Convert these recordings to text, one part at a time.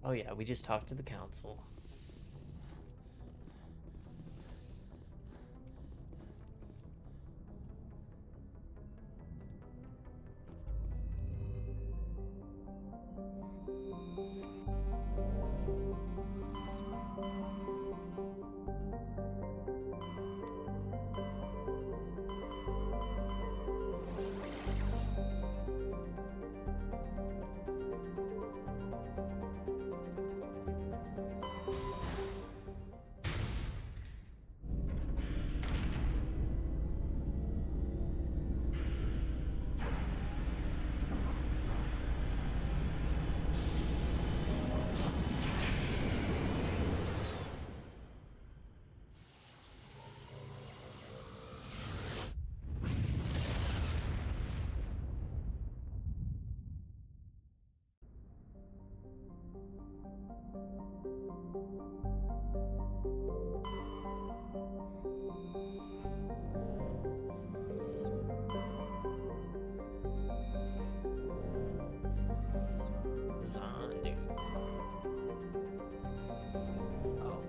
Oh yeah, we just talked to the council. Zondu. Oh.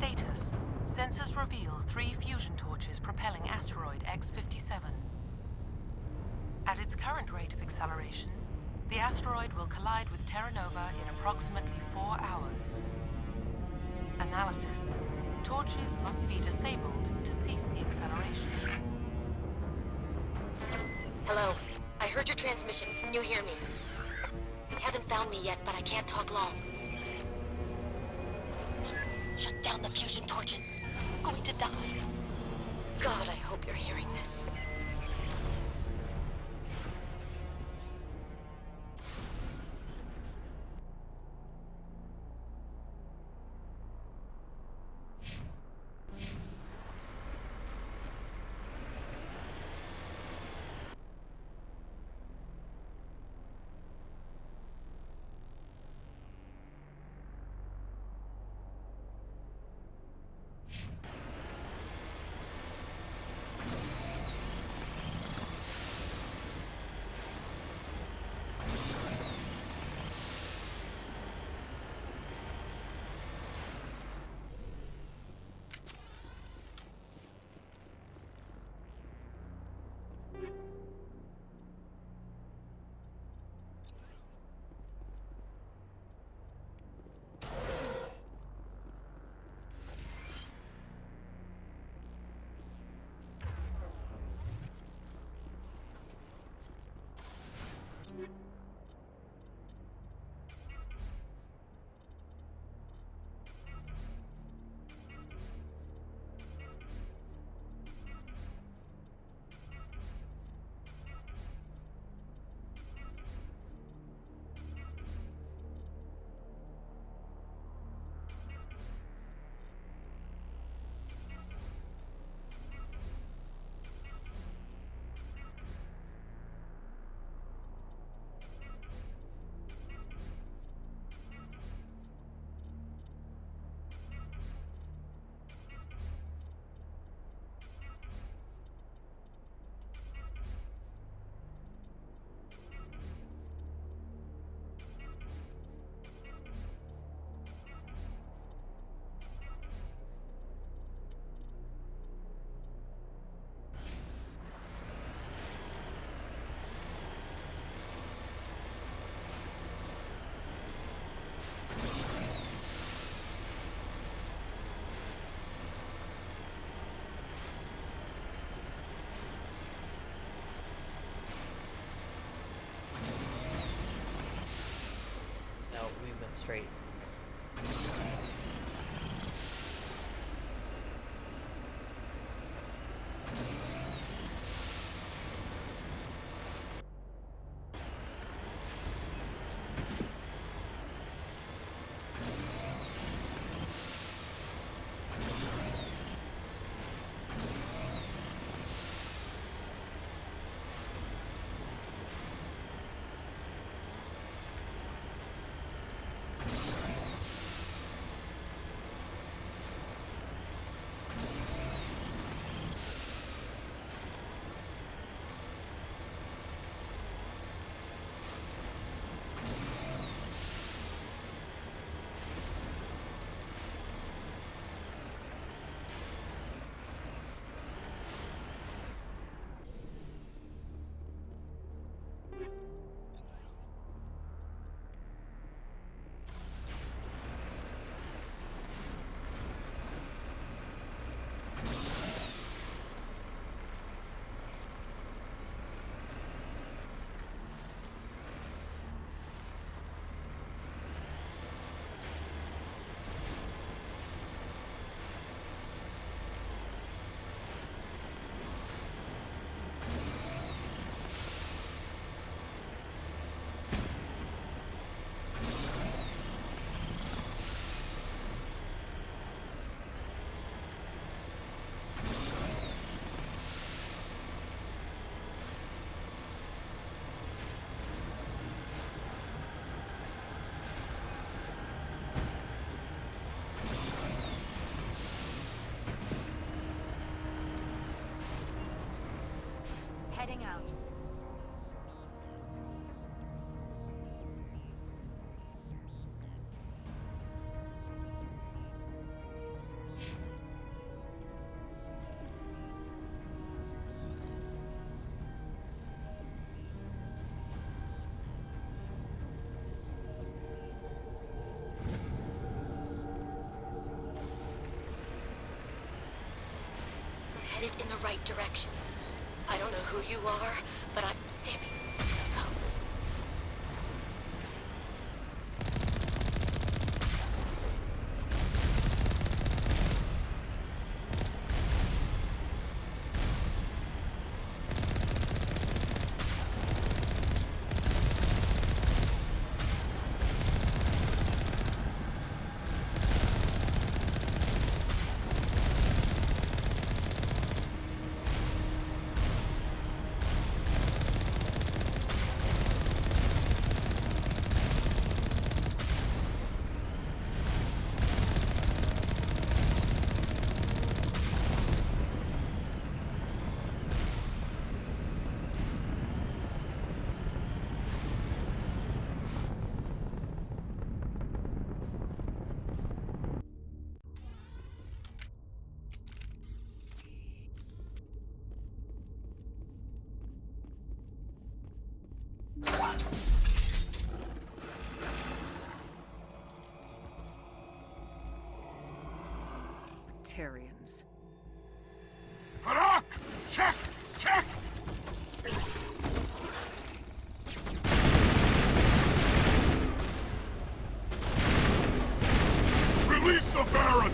Status. Sensors reveal 3 fusion torches propelling Asteroid X-57. At its current rate of acceleration, the asteroid will collide with Terra Nova in approximately 4 hours. Analysis. Torches must be disabled to cease the acceleration. Hello. I heard your transmission. Can you hear me? Haven't found me yet, but I can't talk long. Shut down the fusion torches. I'm going to die. God, I hope you're hearing this. straight. Heading out. I'm headed in the right direction. I don't know who you are, but I'm... Damn it. Go. Tarians. Harak! Check! Check! Release the Baron!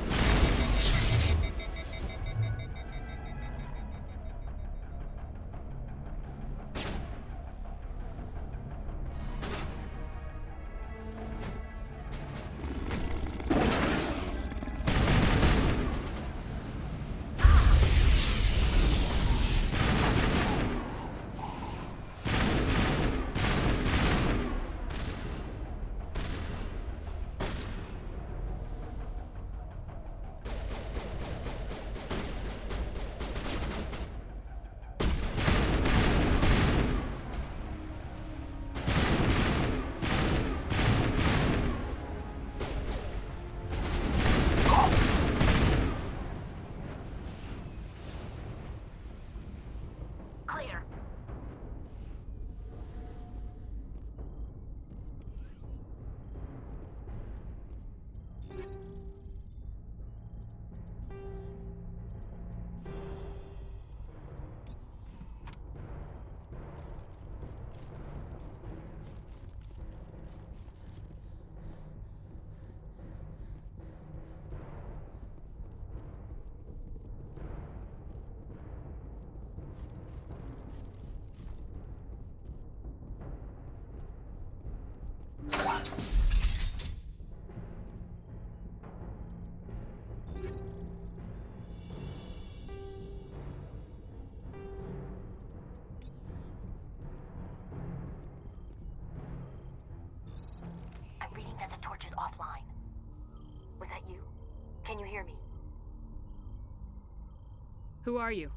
Who are you?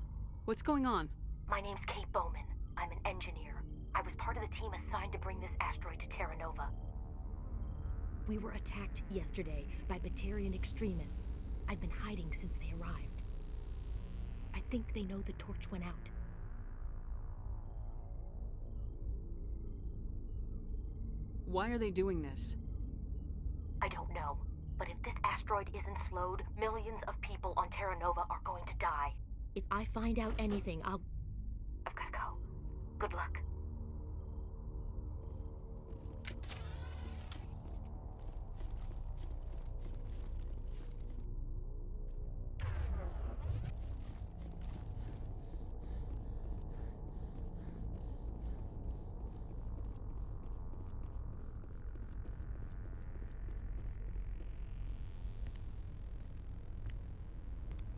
What's going on? My name's Kate Bowman. I'm an engineer. I was part of the team assigned to bring this asteroid to Terra Nova. We were attacked yesterday by Batarian extremists. I've been hiding since they arrived. I think they know the torch went out. Why are they doing this? I don't know. But if this asteroid isn't slowed, millions of people on Terra Nova are going to die. If I find out anything, I've gotta go. Good luck.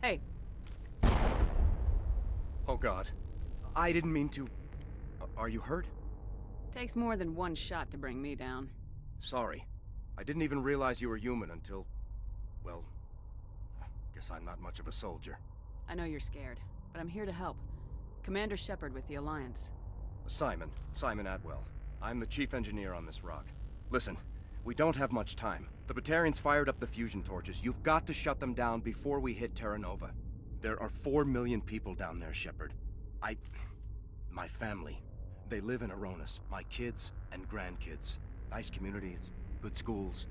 Hey, Oh God. I didn't mean to... Are you hurt? takes more than one shot to bring me down. Sorry. I didn't even realize you were human until... Well... Guess I'm not much of a soldier. I know you're scared, but I'm here to help. Commander Shepard with the Alliance. Simon Atwell. I'm the chief engineer on this rock. Listen, we don't have much time. The Batarians fired up the fusion torches. You've got to shut them down before we hit Terra Nova. There are 4 million people down there, Shepard. My family. They live in Aronis. My kids and grandkids. Nice communities, good schools.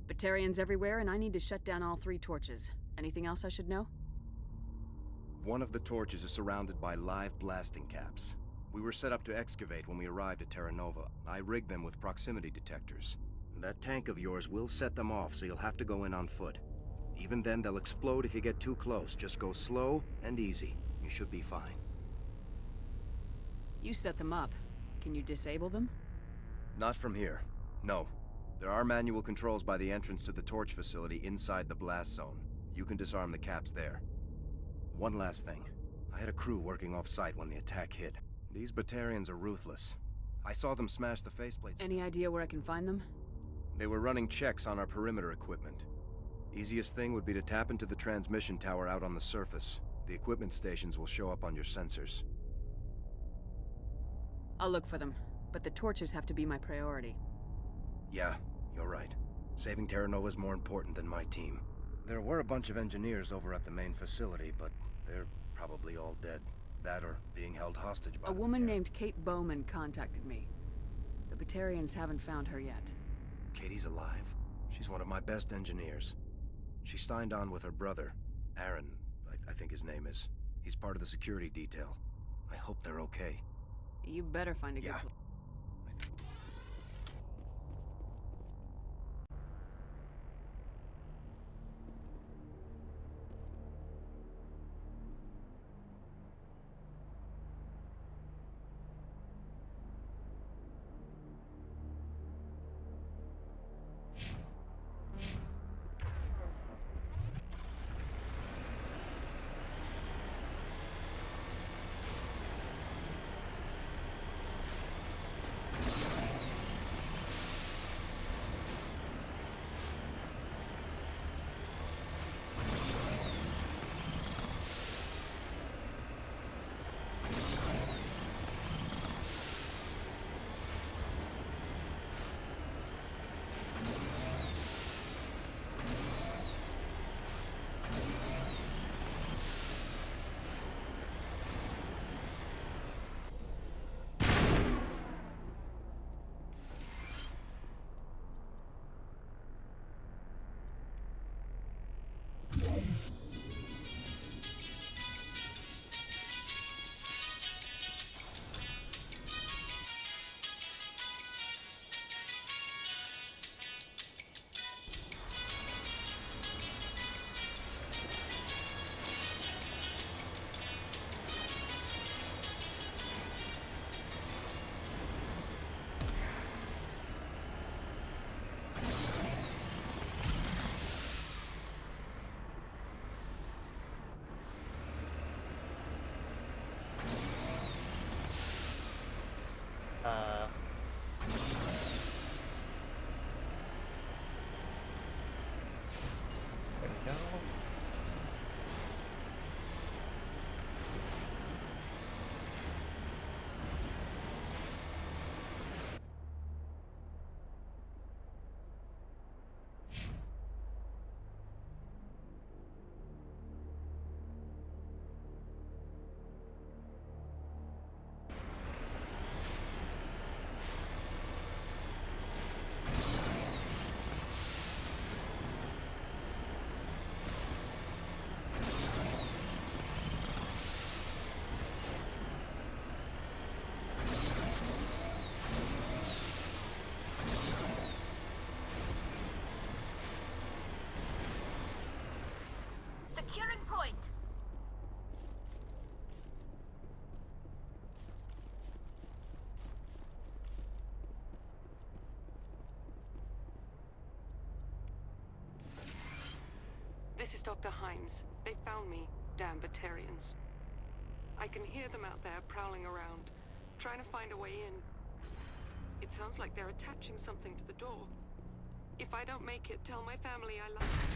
Batarians everywhere, and I need to shut down all 3 torches. Anything else I should know? One of the torches is surrounded by live blasting caps. We were set up to excavate when we arrived at Terra Nova. I rigged them with proximity detectors. That tank of yours will set them off, so you'll have to go in on foot. Even then, they'll explode if you get too close. Just go slow and easy. You should be fine. You set them up. Can you disable them? Not from here. No. There are manual controls by the entrance to the torch facility inside the blast zone. You can disarm the caps there. One last thing. I had a crew working off-site when the attack hit. These Batarians are ruthless. I saw them smash the faceplates. Any idea where I can find them? They were running checks on our perimeter equipment. Easiest thing would be to tap into the transmission tower out on the surface. The equipment stations will show up on your sensors. I'll look for them, but the torches have to be my priority. Yeah, you're right. Saving Terra Nova is more important than my team. There were a bunch of engineers over at the main facility, but they're probably all dead. That or being held hostage by A the woman Batarians. named Kate Bowman contacted me. The Batarians haven't found her yet. Katie's alive? She's one of my best engineers. She signed on with her brother, Aaron, I think his name is. He's part of the security detail. I hope they're okay. You better find a Yeah. good Securing point. This is Dr. Himes. They found me, damn Batarians. I can hear them out there prowling around, trying to find a way in. It sounds like they're attaching something to the door. If I don't make it, tell my family I love them.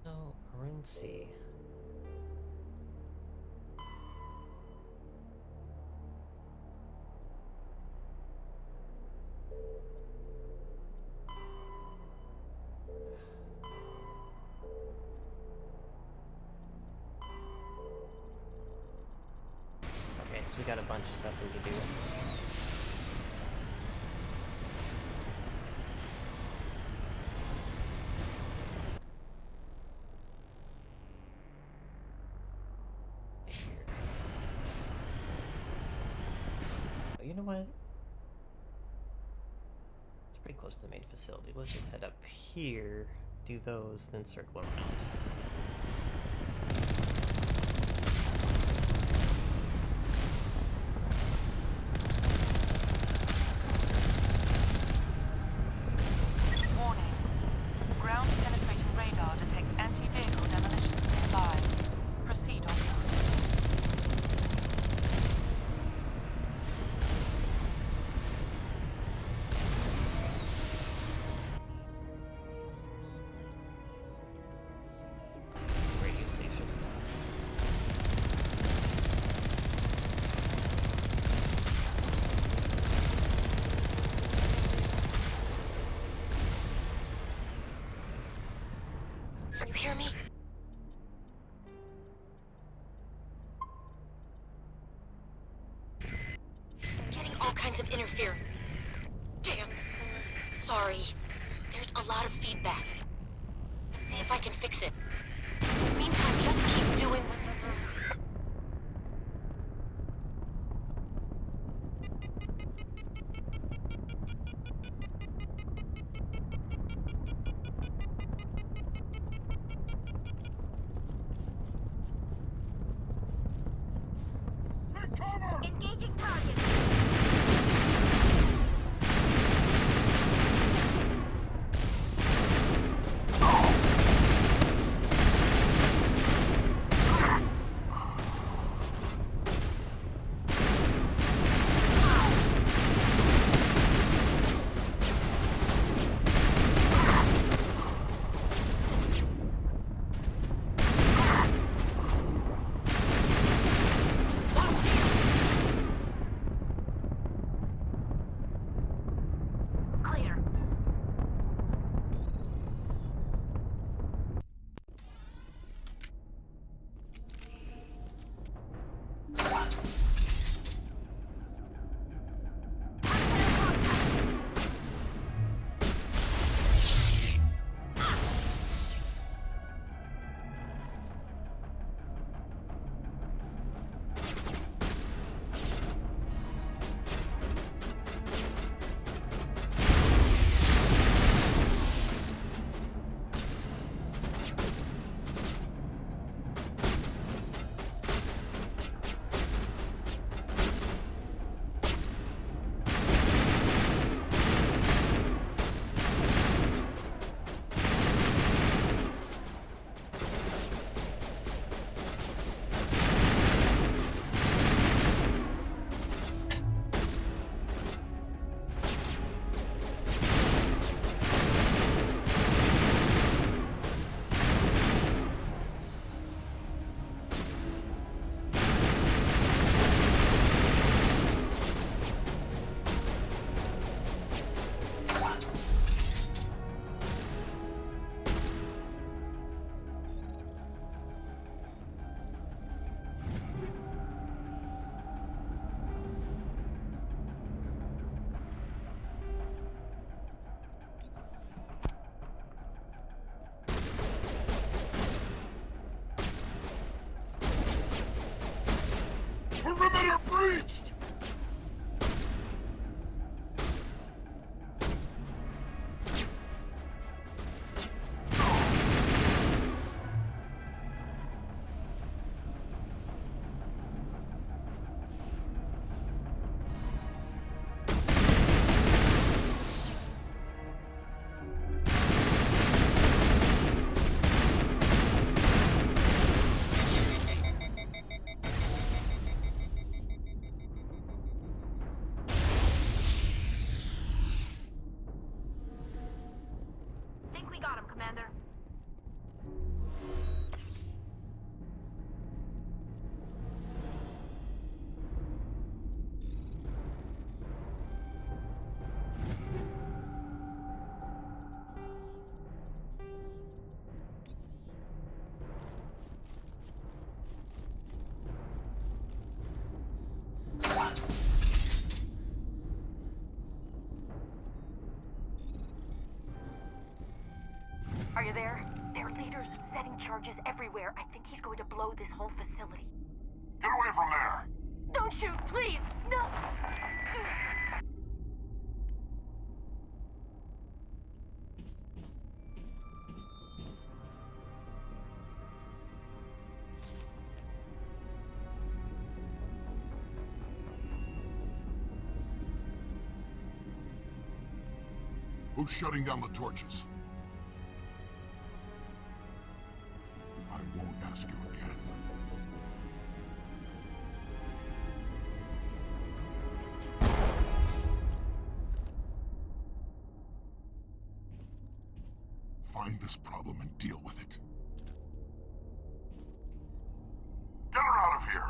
No, currency. Okay, so we got a bunch of stuff we can do. You know what? It's pretty close to the main facility. Let's just head up here, do those, then circle around. Warning. Ground penetrating radar detects anti-vehicle demolitions nearby. Proceed on. Radio station. You hear me? I'm getting all kinds of interference. Damn. Sorry. There's a lot of feedback. See if I can fix it. Meantime, just keep doing what Take cover! Engaging target. fusion charges everywhere. I think he's going to blow this whole facility. Get away from there! Don't shoot, please! No! Who's shutting down the torches? I won't ask you again. Find this problem and deal with it. Get her out of here!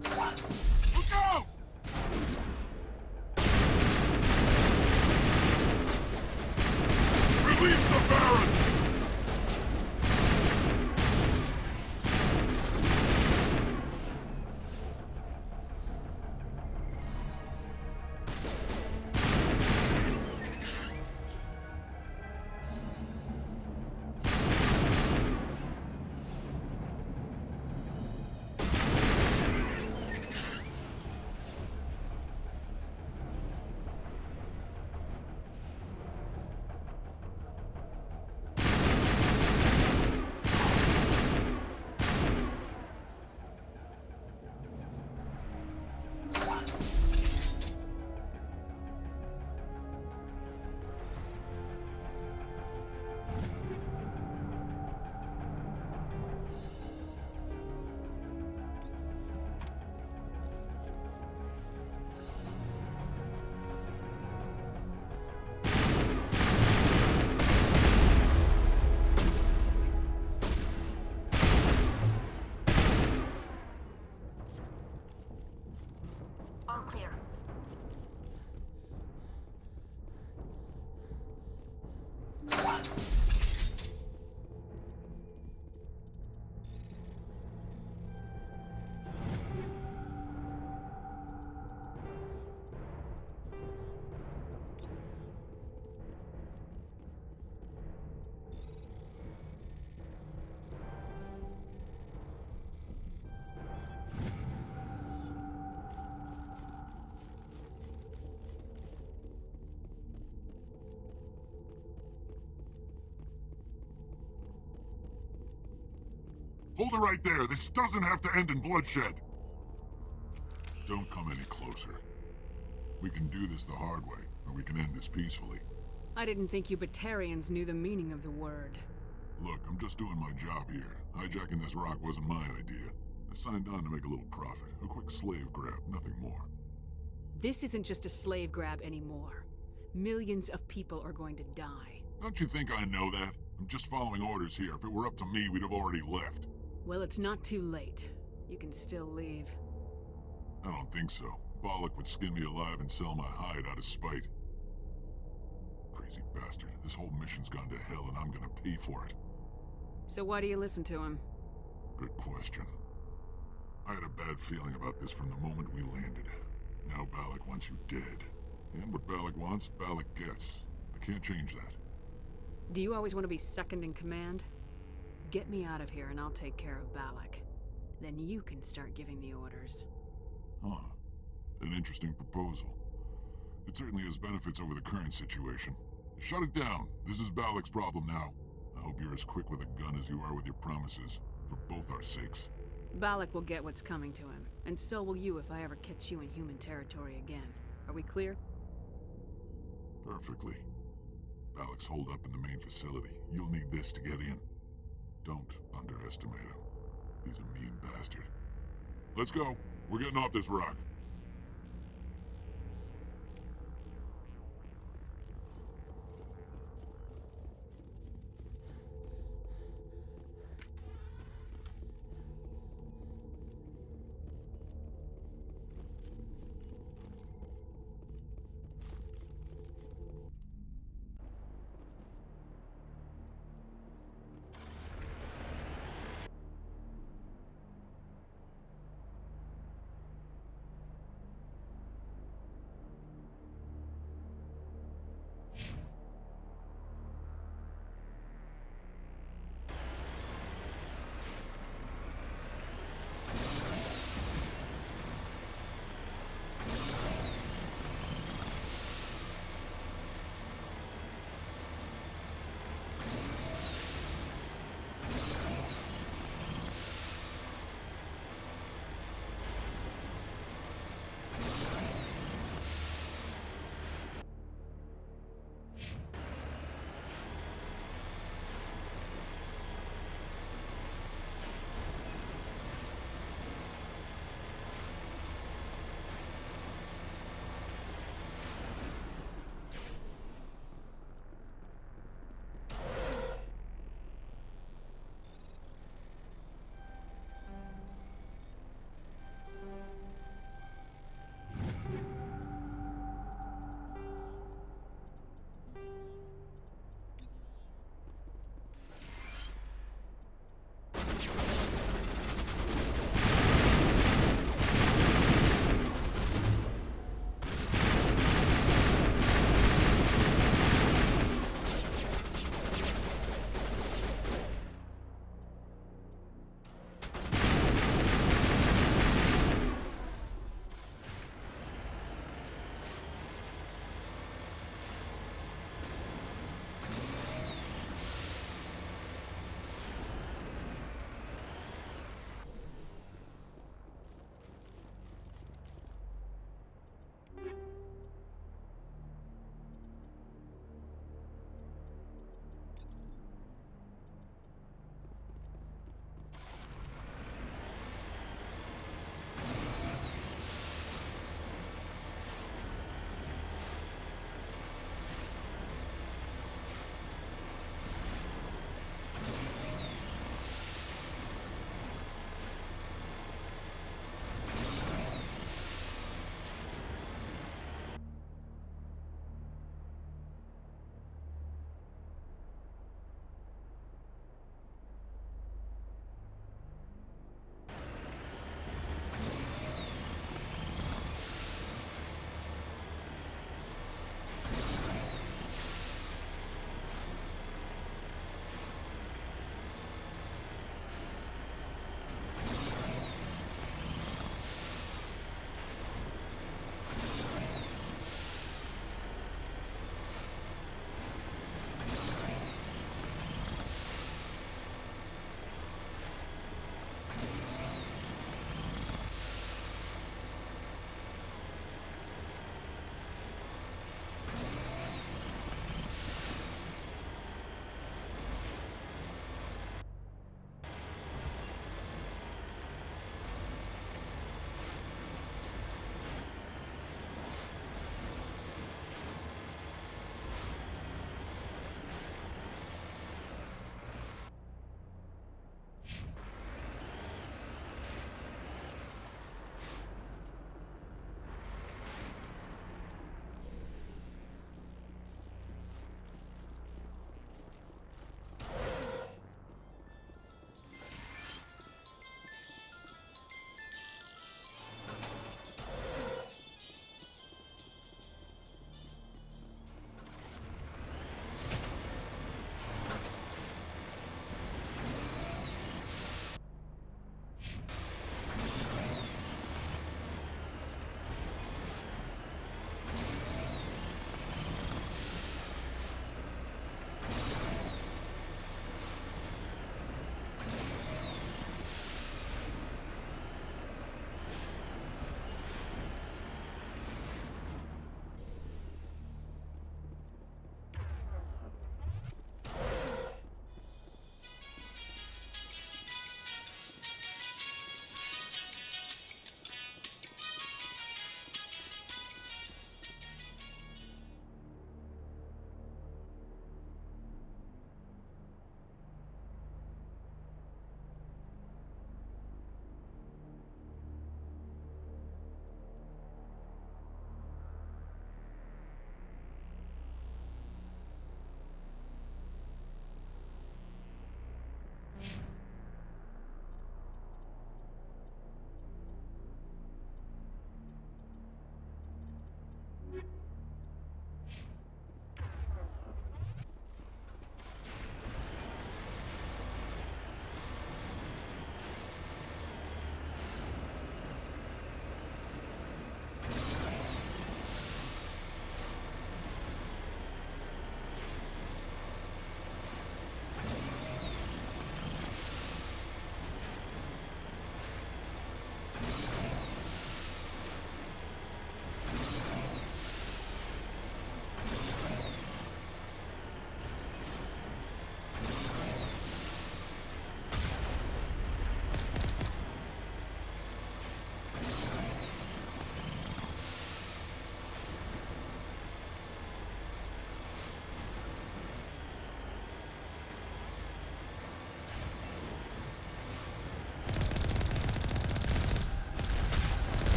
Look out! Release the Baron! All clear. Hold it right there. This doesn't have to end in bloodshed. Don't come any closer. We can do this the hard way, or we can end this peacefully. I didn't think you Batarians knew the meaning of the word. Look, I'm just doing my job here. Hijacking this rock wasn't my idea. I signed on to make a little profit. A quick slave grab, nothing more. This isn't just a slave grab anymore. Millions of people are going to die. Don't you think I know that? I'm just following orders here. If it were up to me, we'd have already left. Well, it's not too late. You can still leave. I don't think so. Bollock would skin me alive and sell my hide out of spite. Crazy bastard. This whole mission's gone to hell and I'm gonna pay for it. So why do you listen to him? Good question. I had a bad feeling about this from the moment we landed. Now Bollock wants you dead. And what Bollock wants, Bollock gets. I can't change that. Do you always want to be second in command? Get me out of here and I'll take care of Balak. Then you can start giving the orders. Huh. An interesting proposal. It certainly has benefits over the current situation. Shut it down. This is Balak's problem now. I hope you're as quick with a gun as you are with your promises, for both our sakes. Balak will get what's coming to him, and so will you if I ever catch you in human territory again. Are we clear? Perfectly. Balak's holed up in the main facility. You'll need this to get in. Don't underestimate him. He's a mean bastard. Let's go. We're getting off this rock.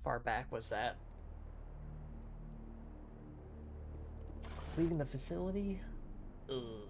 far back was that? Leaving the facility? Ugh.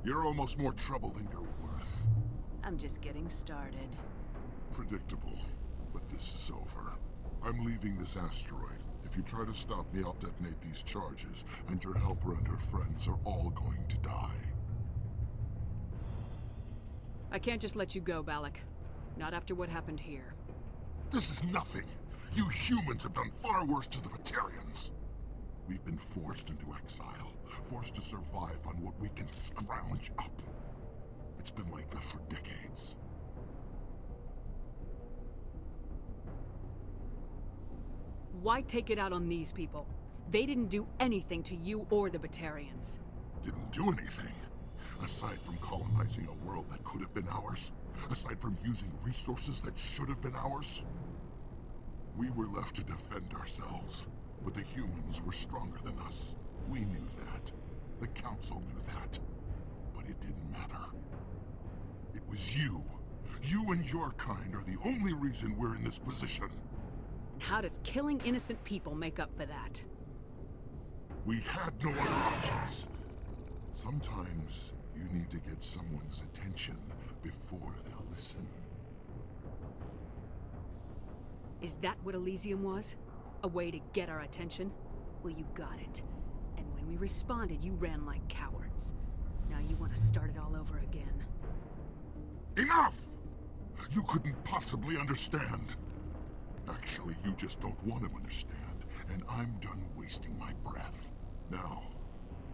You're almost more trouble than you're worth. I'm just getting started. Predictable, but this is over. I'm leaving this asteroid. If you try to stop me, I'll detonate these charges, and your helper and her friends are all going to die. I can't just let you go, Balak. Not after what happened here. This is nothing. You humans have done far worse to the Batarians. We've been forced into exile, forced to survive on what we can scrounge up. It's been like that for decades. Why take it out on these people? They didn't do anything to you or the Batarians. Didn't do anything. Aside from colonizing a world that could have been ours. Aside from using resources that should have been ours. We were left to defend ourselves. But the humans were stronger than us. We knew that. The Council knew that. But it didn't matter. It was you. You and your kind are the only reason we're in this position. And how does killing innocent people make up for that? We had no other options. Sometimes you need to get someone's attention before they'll listen. Is that what Elysium was? A way to get our attention? Well, you got it. And when we responded, you ran like cowards. Now you want to start it all over again. Enough! You couldn't possibly understand. Actually, you just don't want to understand, and I'm done wasting my breath. Now,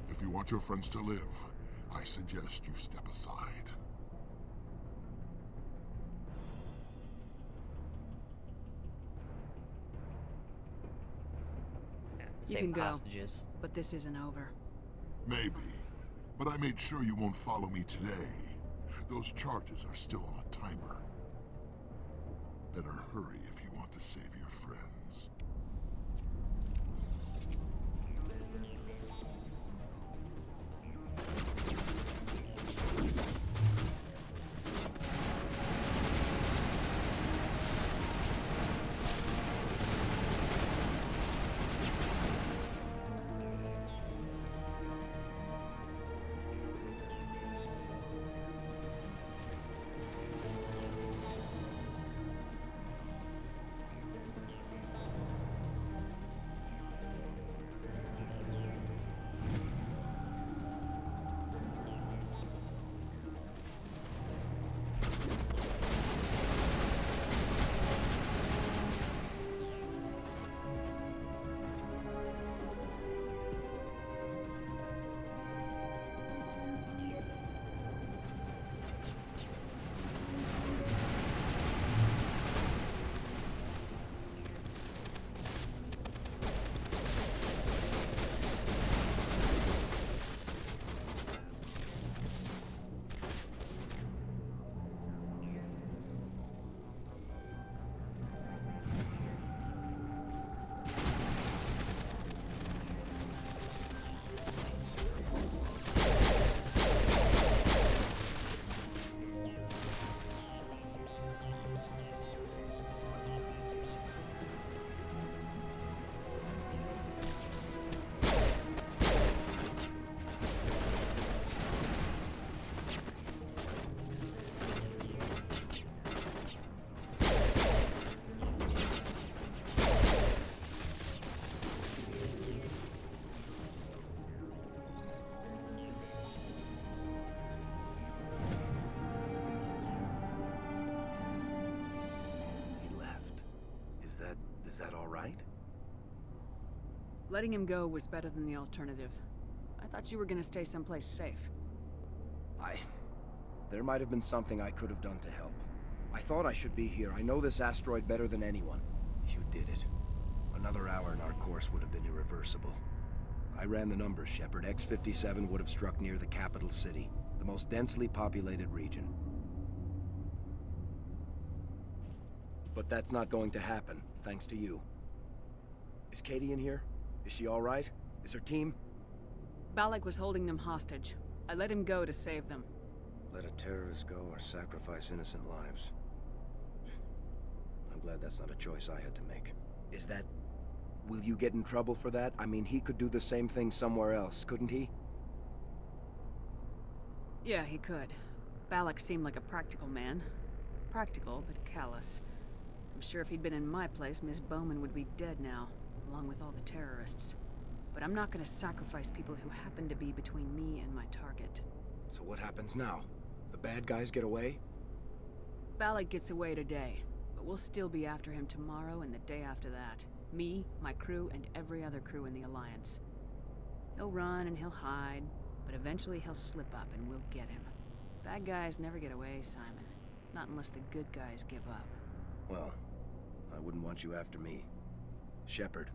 if you want your friends to live, I suggest you step aside. You can go, hostages. but this isn't over. Maybe, but I made sure you won't follow me today. Those charges are still on a timer. Better hurry if you want to save your friends. Is that all right? Letting him go was better than the alternative. I thought you were gonna stay someplace safe. There might have been something I could have done to help. I thought I should be here. I know this asteroid better than anyone. You did it. Another hour and our course would have been irreversible. I ran the numbers, Shepard. X-57 would have struck near the capital city, the most densely populated region. But that's not going to happen, thanks to you. Is Katie in here? Is she all right? Is her team? Balak was holding them hostage. I let him go to save them. Let a terrorist go or sacrifice innocent lives. I'm glad that's not a choice I had to make. Is that... Will you get in trouble for that? I mean, he could do the same thing somewhere else, couldn't he? Yeah, he could. Balak seemed like a practical man. Practical, but callous. I'm sure if he'd been in my place, Miss Bowman would be dead now, along with all the terrorists. But I'm not gonna sacrifice people who happen to be between me and my target. So what happens now? The bad guys get away? Balak gets away today, but we'll still be after him tomorrow and the day after that. Me, my crew, and every other crew in the Alliance. He'll run and he'll hide, but eventually he'll slip up and we'll get him. Bad guys never get away, Simon. Not unless the good guys give up. Well, I wouldn't want you after me. Shepard,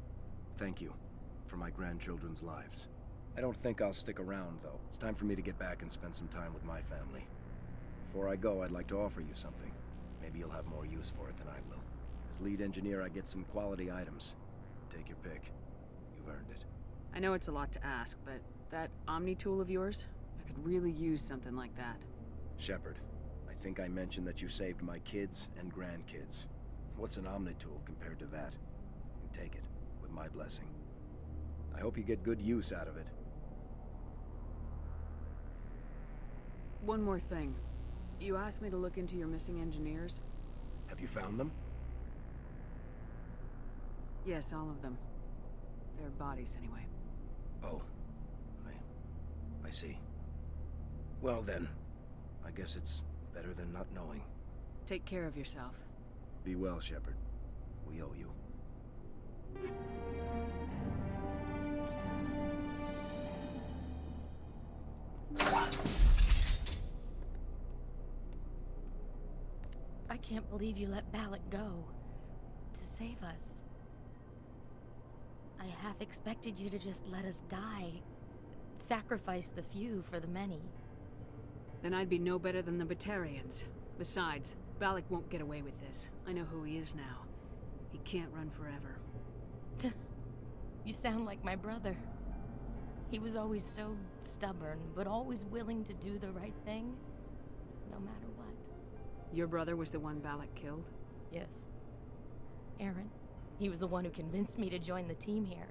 thank you for my grandchildren's lives. I don't think I'll stick around, though. It's time for me to get back and spend some time with my family. Before I go, I'd like to offer you something. Maybe you'll have more use for it than I will. As lead engineer, I get some quality items. Take your pick. You've earned it. I know it's a lot to ask, but that Omni tool of yours? I could really use something like that. Shepard, I think I mentioned that you saved my kids and grandkids. What's an Omni tool compared to that? You take it, with my blessing. I hope you get good use out of it. One more thing. You asked me to look into your missing engineers? Have you found them? Yes, all of them. Their bodies, anyway. Oh. I see. Well then, I guess it's better than not knowing. Take care of yourself. Be well, Shepard. We owe you. I can't believe you let Balak go. To save us. I half expected you to just let us die. Sacrifice the few for the many. Then I'd be no better than the Batarians. Besides, Balak won't get away with this. I know who he is now. He can't run forever. You sound like my brother. He was always so stubborn, but always willing to do the right thing, no matter what. Your brother was the one Balak killed? Yes. Aaron. He was the one who convinced me to join the team here.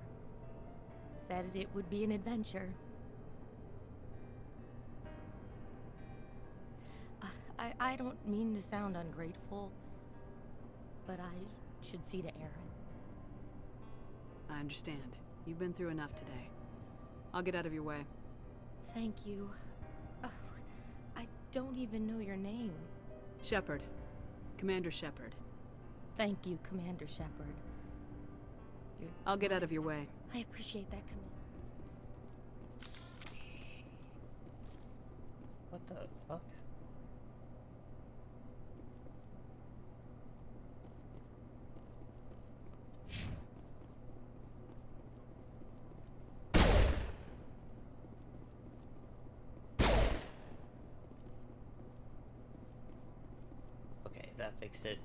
Said it would be an adventure. I don't mean to sound ungrateful, but I should see to Aaron. I understand. You've been through enough today. I'll get out of your way. Thank you. Oh, I don't even know your name. Shepard. Commander Shepard. Thank you, Commander Shepard. I'll get out of your way. I appreciate that, Commander. What the fuck? Okay, that fixed it.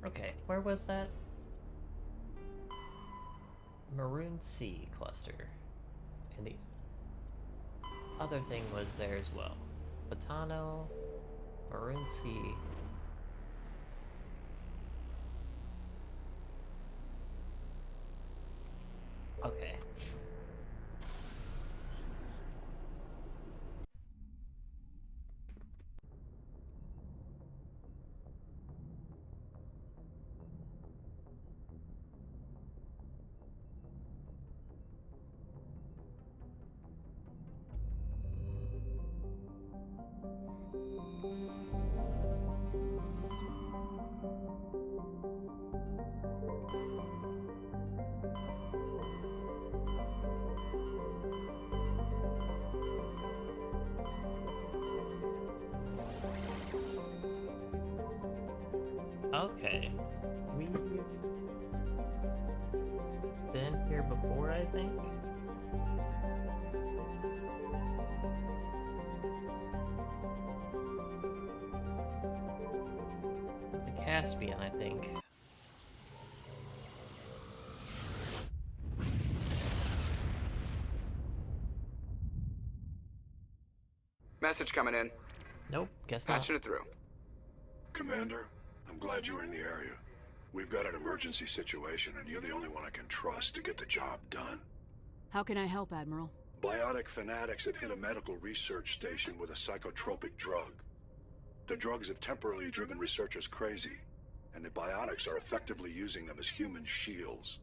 Okay, where was that? Maroon Sea cluster. And the other thing was there as well. Botano, Maroon Sea. Okay. Okay. We've been here before. before, I think. The Caspian, I think. Message coming in. Nope, guess not. Patching it through. Commander, I'm glad you're in the area. We've got an emergency situation, and you're the only one I can trust to get the job done. How can I help, Admiral? Biotic fanatics have hit a medical research station with a psychotropic drug. The drugs have temporarily driven researchers crazy, and the biotics are effectively using them as human shields.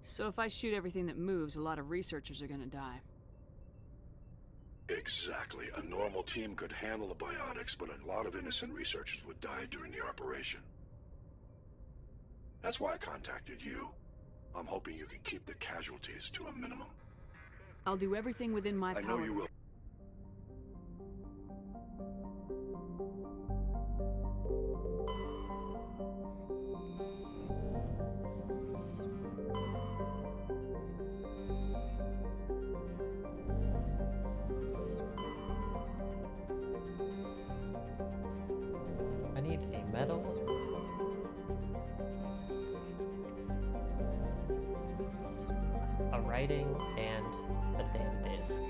So if I shoot everything that moves, a lot of researchers are gonna die. Exactly. A normal team could handle the biotics, but a lot of innocent researchers would die during the operation. That's why I contacted you. I'm hoping you can keep the casualties to a minimum. I'll do everything within my power. I know you will. I need a medal. A writing and a data disk.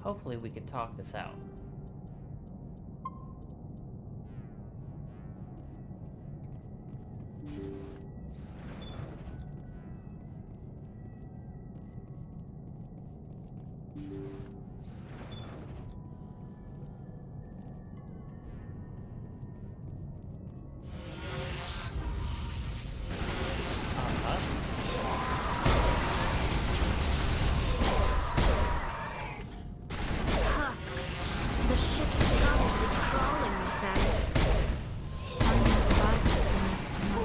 Hopefully we can talk this out. Husks. The ship's probably crawling with them. Finding survivors seems no.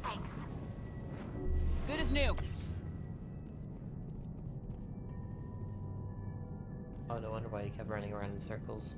Thanks. Good as new. Oh, no wonder why he kept running around in circles.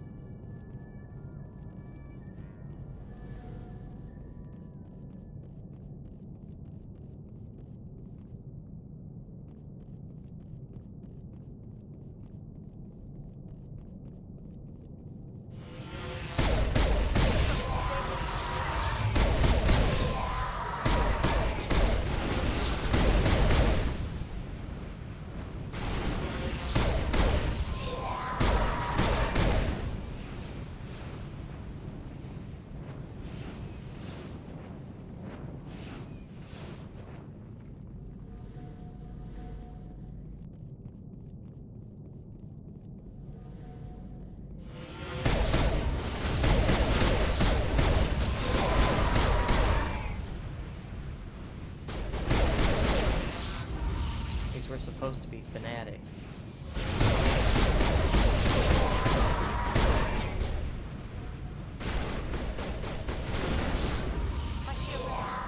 We're supposed to be fanatic. My shields are down.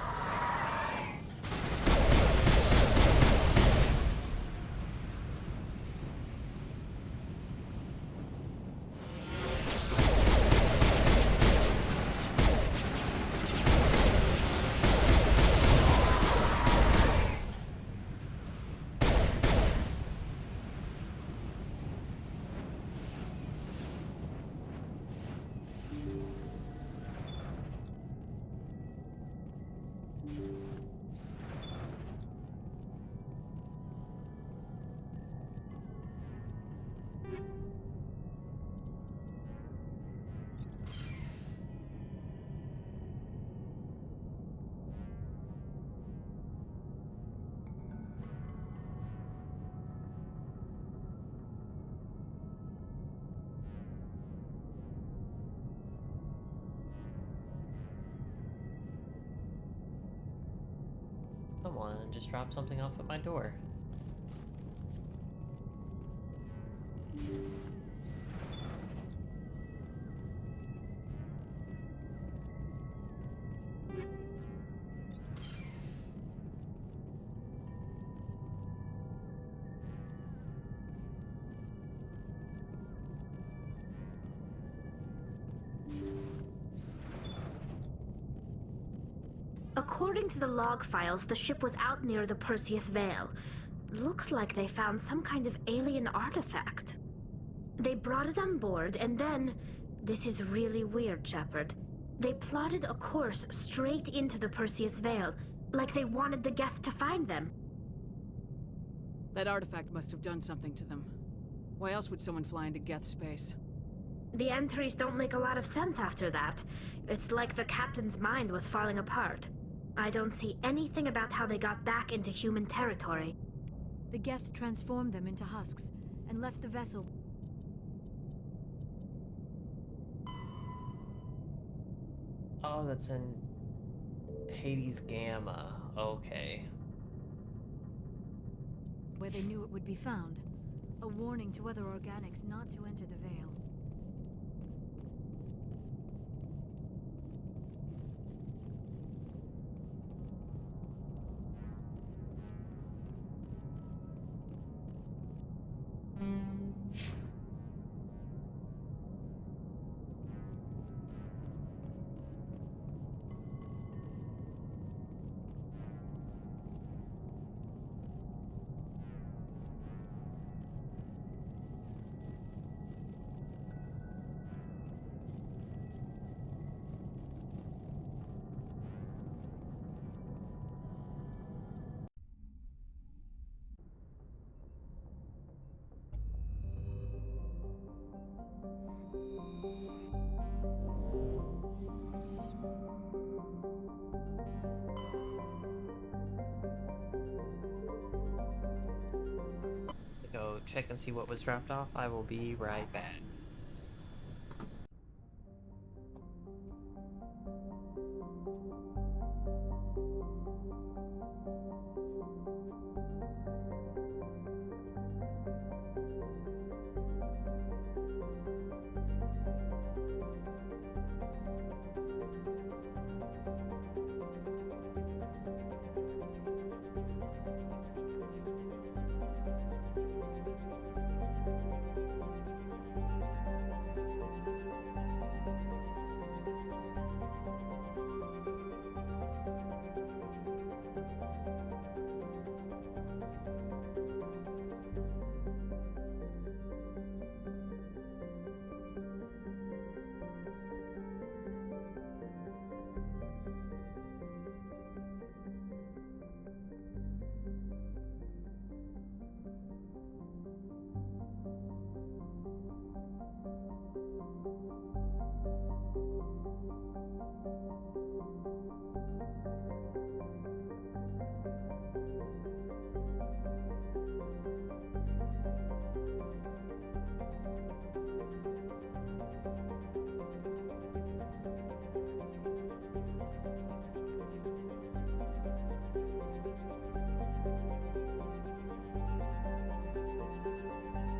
and just drop something off at my door. According to the log files, the ship was out near the Perseus Vale. Looks like they found some kind of alien artifact. They brought it on board, and then... This is really weird, Shepard. They plotted a course straight into the Perseus Vale, like they wanted the Geth to find them. That artifact must have done something to them. Why else would someone fly into Geth space? The entries don't make a lot of sense after that. It's like the captain's mind was falling apart. I don't see anything about how they got back into human territory. The Geth transformed them into husks and left the vessel. Oh, that's in Hades Gamma. Okay. Where they knew it would be found. A warning to other organics not to enter the Vale. Go check and see what was dropped off. I will be right back.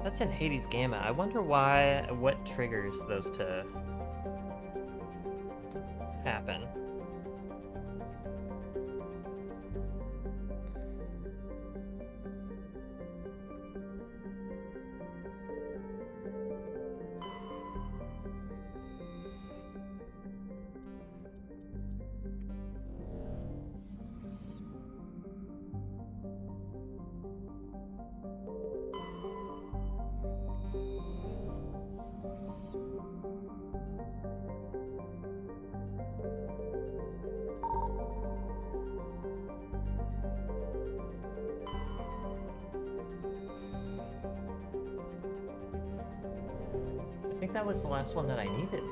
That's in Hades Gamma. I wonder what triggers those to happen. I think that was the last one that I needed.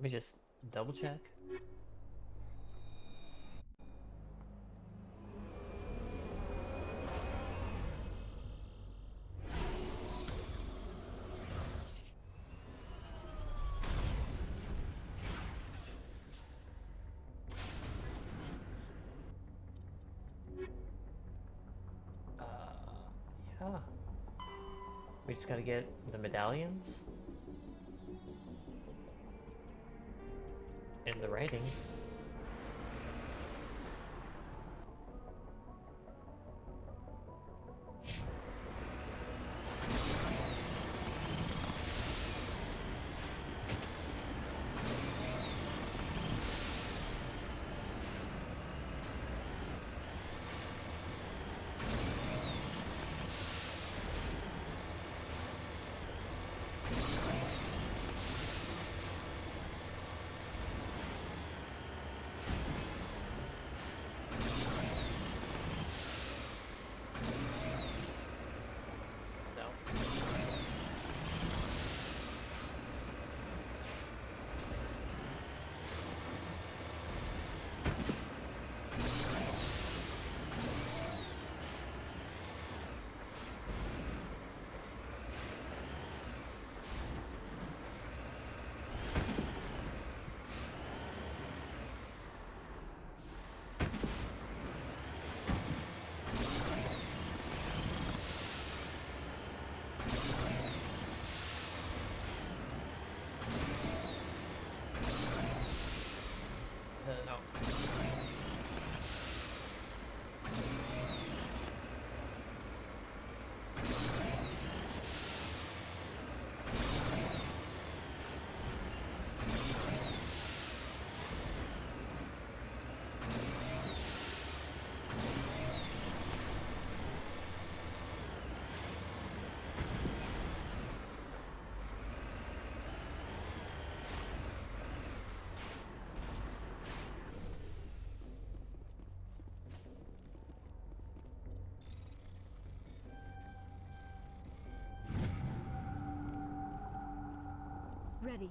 Let me just double check. Yeah. We just gotta get the medallions and the writings. No. Ready.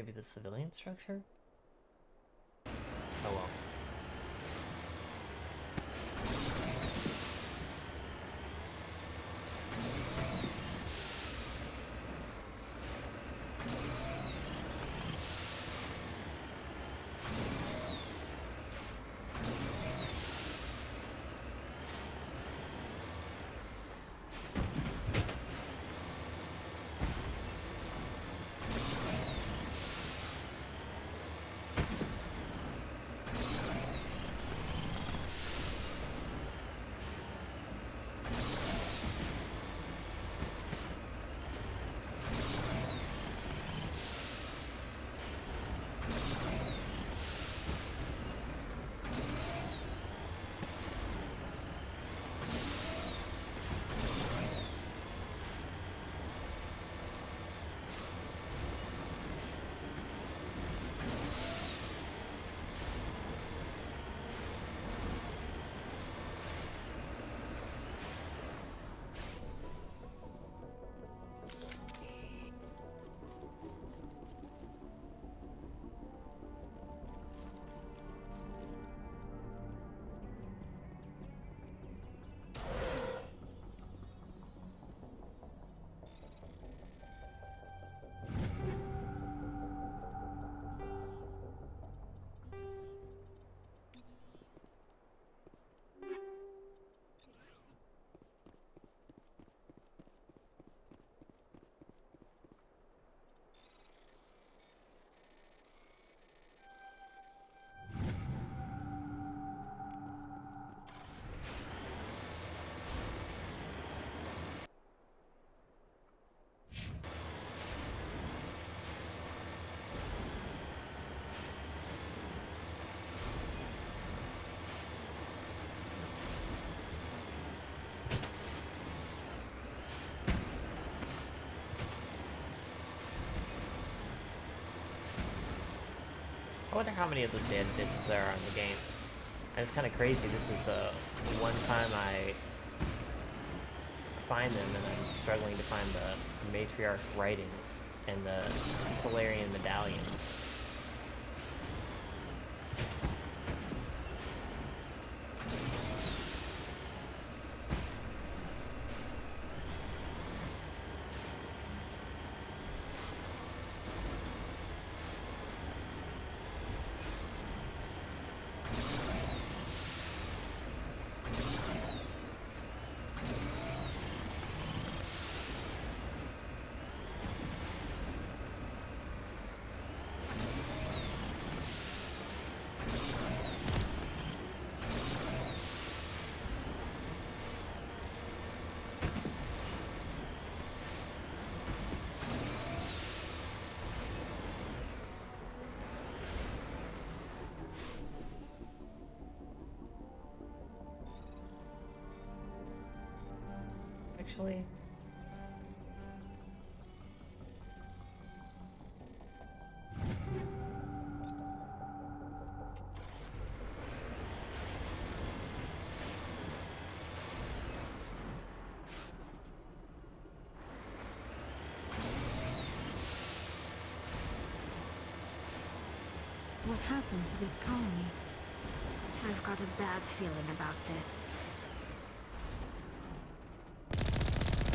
Maybe the civilian structure? Oh well. I wonder how many of those dead discs there are in the game. And it's kind of crazy, this is the one time I find them, and I'm struggling to find the matriarch writings and the Solarian medallions. Actually, What happened to this colony? I've got a bad feeling about this.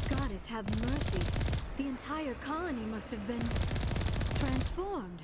Goddess have mercy. The entire colony must have been transformed.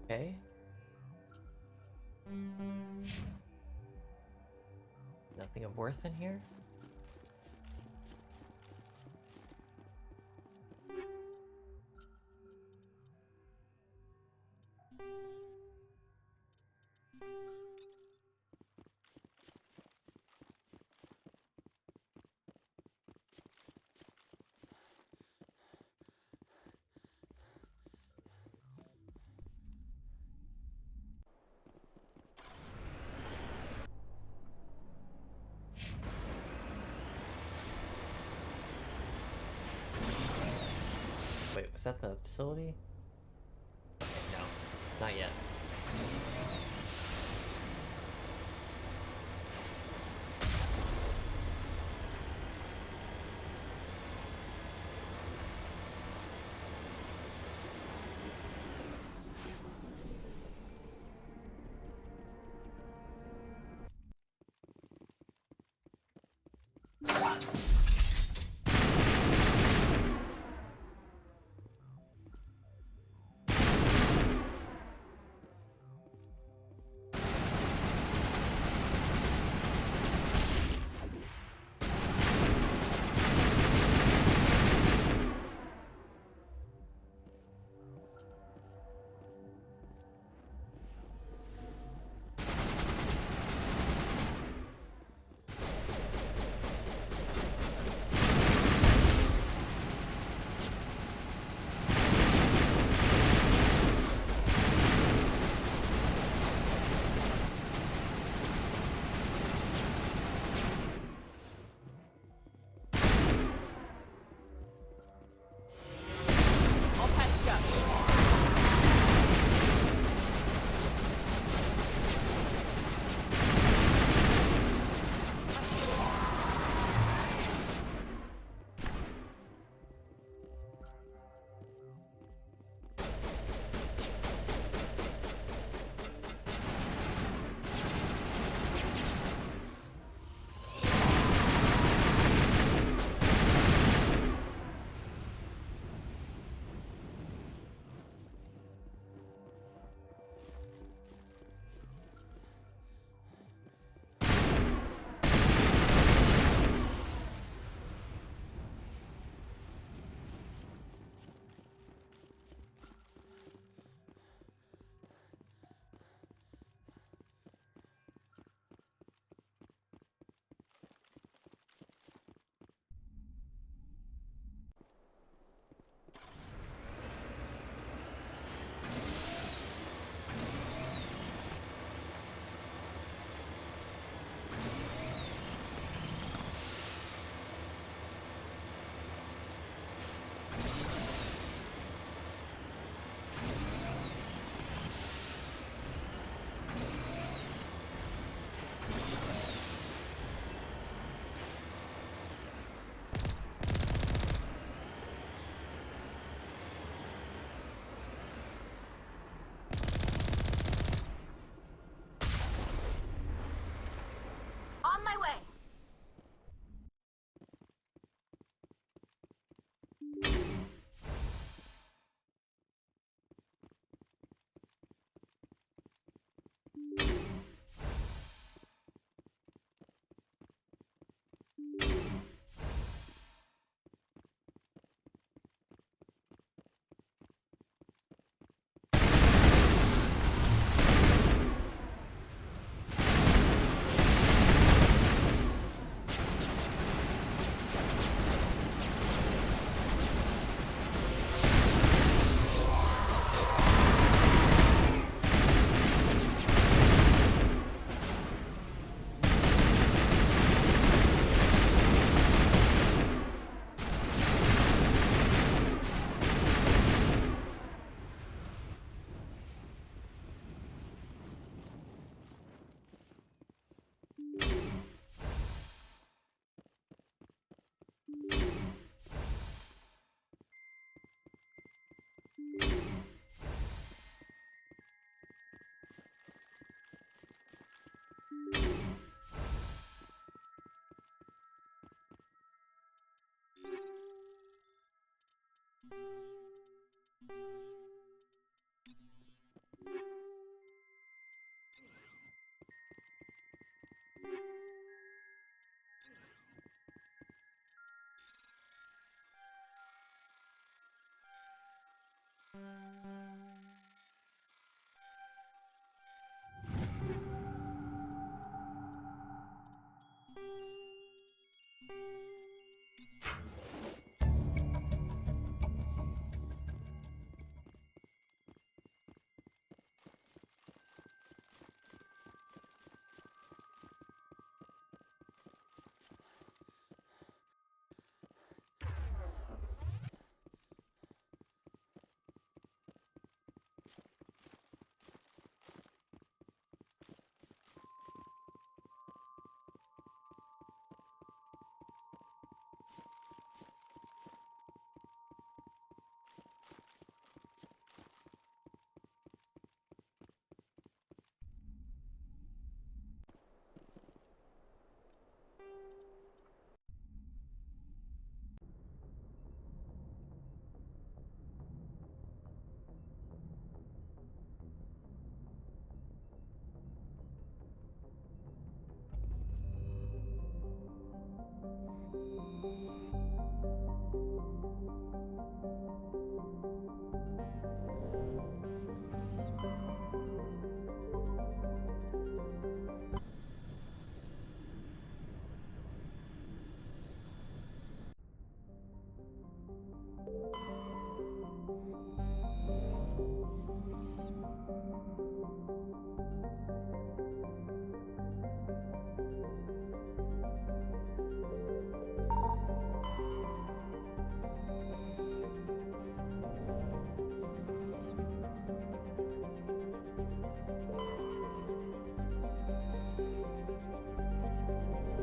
Okay. Nothing of worth in here? Wait, was that the facility? Okay, no, not yet.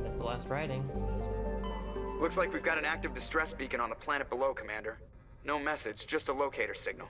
That's the last writing. Looks like we've got an active distress beacon on the planet below, Commander. No message, just a locator signal.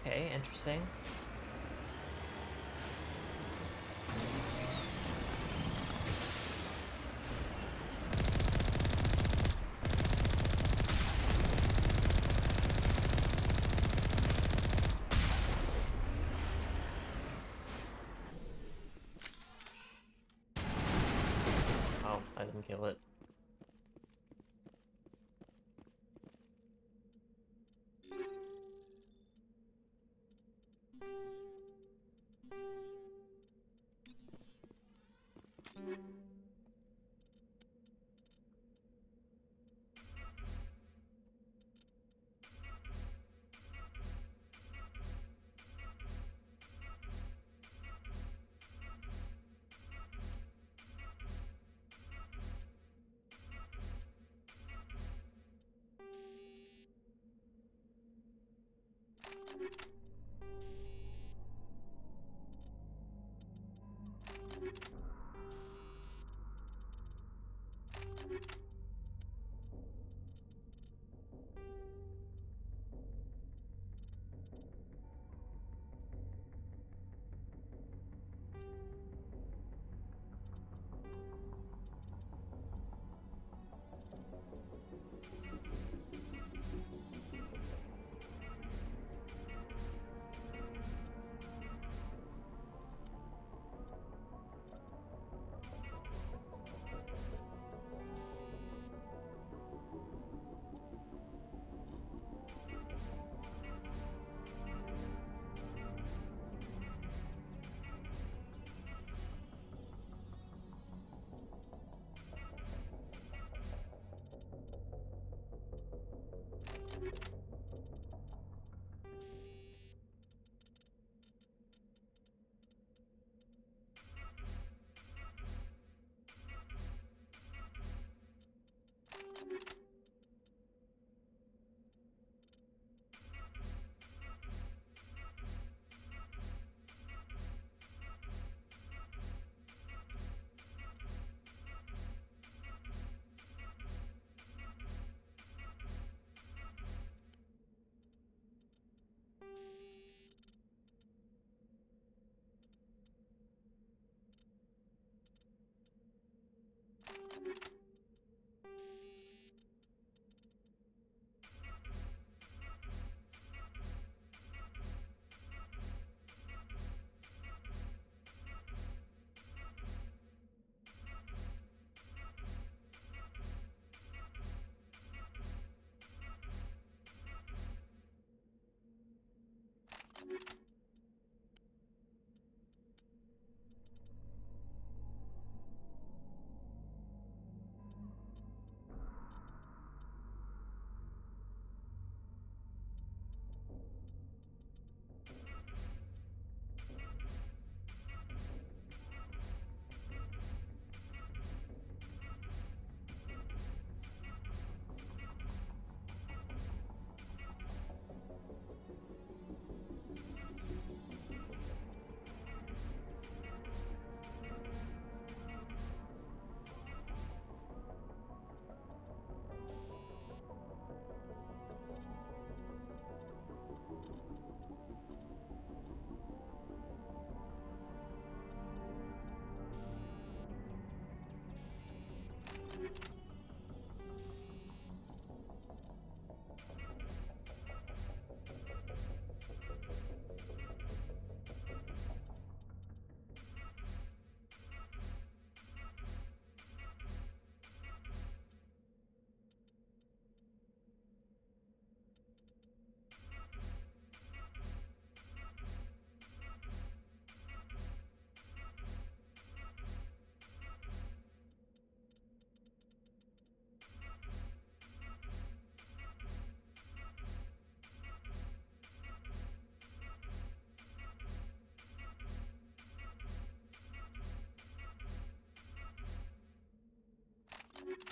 Okay, interesting. Oh, I didn't kill it.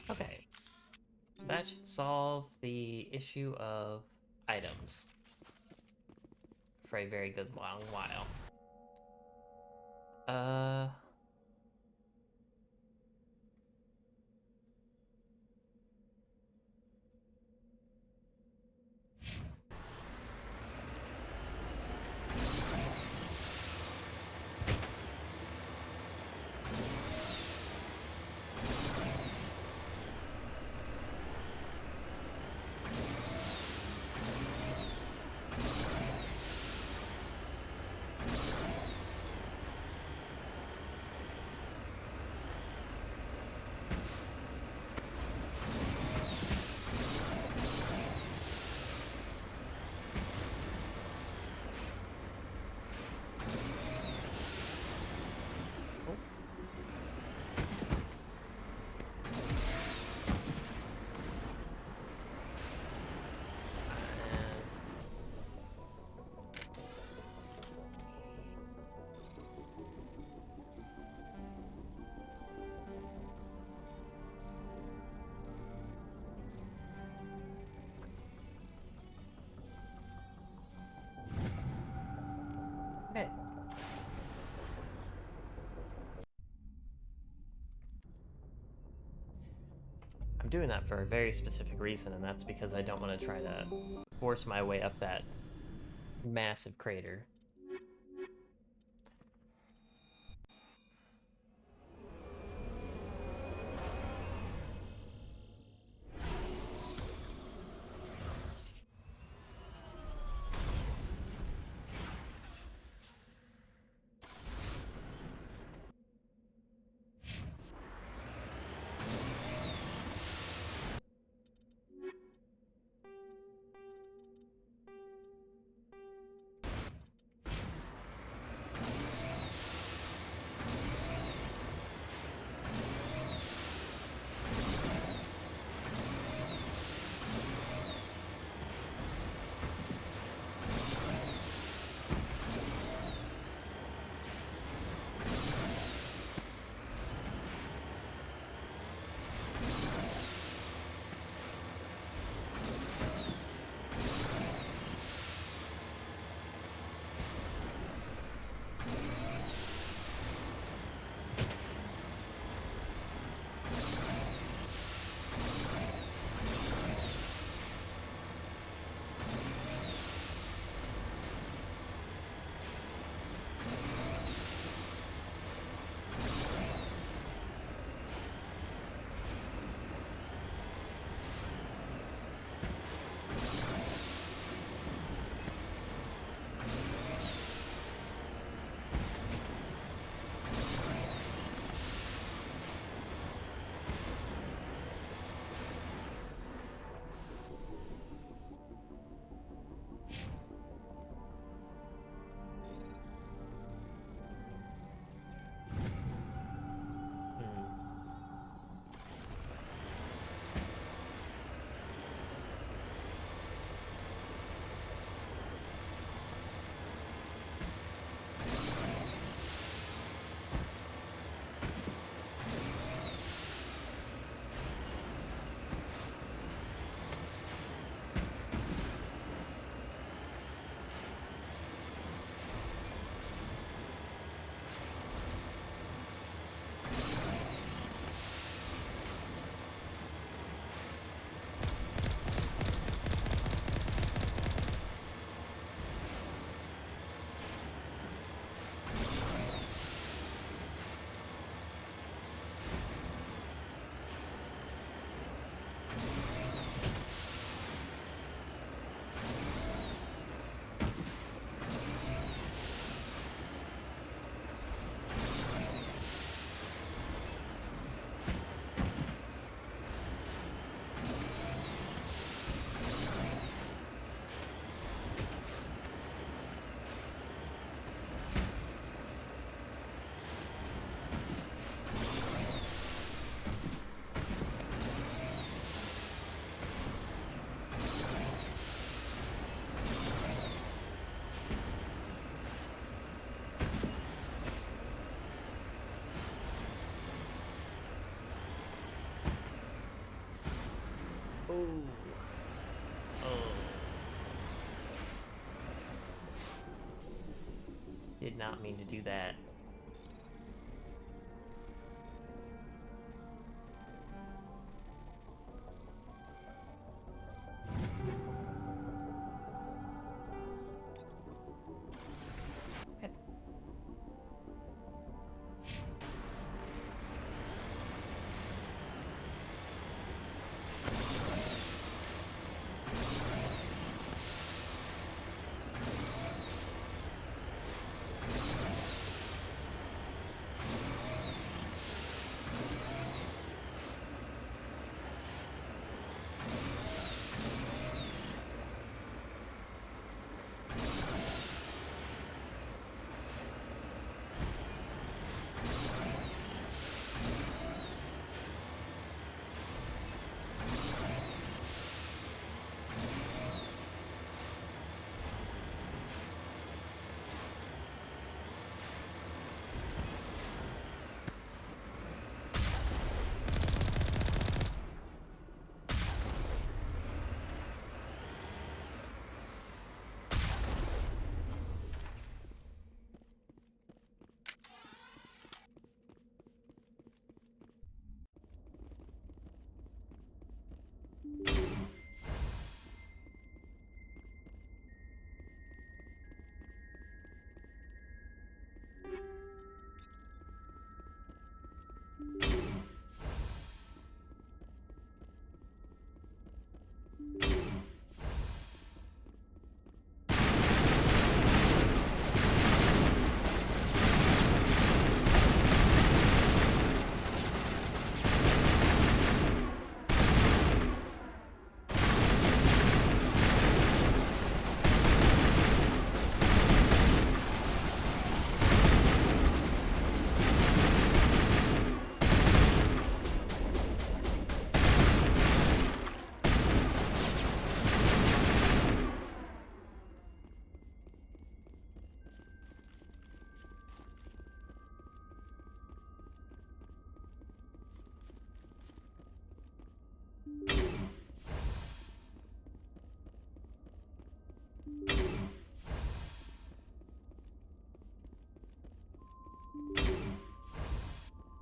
Okay. That should solve the issue of items for a very good long while. Okay. I'm doing that for a very specific reason, and that's because I don't want to try to force my way up that massive crater. Oh. Oh. Did not mean to do that.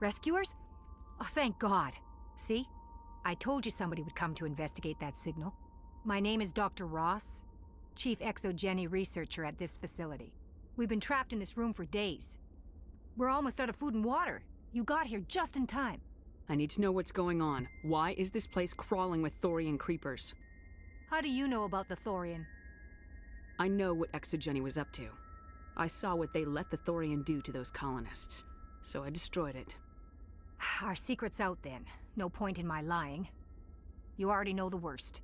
Rescuers? Oh, thank God. See? I told you somebody would come to investigate that signal. My name is Dr. Ross, Chief Exogeny Researcher at this facility. We've been trapped in this room for days. We're almost out of food and water. You got here just in time. I need to know what's going on. Why is this place crawling with Thorian creepers? How do you know about the Thorian? I know what Exogeny was up to. I saw what they let the Thorian do to those colonists, so I destroyed it. Our secret's out then. No point in my lying. You already know the worst.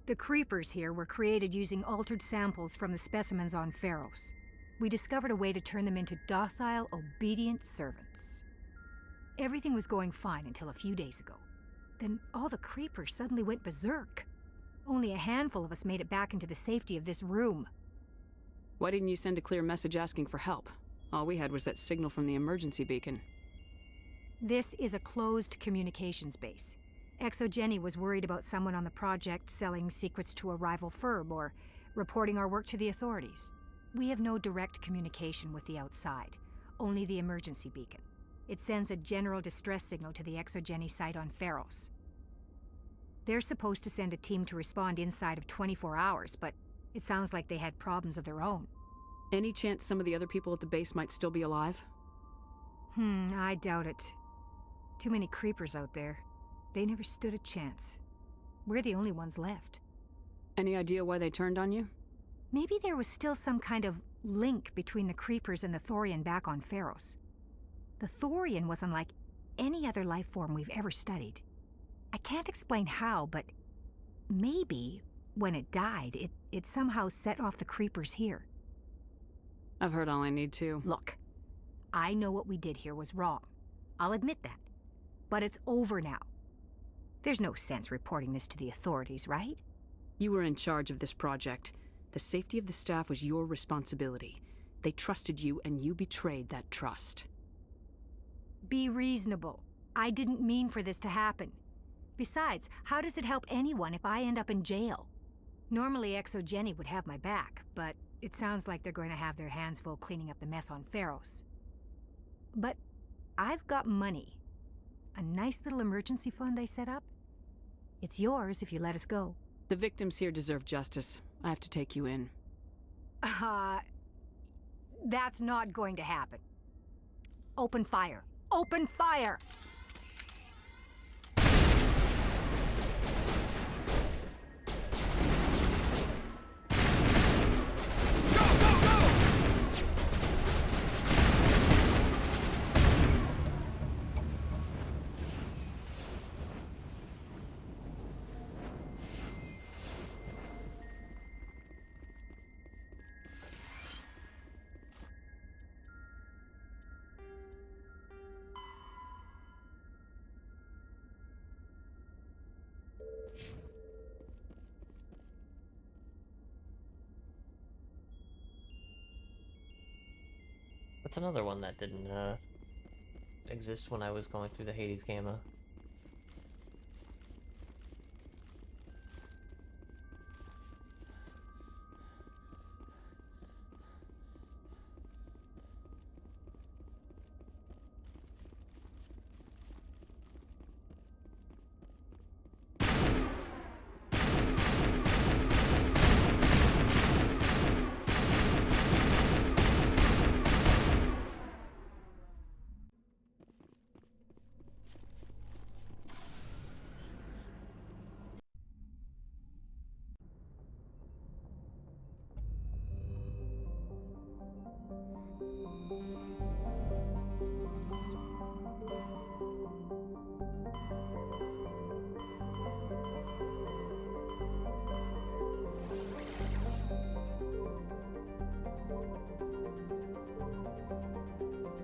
The creepers here were created using altered samples from the specimens on Pharos. We discovered a way to turn them into docile, obedient servants. Everything was going fine until a few days ago. Then all the creepers suddenly went berserk. Only a handful of us made it back into the safety of this room. Why didn't you send a clear message asking for help? All we had was that signal from the emergency beacon. This is a closed communications base. Exogeny was worried about someone on the project selling secrets to a rival firm or reporting our work to the authorities. We have no direct communication with the outside, only the emergency beacon. It sends a general distress signal to the Exogeny site on Pharos. They're supposed to send a team to respond inside of 24 hours, but it sounds like they had problems of their own. Any chance some of the other people at the base might still be alive? I doubt it. Too many creepers out there. They never stood a chance. We're the only ones left. Any idea why they turned on you? Maybe there was still some kind of link between the creepers and the Thorian back on Pharos. The Thorian was unlike any other life form we've ever studied. I can't explain how, but maybe when it died, it somehow set off the creepers here. I've heard all I need to. Look, I know what we did here was wrong. I'll admit that. But it's over now. There's no sense reporting this to the authorities, right? You were in charge of this project. The safety of the staff was your responsibility. They trusted you, and you betrayed that trust. Be reasonable. I didn't mean for this to happen. Besides, how does it help anyone if I end up in jail? Normally, Exo Jenny would have my back, but it sounds like they're going to have their hands full cleaning up the mess on Pharos. But I've got money. A nice little emergency fund I set up. It's yours if you let us go. The victims here deserve justice. I have to take you in. That's not going to happen. Open fire. Open fire! That's another one that didn't exist when I was going through the Hades Gamma.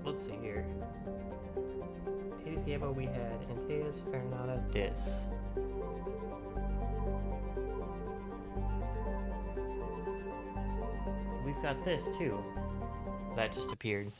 Let's see here. Hades Gamma we had Antaeus, Farinata, Dis. We've got this too. That just appeared.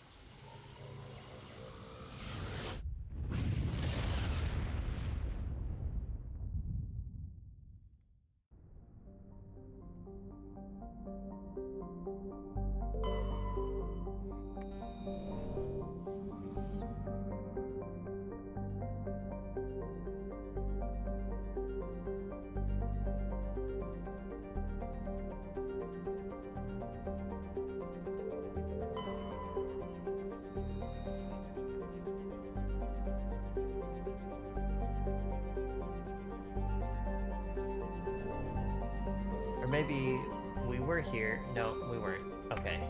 Or maybe we were here. No, we weren't. Okay.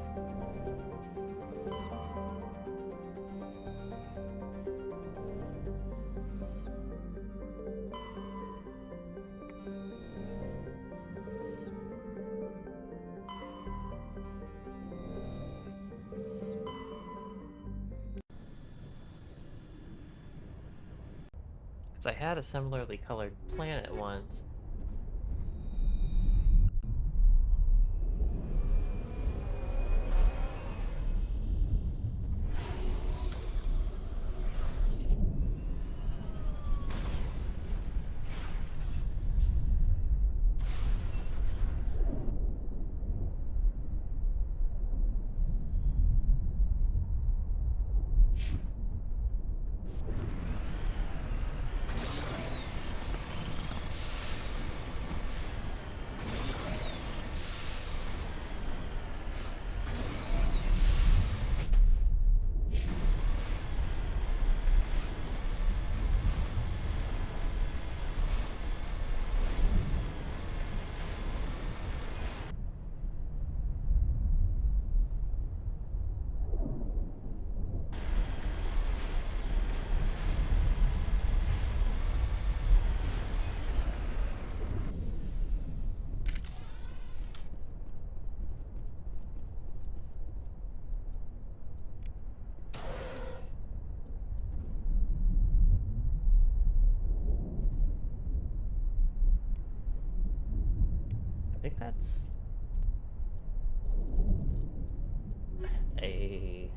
Because I had a similarly colored planet once. I think that's a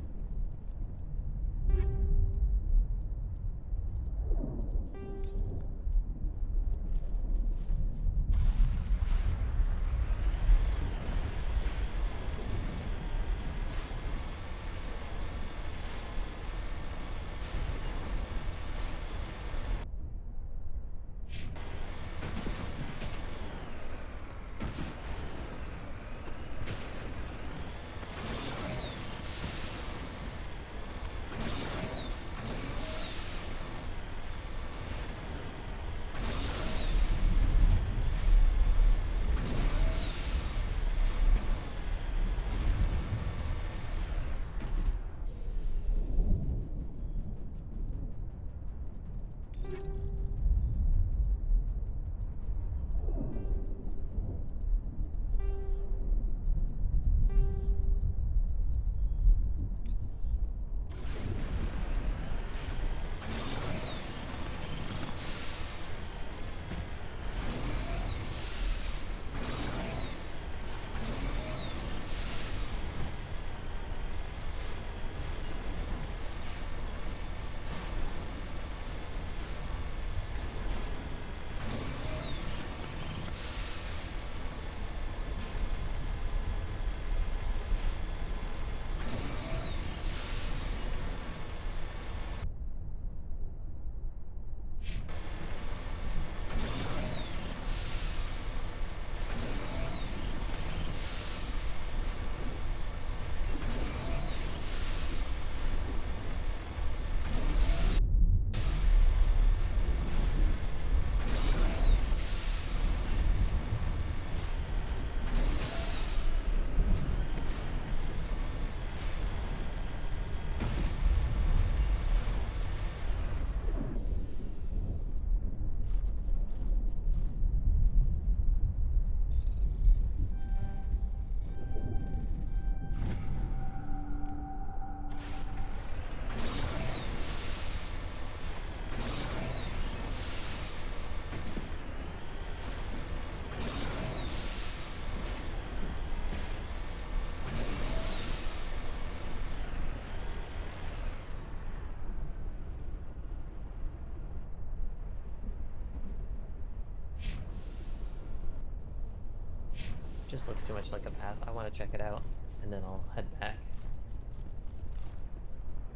just looks too much like a path. I want to check it out, and then I'll head back.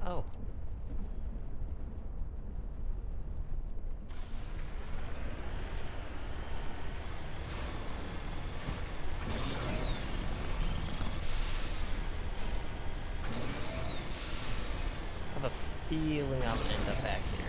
Oh. I have a feeling I'm gonna end up back here.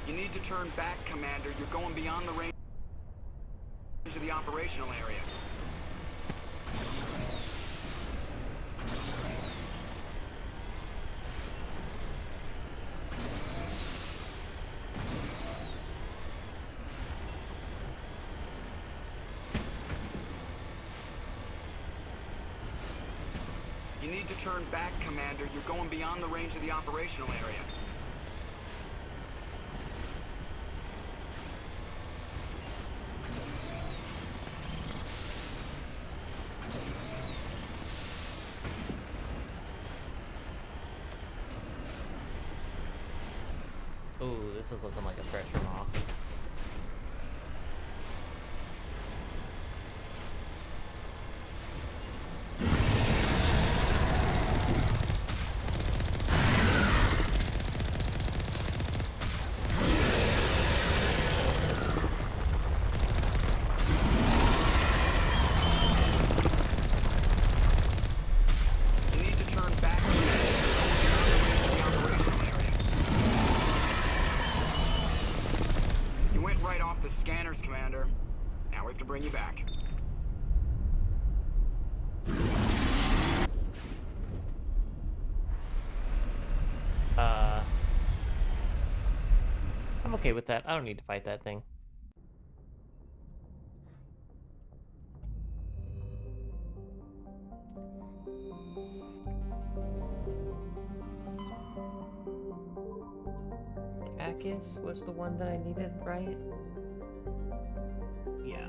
You need to turn back, Commander. You're going beyond the range of the operational area. You need to turn back, Commander. You're going beyond the range of the operational area. Ooh, this is looking like a pressure moth. You need to turn back, Commander. You're going beyond the range of the operational area. You went right off the scanners, Commander. Now we have to bring you back. I'm okay with that. I don't need to fight that thing. Cacus was the one that I needed, right? Yeah.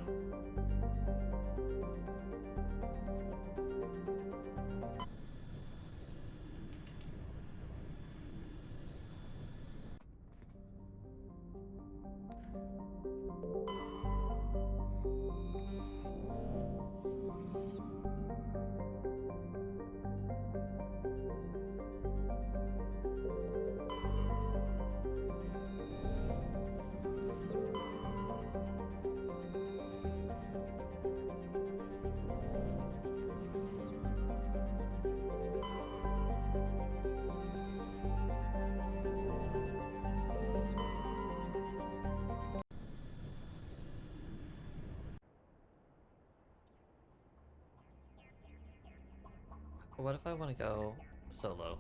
What if I want to go solo?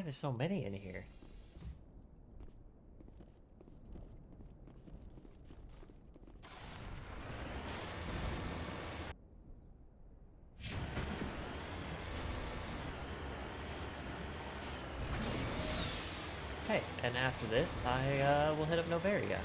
are there so many in here? Hey, and after this, I will hit up Noveria.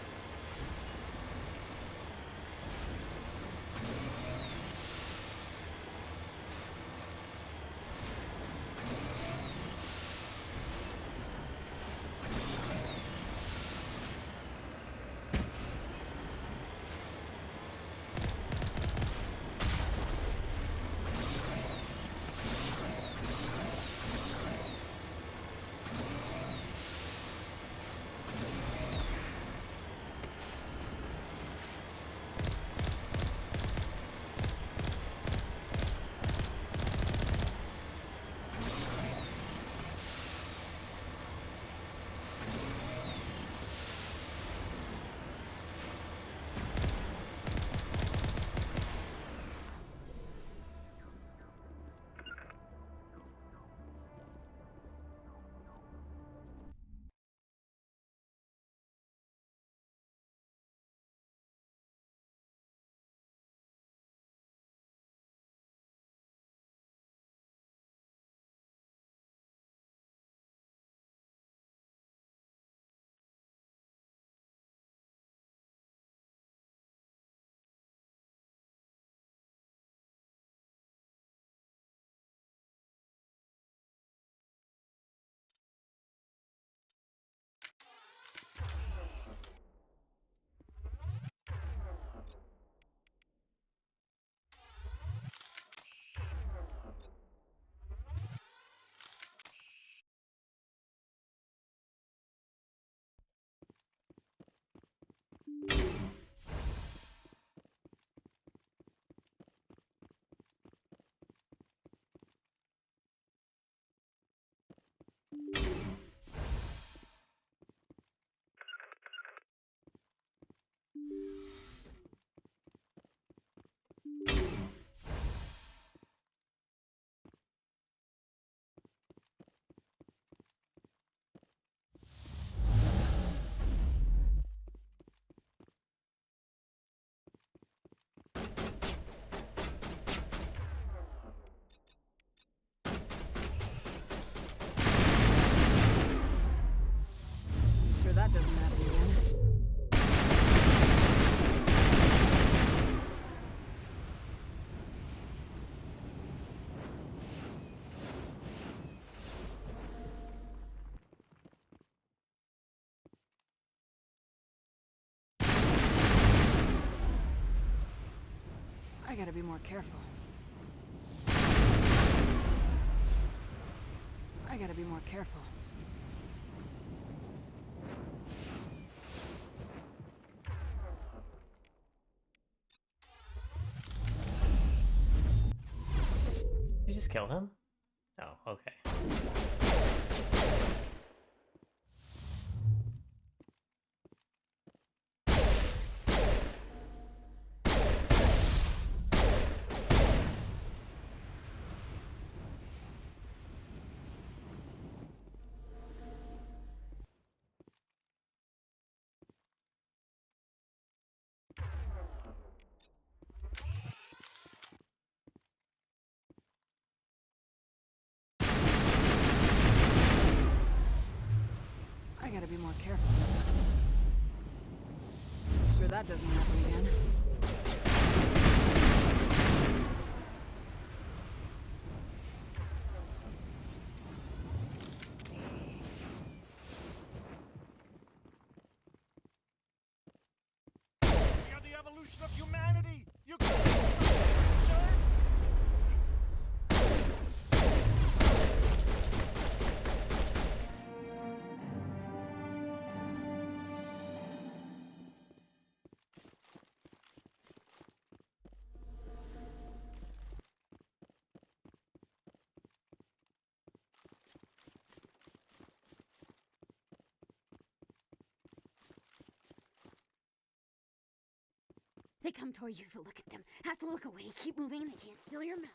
Sure that doesn't happen again. I gotta be more careful. I gotta be more careful. Did you just kill him? Oh, okay. I gotta be more careful. Sure that doesn't happen again. We are the evolution of humanity! You can't stop it, sir! They come toward you, so look at them. Have to look away. Keep moving, and they can't steal your mouth.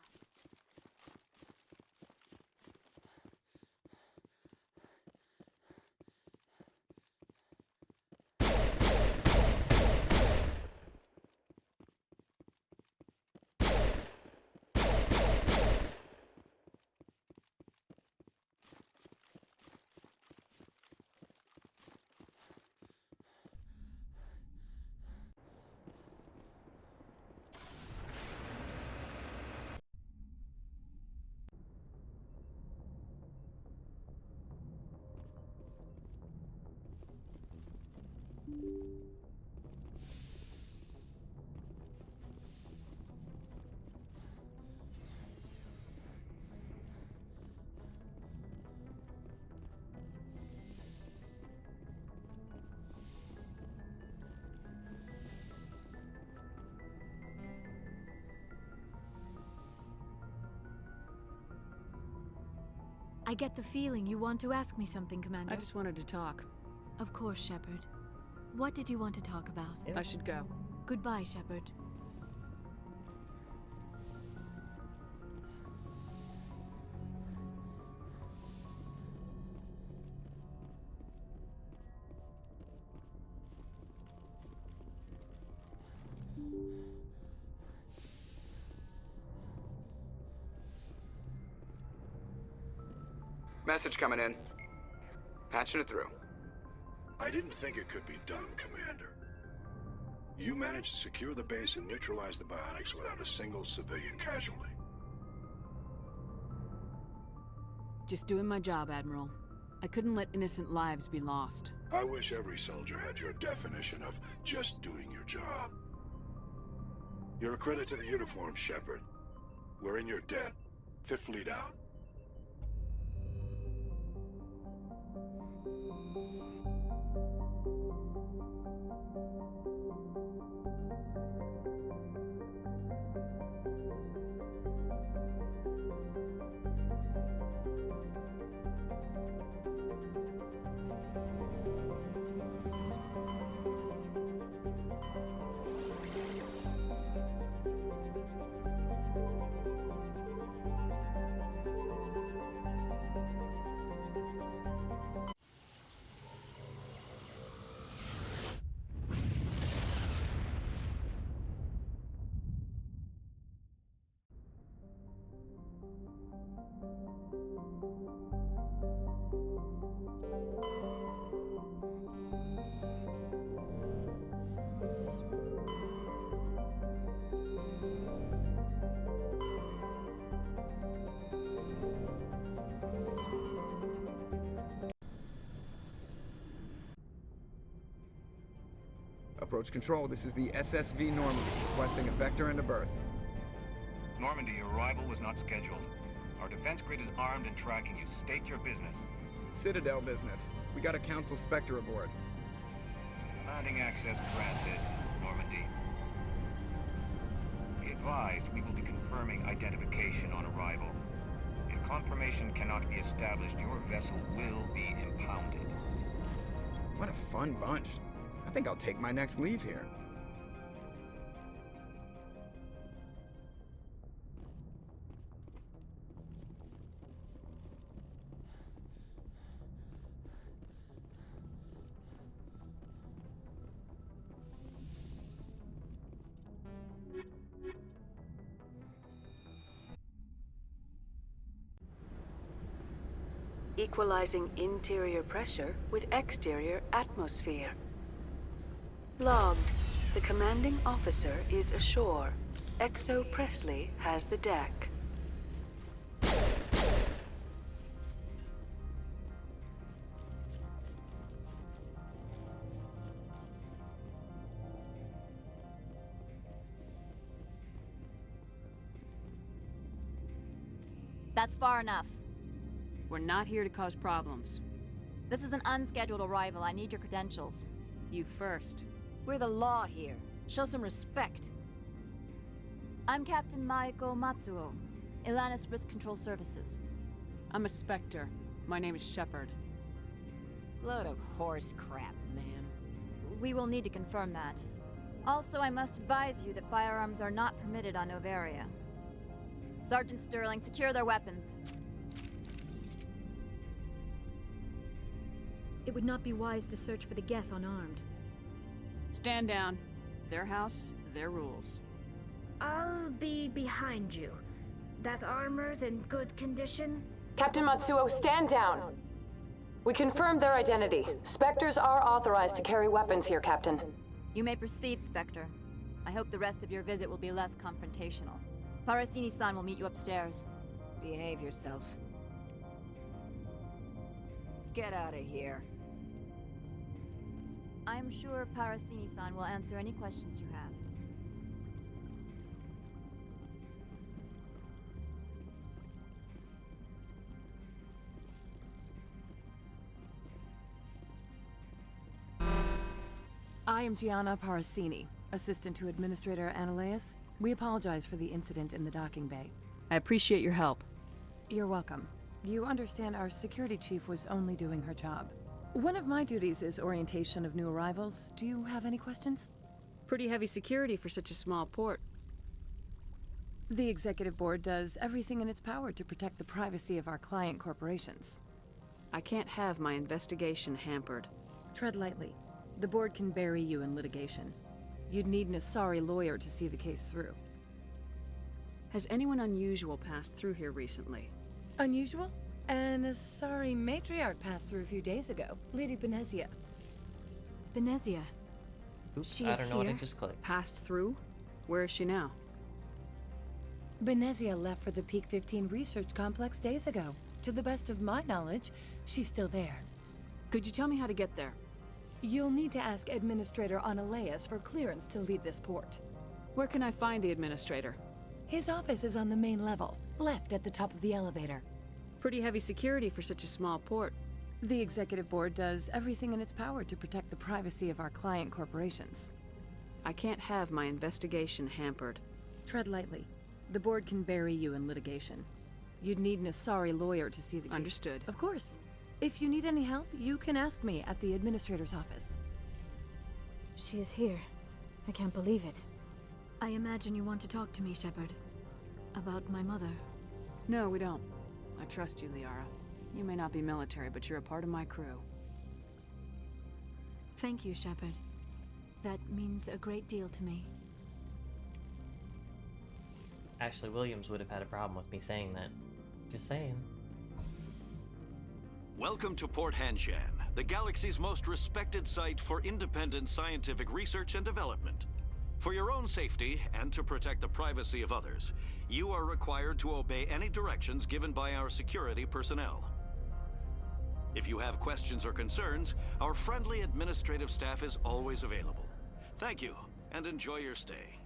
I get the feeling you want to ask me something, Commander. I just wanted to talk. Of course, Shepard. What did you want to talk about? I should go. Goodbye, Shepard. Message coming in. Patching it through. I didn't think it could be done, Commander. You managed to secure the base and neutralize the biotics without a single civilian casualty. Just doing my job, Admiral. I couldn't let innocent lives be lost. I wish every soldier had your definition of just doing your job. You're a credit to the uniform, Shepard. We're in your debt. Fifth Fleet out. Approach control, this is the SSV Normandy, requesting a vector and a berth. Normandy, your arrival was not scheduled. Our defense grid is armed and tracking you. State your business. Citadel business. We got a Council Spectre aboard. Landing access granted, Normandy. Be advised, we will be confirming identification on arrival. If confirmation cannot be established, your vessel will be impounded. What a fun bunch. I think I'll take my next leave here. Equalizing interior pressure with exterior atmosphere. Logged. The commanding officer is ashore. Exo Presley has the deck. That's far enough. We're not here to cause problems. This is an unscheduled arrival. I need your credentials. You first. We're the law here. Show some respect. I'm Captain Maiko Matsuo, Ilanis Risk Control Services. I'm a Spectre. My name is Shepard. Load of horse crap, man. We will need to confirm that. Also, I must advise you that firearms are not permitted on Noveria. Sergeant Sterling, secure their weapons. It would not be wise to search for the Geth unarmed. Stand down. Their house, their rules. I'll be behind you. That armor's in good condition? Captain Matsuo, stand down! We confirmed their identity. Spectres are authorized to carry weapons here, Captain. You may proceed, Spectre. I hope the rest of your visit will be less confrontational. Parasini-san will meet you upstairs. Behave yourself. Get out of here. I'm sure Parasini-san will answer any questions you have. I am Gianna Parasini, assistant to Administrator Ananias. We apologize for the incident in the docking bay. I appreciate your help. You're welcome. You understand our security chief was only doing her job. One of my duties is orientation of new arrivals. Do you have any questions? Pretty heavy security for such a small port. The executive board does everything in its power to protect the privacy of our client corporations. I can't have my investigation hampered. Tread lightly. The board can bury you in litigation. You'd need an Asari lawyer to see the case through. Has anyone unusual passed through here recently? Unusual? An Asari matriarch passed through a few days ago. Lady Benezia. Benezia. Oops, She I is don't know what here? I just clicked. Passed through? Where is she now? Benezia left for the Peak 15 research complex days ago. To the best of my knowledge, she's still there. Could you tell me how to get there? You'll need to ask Administrator Analeas for clearance to leave this port. Where can I find the administrator? His office is on the main level, left at the top of the elevator. Pretty heavy security for such a small port. The executive board does everything in its power to protect the privacy of our client corporations. I can't have my investigation hampered. Tread lightly. The board can bury you in litigation. You'd need an Asari lawyer to see the case. Understood. Of course. If you need any help, you can ask me at the administrator's office. She is here. I can't believe it. I imagine you want to talk to me, Shepard. About my mother. No, we don't. I trust you, Liara. You may not be military, but you're a part of my crew. Thank you, Shepard. That means a great deal to me. Ashley Williams would have had a problem with me saying that. Just saying. Welcome to Port Hanshan, the galaxy's most respected site for independent scientific research and development. For your own safety and to protect the privacy of others, you are required to obey any directions given by our security personnel. If you have questions or concerns, our friendly administrative staff is always available. Thank you, and enjoy your stay.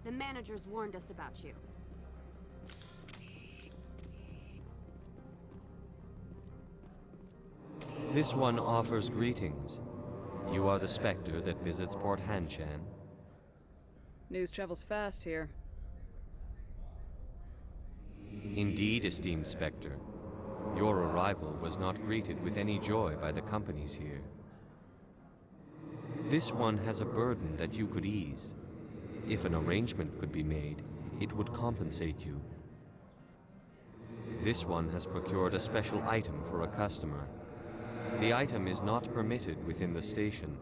The managers warned us about you. This one offers greetings. You are the Spectre that visits Port Hanshan. News travels fast here. Indeed, esteemed Spectre. Your arrival was not greeted with any joy by the companies here. This one has a burden that you could ease. If an arrangement could be made, it would compensate you. This one has procured a special item for a customer. The item is not permitted within the station,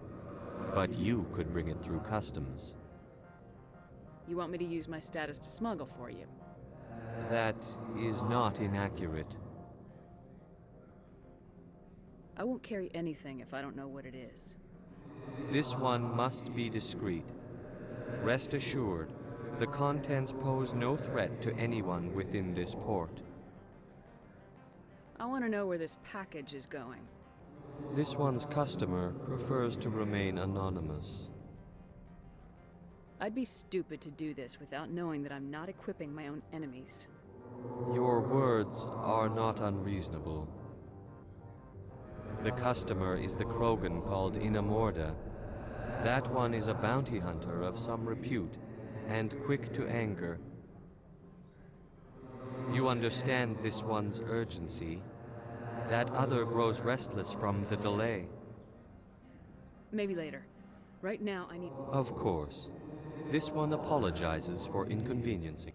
but you could bring it through customs. You want me to use my status to smuggle for you? That is not inaccurate. I won't carry anything if I don't know what it is. This one must be discreet. Rest assured, the contents pose no threat to anyone within this port. I want to know where this package is going. This one's customer prefers to remain anonymous. I'd be stupid to do this without knowing that I'm not equipping my own enemies. Your words are not unreasonable. The customer is the Krogan called Inamorda. That one is a bounty hunter of some repute, and quick to anger. You understand this one's urgency. That other grows restless from the delay. Maybe later. Right now, I need... Of course. This one apologizes for inconveniencing.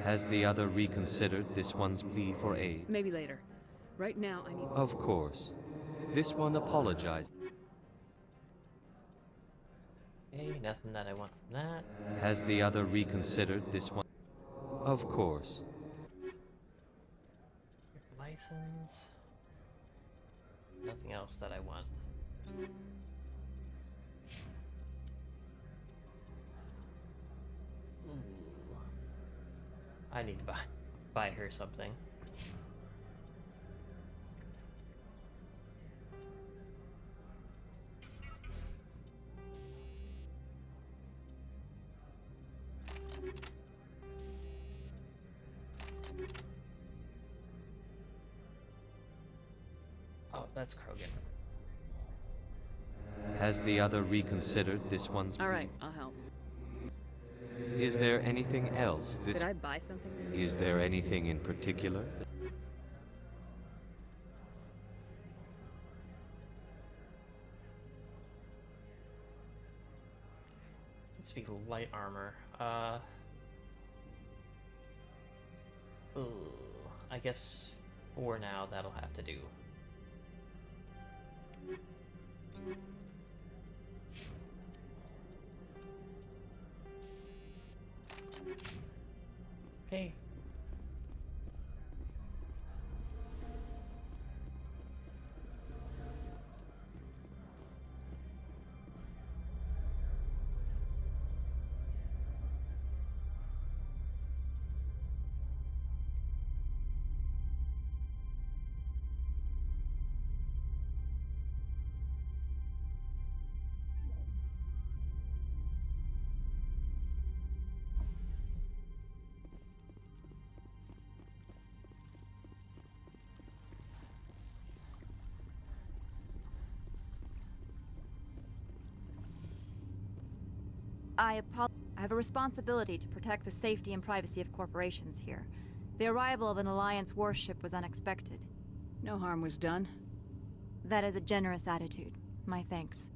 Has the other reconsidered this one's plea for aid? Maybe later. Right now, I need... Of course. This one apologized. Hey, nothing that I want from that. Has the other reconsidered this one? Of course. License. Nothing else that I want. I need to buy her something. Oh, that's Krogan. Has the other reconsidered this one's All right, brief? I'll help. Is there anything else this... Could I buy something? Is there anything in particular? Let's be light armor. Ooh, I guess for now that'll have to do. Okay. I have a responsibility to protect the safety and privacy of corporations here. The arrival of an Alliance warship was unexpected. No harm was done. That is a generous attitude. My thanks.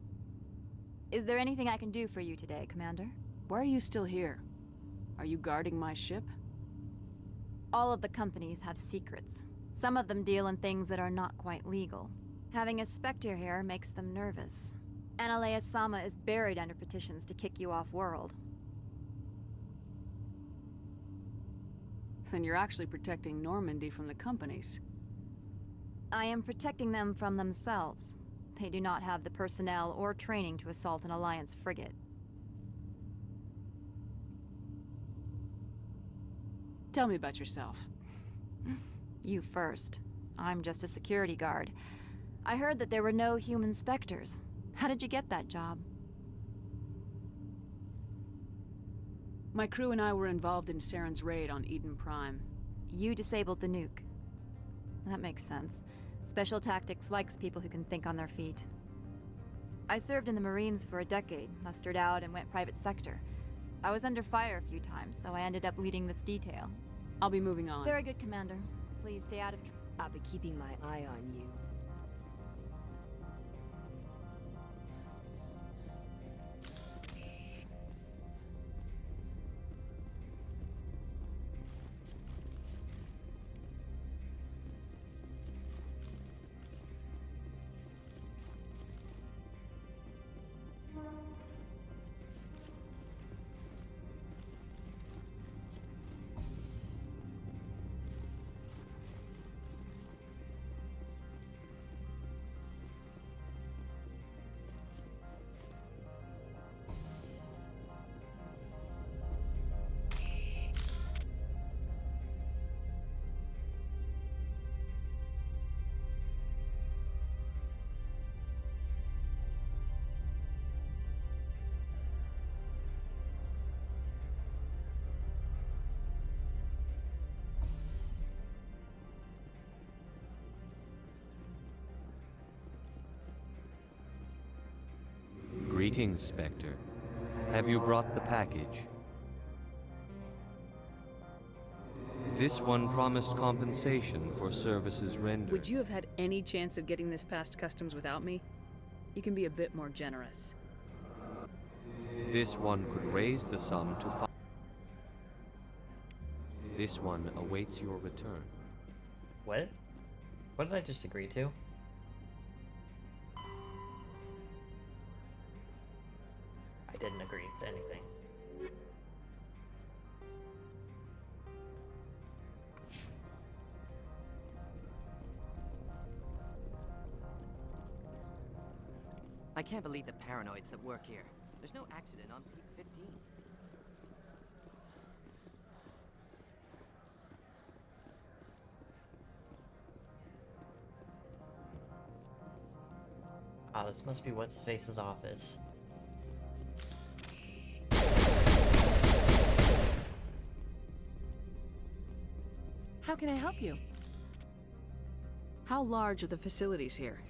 Is there anything I can do for you today, Commander? Why are you still here? Are you guarding my ship? All of the companies have secrets. Some of them deal in things that are not quite legal. Having a Spectre here makes them nervous. Analea Sama is buried under petitions to kick you off-world. Then you're actually protecting Normandy from the companies. I am protecting them from themselves. They do not have the personnel or training to assault an Alliance frigate. Tell me about yourself. You first. I'm just a security guard. I heard that there were no human Spectres. How did you get that job? My crew and I were involved in Saren's raid on Eden Prime. You disabled the nuke. That makes sense. Special Tactics likes people who can think on their feet. I served in the Marines for a decade, mustered out and went private sector. I was under fire a few times, so I ended up leading this detail. I'll be moving on. Very good, Commander. Please stay out of trouble. I'll be keeping my eye on you. Greetings, Spectre. Have you brought the package? This one promised compensation for services rendered. Would you have had any chance of getting this past customs without me? You can be a bit more generous. This one could raise the sum to 5. This one awaits your return. What? What did I just agree to? I didn't agree to anything. I can't believe the paranoids that work here. There's no accident on peak 15. Ah, this must be what's face's office. How can I help you? How large are the facilities here?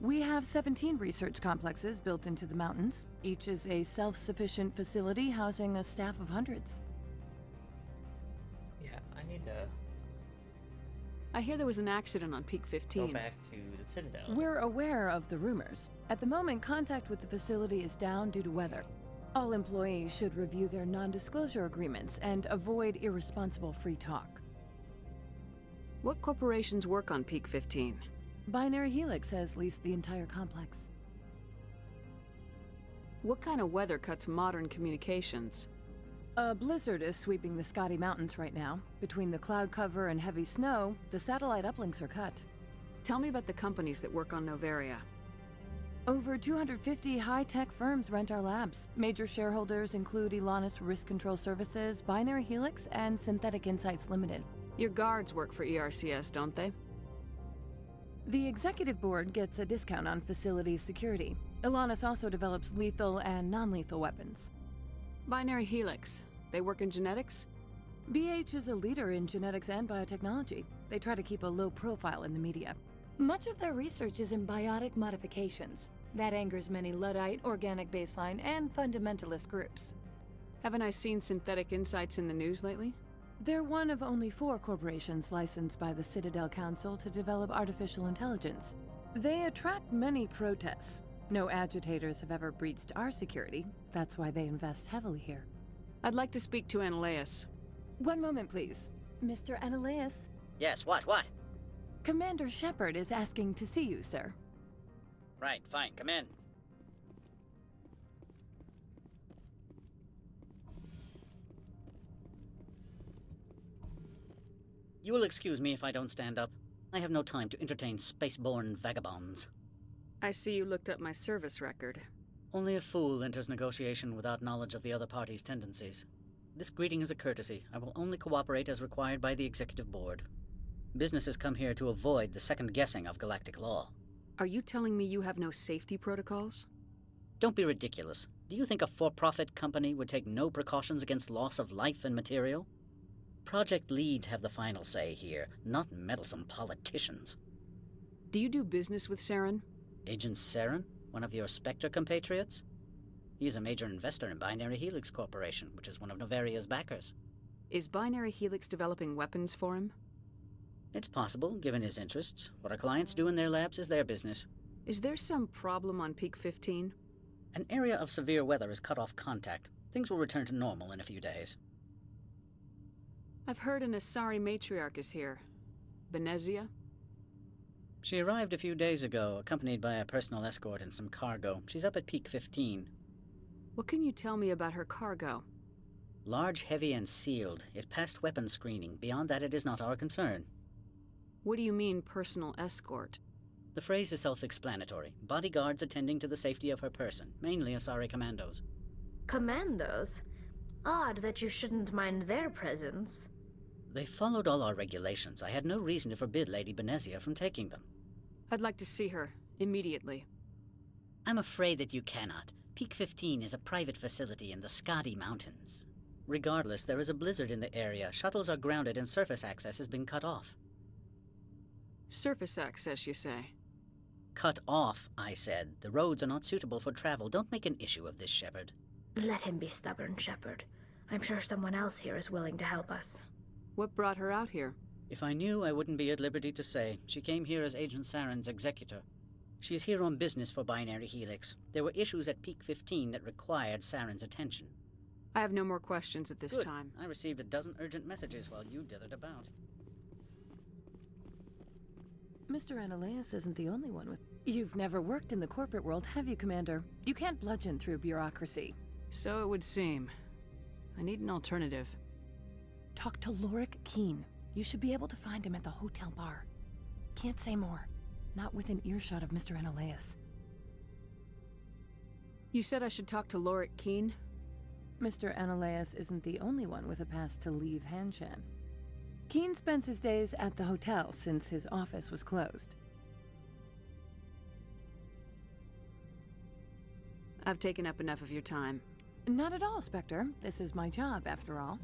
We have 17 research complexes built into the mountains. Each is a self-sufficient facility housing a staff of hundreds. Yeah, I need to I hear there was an accident on Peak 15. go back to the Citadel. We're aware of the rumors. At the moment, contact with the facility is down due to weather. All employees should review their non-disclosure agreements and avoid irresponsible free talk. What corporations work on Peak 15? Binary Helix has leased the entire complex. What kind of weather cuts modern communications? A blizzard is sweeping the Scotty Mountains right now. Between the cloud cover and heavy snow, the satellite uplinks are cut. Tell me about the companies that work on Noveria. Over 250 high-tech firms rent our labs. Major shareholders include Elanus Risk Control Services, Binary Helix, and Synthetic Insights Limited. Your guards work for ERCS, don't they? The executive board gets a discount on facility security. Elanus also develops lethal and non-lethal weapons. Binary Helix. They work in genetics? BH is a leader in genetics and biotechnology. They try to keep a low profile in the media. Much of their research is in biotic modifications. That angers many Luddite, organic baseline, and fundamentalist groups. Haven't I seen Synthetic Insights in the news lately? They're one of only 4 corporations licensed by the Citadel Council to develop artificial intelligence. They attract many protests. No agitators have ever breached our security. That's why they invest heavily here. I'd like to speak to Analeas. One moment, please. Mr. Analeas? Yes, what? Commander Shepard is asking to see you, sir. Right, fine, come in. You will excuse me if I don't stand up. I have no time to entertain spaceborne vagabonds. I see you looked up my service record. Only a fool enters negotiation without knowledge of the other party's tendencies. This greeting is a courtesy. I will only cooperate as required by the executive board. Businesses come here to avoid the second guessing of galactic law. Are you telling me you have no safety protocols? Don't be ridiculous. Do you think a for-profit company would take no precautions against loss of life and material? Project leads have the final say here, not meddlesome politicians. Do you do business with Saren? Agent Saren? One of your Spectre compatriots? He is a major investor in Binary Helix Corporation, which is one of Noveria's backers. Is Binary Helix developing weapons for him? It's possible, given his interests. What our clients do in their labs is their business. Is there some problem on Peak 15? An area of severe weather has cut off contact. Things will return to normal in a few days. I've heard an Asari matriarch is here. Benezia? She arrived a few days ago, accompanied by a personal escort and some cargo. She's up at Peak 15. What can you tell me about her cargo? Large, heavy, and sealed. It passed weapons screening. Beyond that, it is not our concern. What do you mean, personal escort? The phrase is self-explanatory. Bodyguards attending to the safety of her person, mainly Asari commandos. Commandos? Odd that you shouldn't mind their presence. They followed all our regulations. I had no reason to forbid Lady Benezia from taking them. I'd like to see her, immediately. I'm afraid that you cannot. Peak 15 is a private facility in the Scotty Mountains. Regardless, there is a blizzard in the area. Shuttles are grounded and surface access has been cut off. Surface access, you say? Cut off, I said. The roads are not suitable for travel. Don't make an issue of this, Shepard. Let him be stubborn, Shepard. I'm sure someone else here is willing to help us. What brought her out here? If I knew, I wouldn't be at liberty to say. She came here as Agent Saren's executor. She's here on business for Binary Helix. There were issues at Peak 15 that required Saren's attention. I have no more questions at this Good. time. I received a dozen urgent messages while you dithered about. Mr. Analeas isn't the only one with... You've never worked in the corporate world, have you, Commander? You can't bludgeon through bureaucracy. So it would seem. I need an alternative. Talk to Lorik Keen. You should be able to find him at the hotel bar. Can't say more. Not within earshot of Mr. Analeas. You said I should talk to Lorik Keen? Mr. Analeas isn't the only one with a pass to leave Hanshan. Keen spends his days at the hotel since his office was closed. I've taken up enough of your time. Not at all, Spectre. This is my job, after all.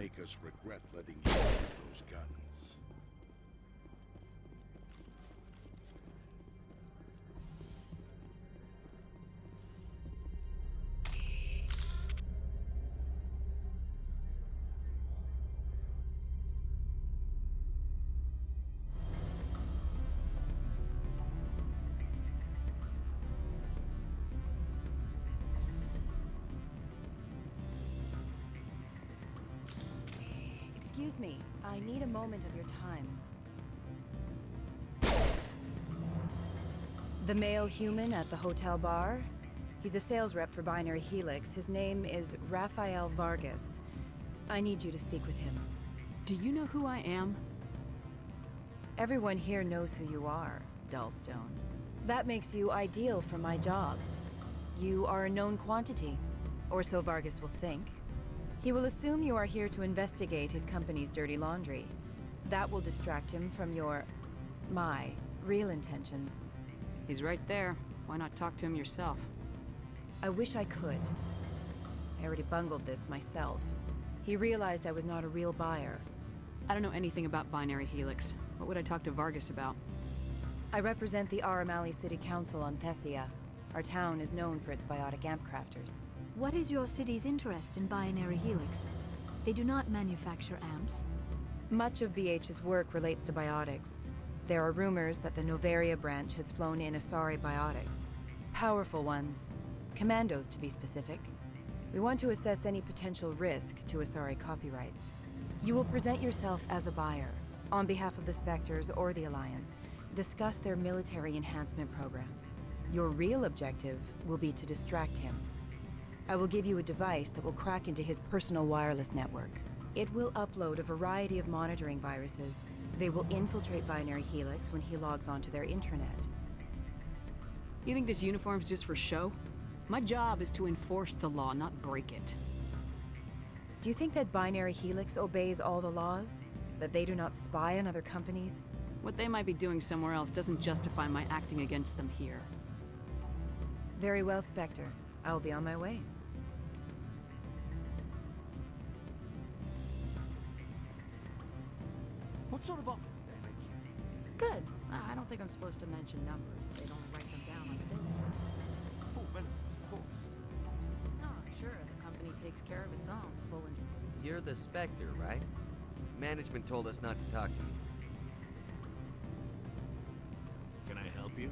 make us regret letting you keep those guns. Excuse me, I need a moment of your time. The male human at the hotel bar? He's a sales rep for Binary Helix. His name is Rafael Vargas. I need you to speak with him. Do you know who I am? Everyone here knows who you are, Dullstone. That makes you ideal for my job. You are a known quantity, or so Vargas will think. He will assume you are here to investigate his company's dirty laundry. That will distract him from my real intentions. He's right there. Why not talk to him yourself? I wish I could. I already bungled this myself. He realized I was not a real buyer. I don't know anything about Binary Helix. What would I talk to Vargas about? I represent the Aramali City Council on Thessia. Our town is known for its biotic amp crafters. What is your city's interest in Binary Helix? They do not manufacture amps. Much of BH's work relates to biotics. There are rumors that the Noveria branch has flown in Asari biotics. Powerful ones. Commandos, to be specific. We want to assess any potential risk to Asari copyrights. You will present yourself as a buyer, on behalf of the Spectres or the Alliance. Discuss their military enhancement programs. Your real objective will be to distract him. I will give you a device that will crack into his personal wireless network. It will upload a variety of monitoring viruses. They will infiltrate Binary Helix when he logs onto their intranet. You think this uniform's just for show? My job is to enforce the law, not break it. Do you think that Binary Helix obeys all the laws? That they do not spy on other companies? What they might be doing somewhere else doesn't justify my acting against them here. Very well, Spectre. I will be on my way. What sort of offer did they make you? Good. I don't think I'm supposed to mention numbers. They don't write them down on the bill strip. Full benefits, of course. Oh, sure. The company takes care of its own. Full and... You're the Spectre, right? Management told us not to talk to you. Can I help you?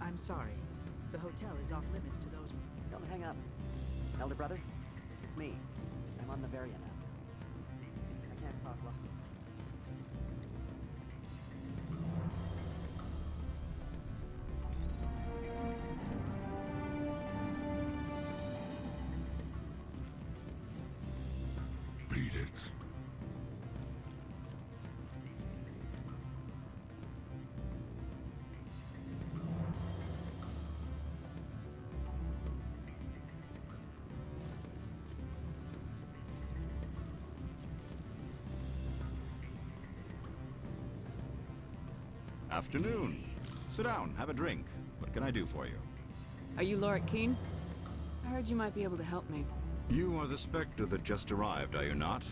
I'm sorry. The hotel is off limits to those... Don't hang up. Elder brother, it's me. I'm on Noveria now. I can't talk long. Beat it. Afternoon. Sit down, have a drink. What can I do for you? Are you Lorik Keen? I heard you might be able to help me. You are the Spectre that just arrived, are you not?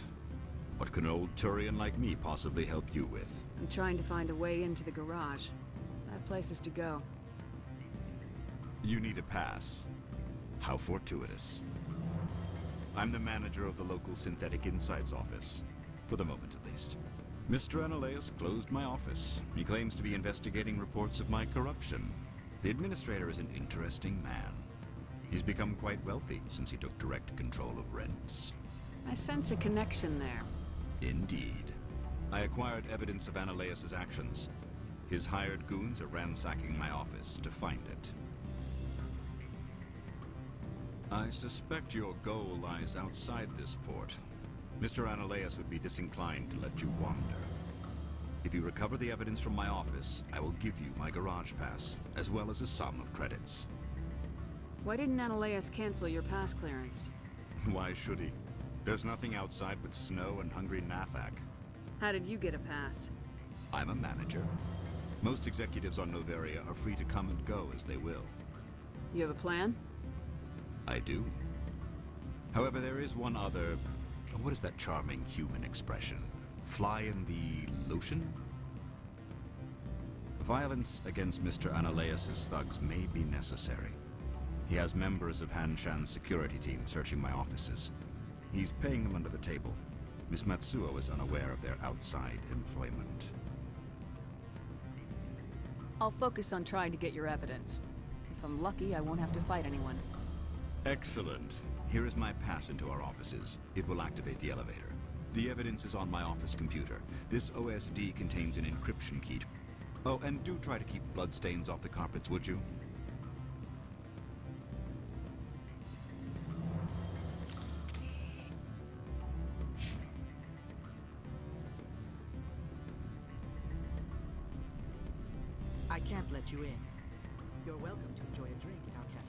What can an old Turian like me possibly help you with? I'm trying to find a way into the garage. I have places to go. You need a pass. How fortuitous. I'm the manager of the local Synthetic Insights office. For the moment, at least. Mr. Analeus closed my office. He claims to be investigating reports of my corruption. The administrator is an interesting man. He's become quite wealthy since he took direct control of rents. I sense a connection there. Indeed. I acquired evidence of Analeus' actions. His hired goons are ransacking my office to find it. I suspect your goal lies outside this port. Mr. Analeus would be disinclined to let you wander. If you recover the evidence from my office, I will give you my garage pass, as well as a sum of credits. Why didn't Analeus cancel your pass clearance? Why should he? There's nothing outside but snow and hungry Nafak. How did you get a pass? I'm a manager. Most executives on Noveria are free to come and go as they will. You have a plan? I do. However, there is one other... What is that charming human expression? Fly in the lotion? Violence against Mr. Analeas' thugs may be necessary. He has members of Han Shan's security team searching my offices. He's paying them under the table. Miss Matsuo is unaware of their outside employment. I'll focus on trying to get your evidence. If I'm lucky, I won't have to fight anyone. Excellent. Here is my pass into our offices. It will activate the elevator. The evidence is on my office computer. This OSD contains an encryption key. Oh, and do try to keep bloodstains off the carpets, would you? I can't let you in. You're welcome to enjoy a drink at our cafe.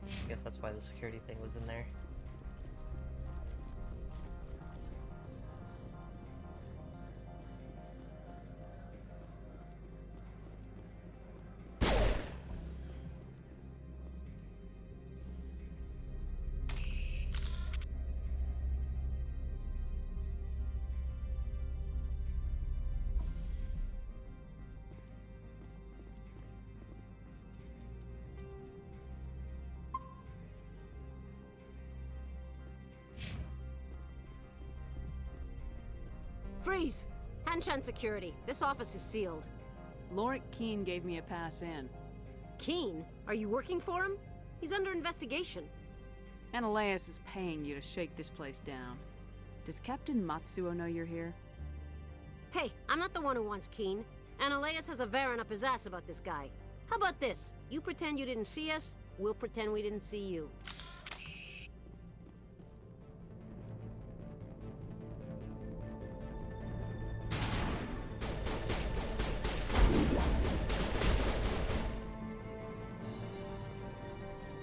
I guess that's why the security thing was in there. Freeze! Hanshan Security. This office is sealed. Lorik Keene gave me a pass in. Keene? Are you working for him? He's under investigation. Analeas is paying you to shake this place down. Does Captain Matsuo know you're here? Hey, I'm not the one who wants Keene. Analeas has a Varen up his ass about this guy. How about this? You pretend you didn't see us, we'll pretend we didn't see you.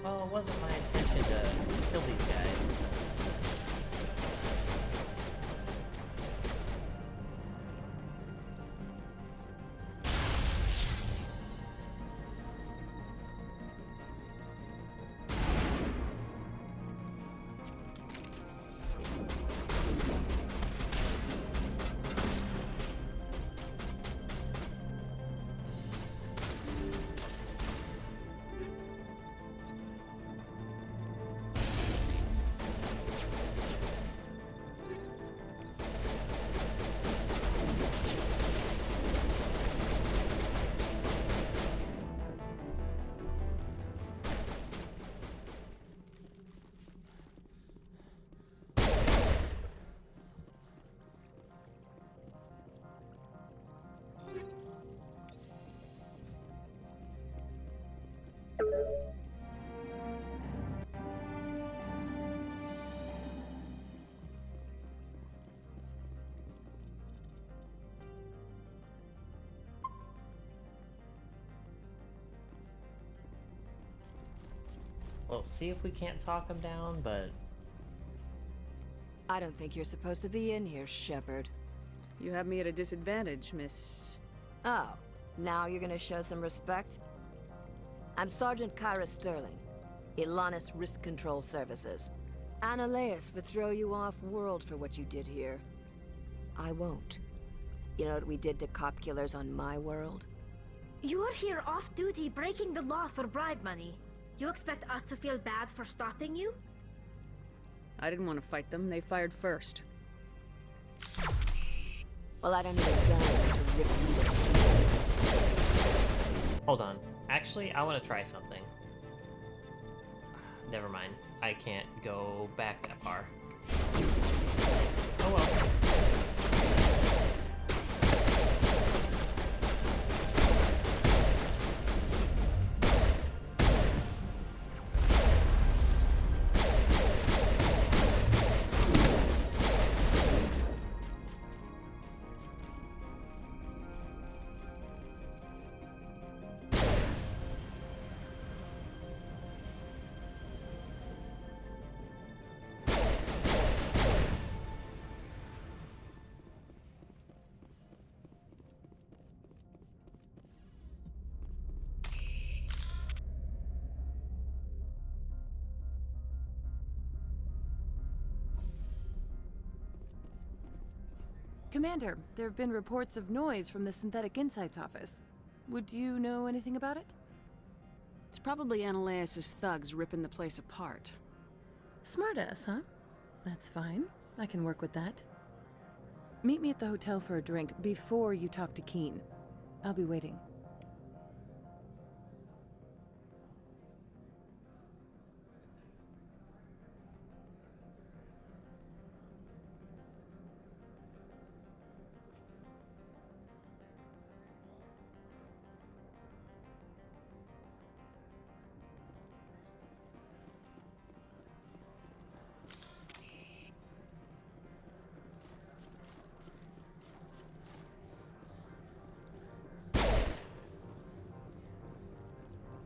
Well, it wasn't my intention to kill these guys. We'll see if we can't talk him down, but... I don't think you're supposed to be in here, Shepard. You have me at a disadvantage, Miss... Oh, now you're gonna show some respect? I'm Sergeant Kyra Sterling, Ilanis Risk Control Services. Analeas would throw you off-world for what you did here. I won't. You know what we did to cop killers on my world? You're here off-duty breaking the law for bribe money. You expect us to feel bad for stopping you? I didn't want to fight them. They fired first. Well, I don't need a gun to rip you to pieces. Hold on. Actually, I want to try something. Never mind. I can't go back that far. Oh well. Commander, there have been reports of noise from the Synthetic Insights office. Would you know anything about it? It's probably Analaeus' thugs ripping the place apart. Smartass, huh? That's fine. I can work with that. Meet me at the hotel for a drink before you talk to Keen. I'll be waiting.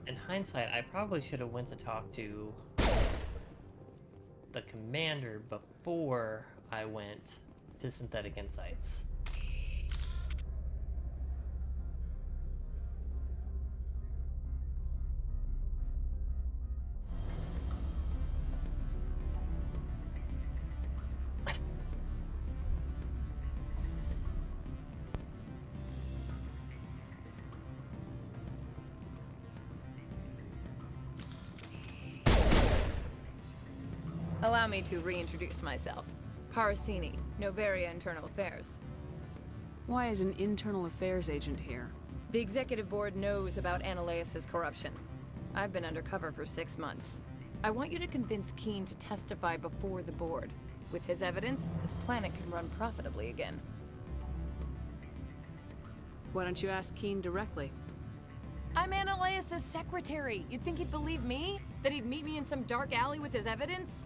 In hindsight, I probably should have went to talk to the commander before I went to Synthetic Insights. Allow me to reintroduce myself. Parasini, Noveria Internal Affairs. Why is an internal affairs agent here? The executive board knows about Analaeus' corruption. I've been undercover for 6 months. I want you to convince Keen to testify before the board. With his evidence, this planet can run profitably again. Why don't you ask Keen directly? I'm Analaeus' secretary. You'd think he'd believe me? That he'd meet me in some dark alley with his evidence?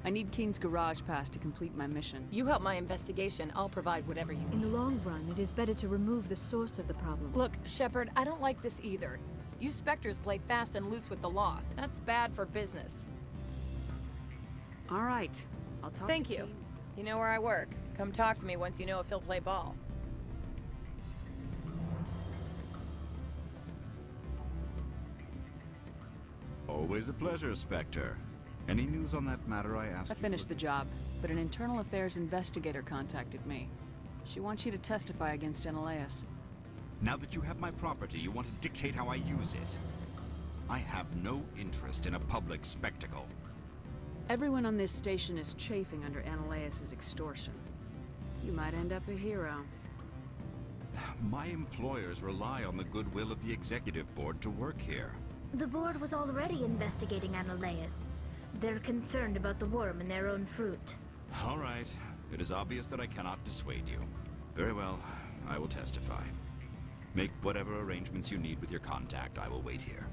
I need Keen's garage pass to complete my mission. You help my investigation, I'll provide whatever you need. In the long run, it is better to remove the source of the problem. Look, Shepard, I don't like this either. You Spectres play fast and loose with the law. That's bad for business. All right. I'll talk Thank to you. Keen. You know where I work. Come talk to me once you know if he'll play ball. Always a pleasure, Spectre. Any news on that matter I asked I you finished to- the job, but an internal affairs investigator contacted me. She wants you to testify against Analaeus. Now that you have my property, you want to dictate how I use it. I have no interest in a public spectacle. Everyone on this station is chafing under Analaeus' extortion. You might end up a hero. My employers rely on the goodwill of the executive board to work here. The board was already investigating Analaeus. They're concerned about the worm in their own fruit. All right. It is obvious that I cannot dissuade you. Very well. I will testify. Make whatever arrangements you need with your contact. I will wait here.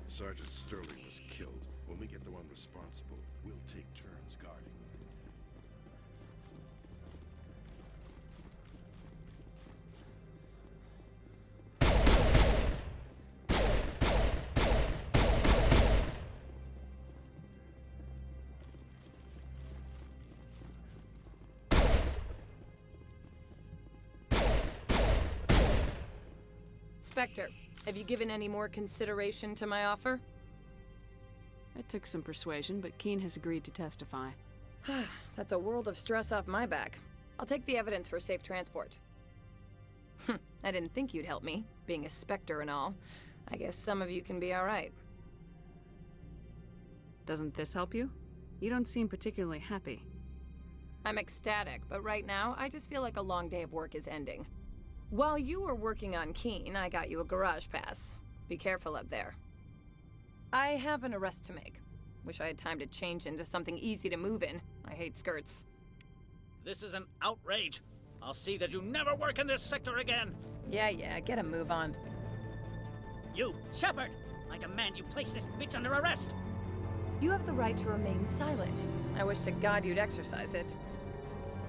Sergeant Sterling was killed. When we get the one responsible, we'll take turns guarding him. Spectre, have you given any more consideration to my offer? It took some persuasion, but Keen has agreed to testify. That's a world of stress off my back. I'll take the evidence for safe transport. I didn't think you'd help me, being a Spectre and all. I guess some of you can be alright. Doesn't this help you? You don't seem particularly happy. I'm ecstatic, but right now, I just feel like a long day of work is ending. While you were working on Keen, I got you a garage pass. Be careful up there. I have an arrest to make. Wish I had time to change into something easy to move in. I hate skirts. This is an outrage. I'll see that you never work in this sector again. Yeah, get a move on. You, Shepard! I demand you place this bitch under arrest! You have the right to remain silent. I wish to God you'd exercise it.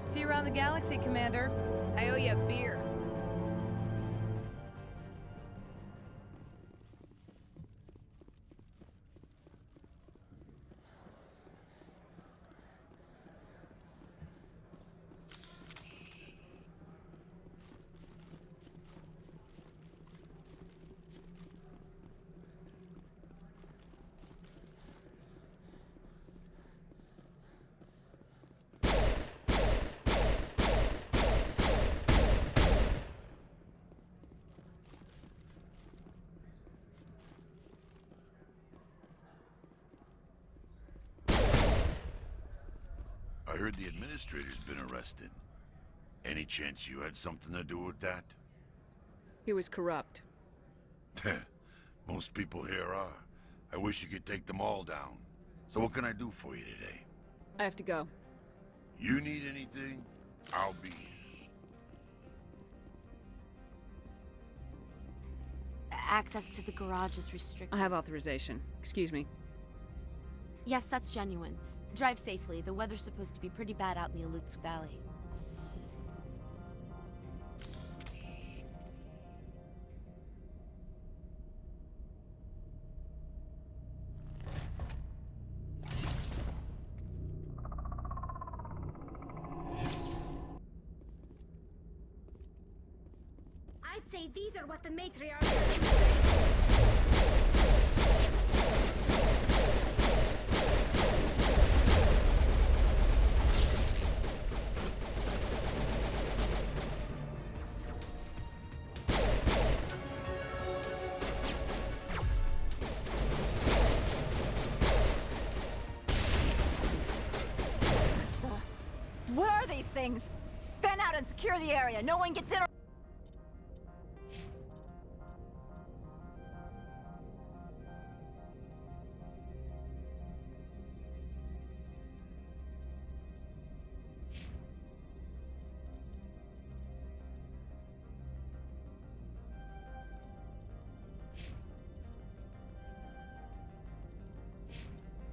See you around the galaxy, Commander. I owe you a beer. I heard the administrator's been arrested. Any chance you had something to do with that? He was corrupt. Most people here are. I wish you could take them all down. So what can I do for you today? I have to go. You need anything? I'll be here. Access to the garage is restricted. I have authorization. Excuse me. Yes, that's genuine. Drive safely. The weather's supposed to be pretty bad out in the Alutsk Valley. I'd say these are what the matriarch would say. Where are these things? Fan out and secure the area. No one gets in or...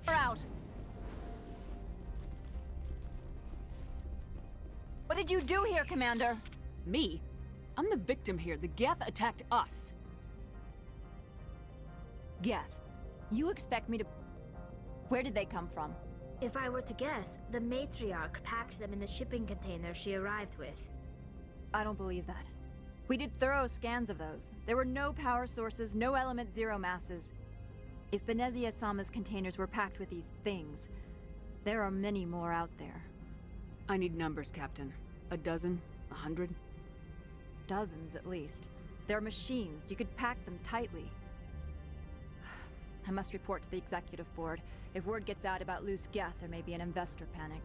out. What did you do here, Commander? Me? I'm the victim here. The Geth attacked us. Geth, you expect me to... Where did they come from? If I were to guess, the matriarch packed them in the shipping container she arrived with. I don't believe that. We did thorough scans of those. There were no power sources, no element zero masses. If Benezia Sama's containers were packed with these things, there are many more out there. I need numbers, Captain. A dozen? 100? Dozens, at least. They're machines. You could pack them tightly. I must report to the executive board. If word gets out about loose Geth, there may be an investor panic.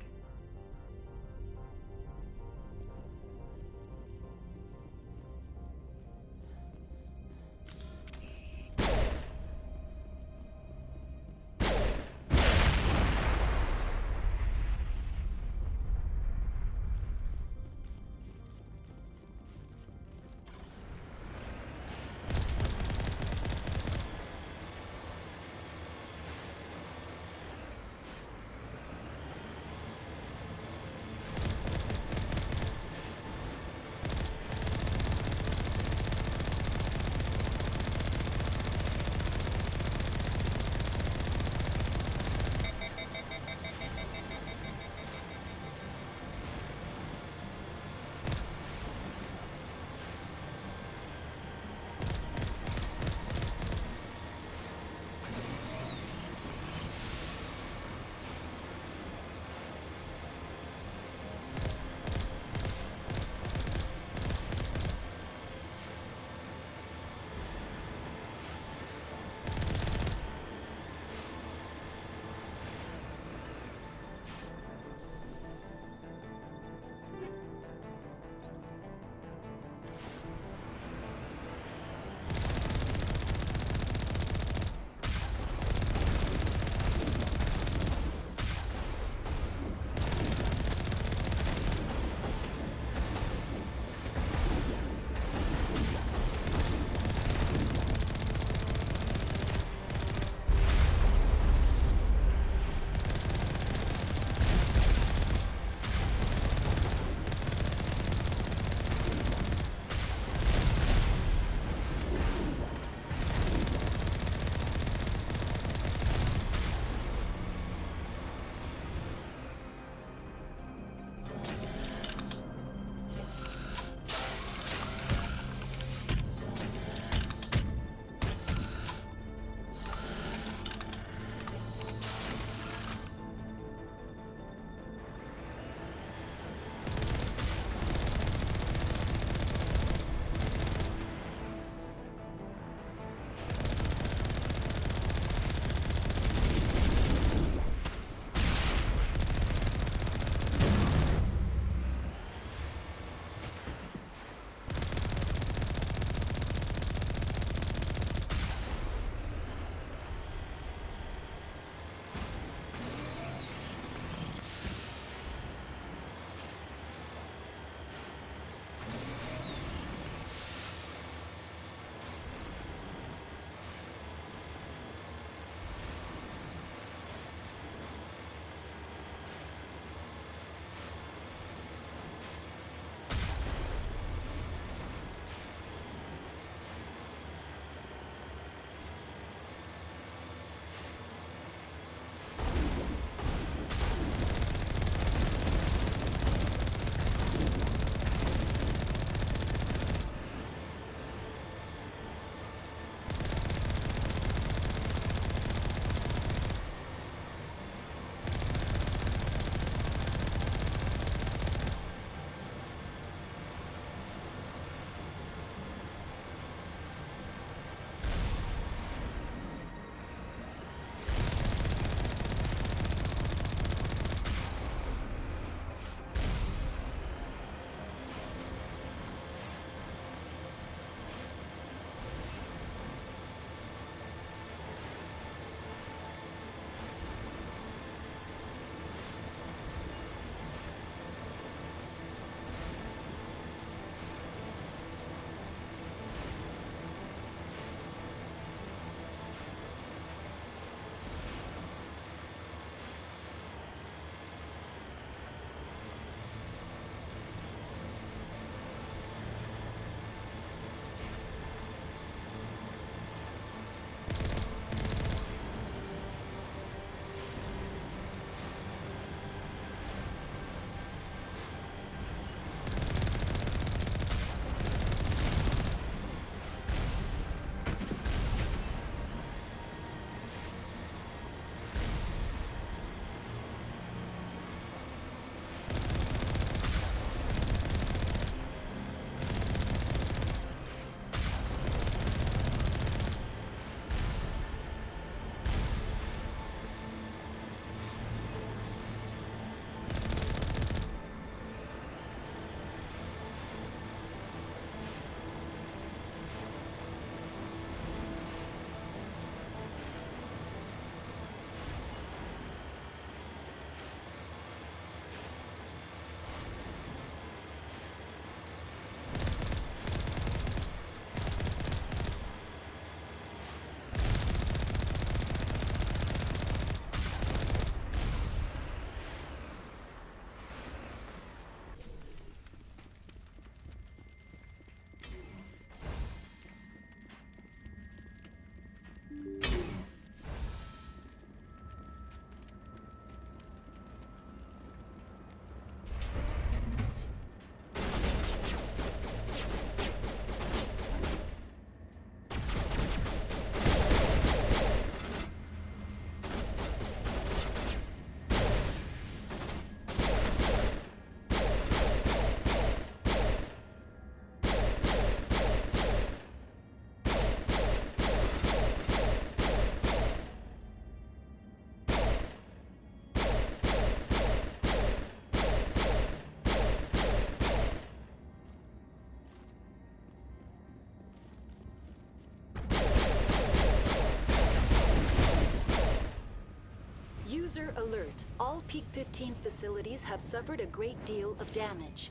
User alert. All Peak 15 facilities have suffered a great deal of damage.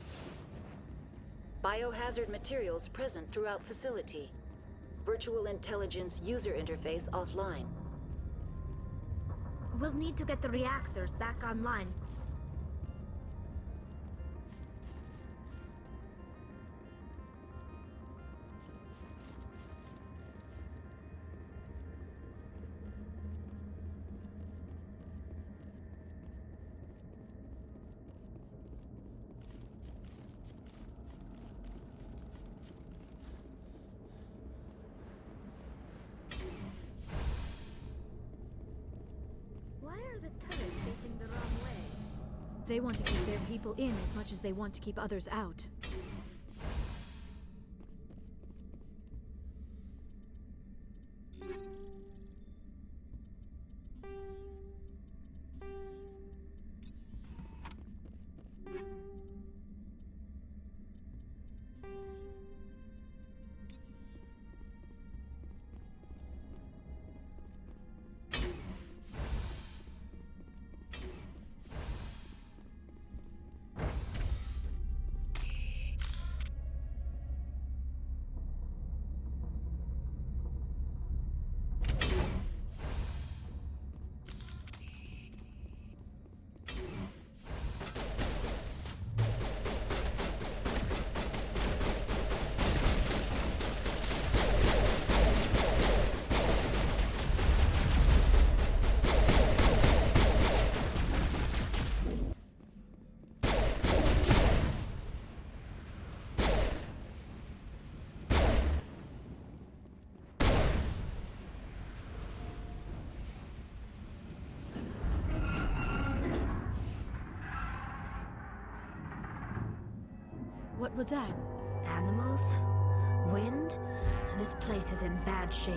Biohazard materials present throughout facility. Virtual intelligence user interface offline. We'll need to get the reactors back online. Why are the turrets facing the wrong way? They want to keep their people in as much as they want to keep others out. What was that? Animals? Wind? This place is in bad shape.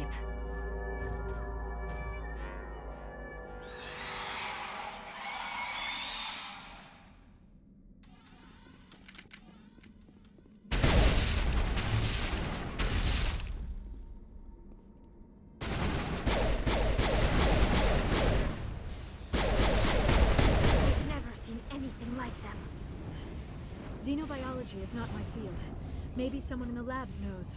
I've never seen anything like them. Xenobiology is not my field. Maybe someone in the labs knows.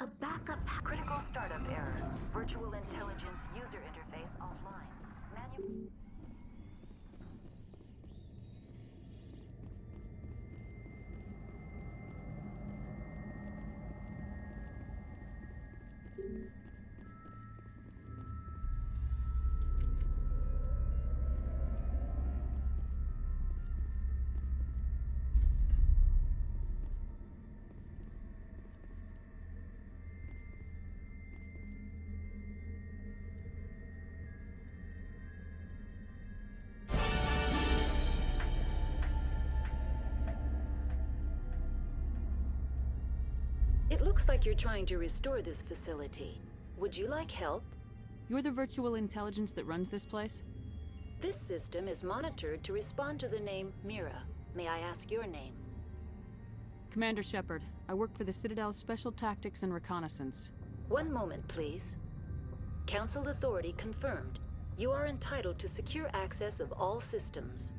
A backup. Critical startup error. Virtual intelligence user interface offline. It looks like you're trying to restore this facility. Would you like help? You're the virtual intelligence that runs this place? This system is monitored to respond to the name Mira. May I ask your name? Commander Shepard, I work for the Citadel's Special Tactics and Reconnaissance. One moment, please. Council authority confirmed. You are entitled to secure access of all systems.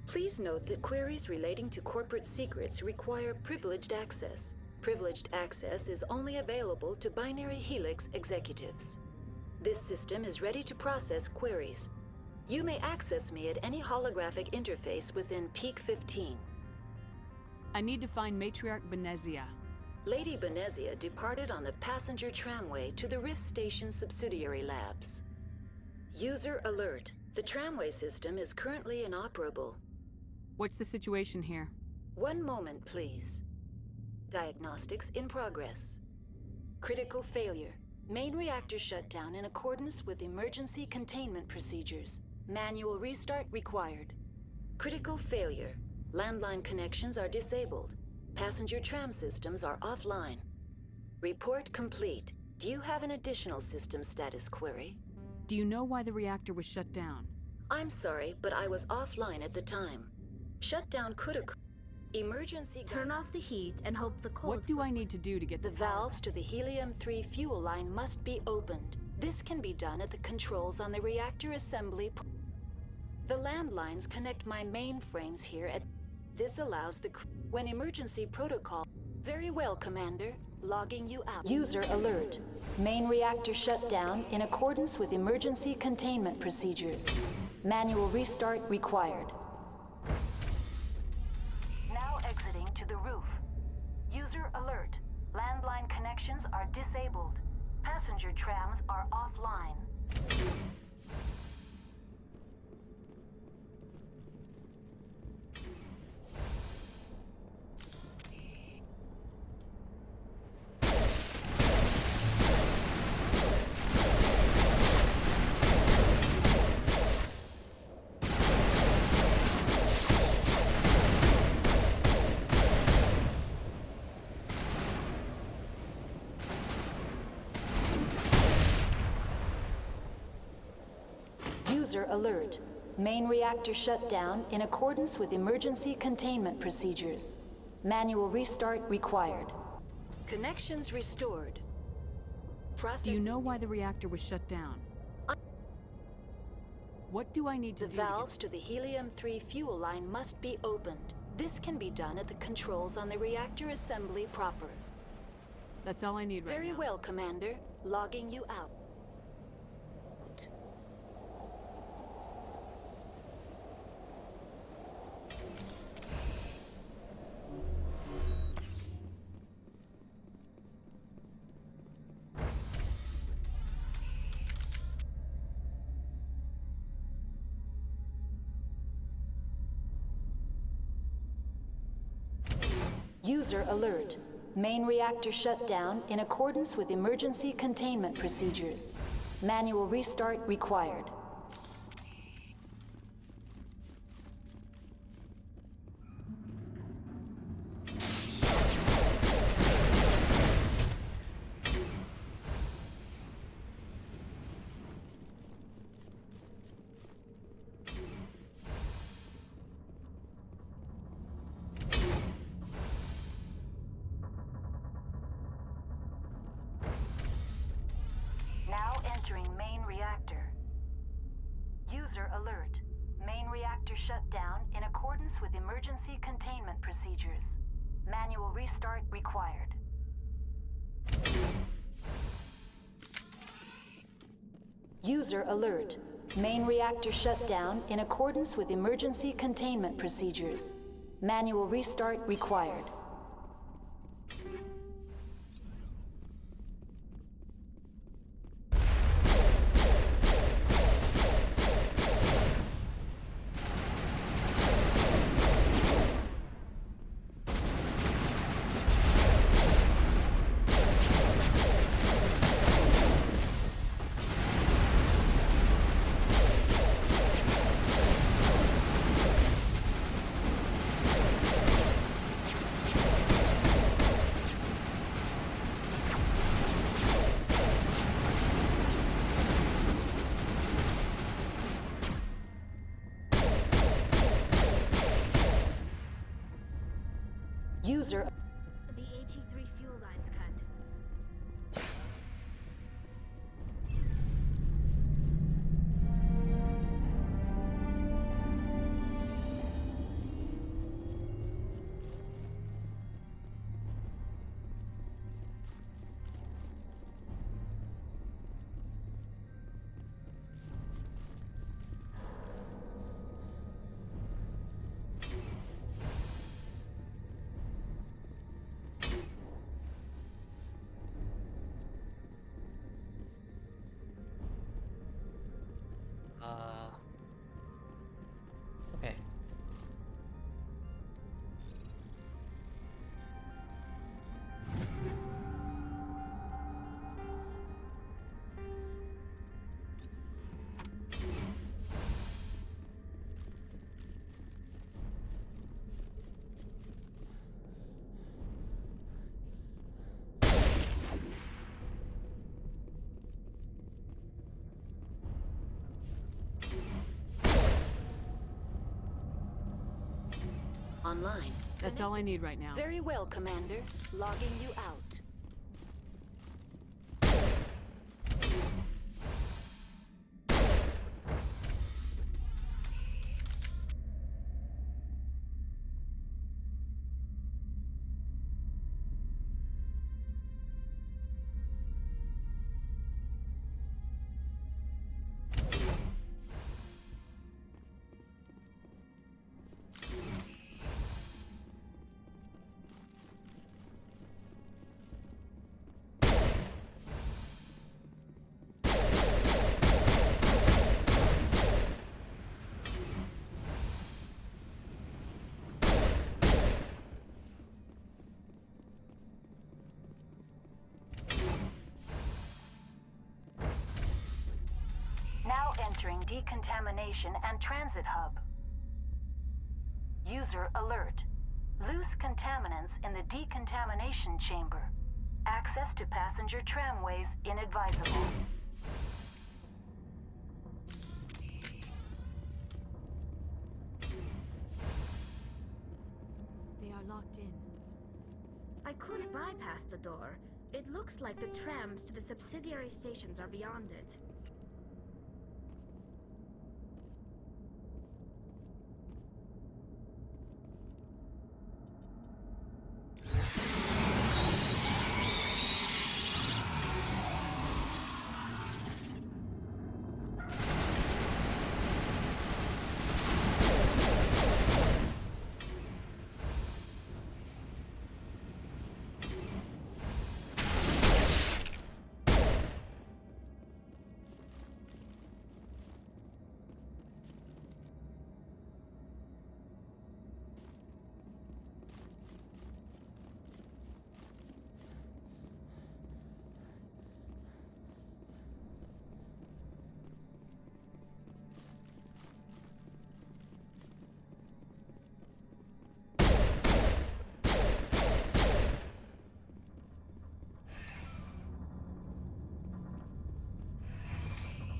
Please note that queries relating to corporate secrets require privileged access. Privileged access is only available to Binary Helix executives. This system is ready to process queries. You may access me at any holographic interface within Peak 15. I need to find Matriarch Benezia. Lady Benezia departed on the passenger tramway to the Rift Station subsidiary labs. User alert. The tramway system is currently inoperable. What's the situation here? One moment, please. Diagnostics in progress. Critical failure. Main reactor shut down in accordance with emergency containment procedures. Manual restart required. Critical failure. Landline connections are disabled. Passenger tram systems are offline. Report complete. Do you have an additional system status query? Do you know why the reactor was shut down? I'm sorry, but I was offline at the time. Shutdown could occur. Emergency. Turn off the heat and hope the cold. What do I need to do to get the valves to the helium-3 fuel line must be opened. This can be done at the controls on the reactor assembly. The landlines connect my mainframes here at. This allows the when emergency protocol. Very well, Commander. Logging you out. User alert. Main reactor shut down in accordance with emergency containment procedures. Manual restart required. Now exiting to the roof. User alert. Landline connections are disabled. Passenger trams are offline. User alert. Main reactor shut down in accordance with emergency containment procedures. Manual restart required. Connections restored. Do you know why the reactor was shut down? What do I need to do? The valves to the helium-3 fuel line must be opened. This can be done at the controls on the reactor assembly proper. That's all I need right now. Very well, Commander. Logging you out. User alert. Main reactor shut down in accordance with emergency containment procedures. Manual restart required. Alert. Main reactor shut down in accordance with emergency containment procedures. Manual restart required. User alert. Main reactor shut down in accordance with emergency containment procedures. Manual restart required. User. The HE3 fuel line's cut. Okay. Online. That's all I need right now. Very well, Commander. Logging you out. Now entering decontamination and transit hub. User alert. Loose contaminants in the decontamination chamber. Access to passenger tramways inadvisable. They are locked in. I could bypass the door. It looks like the trams to the subsidiary stations are beyond it.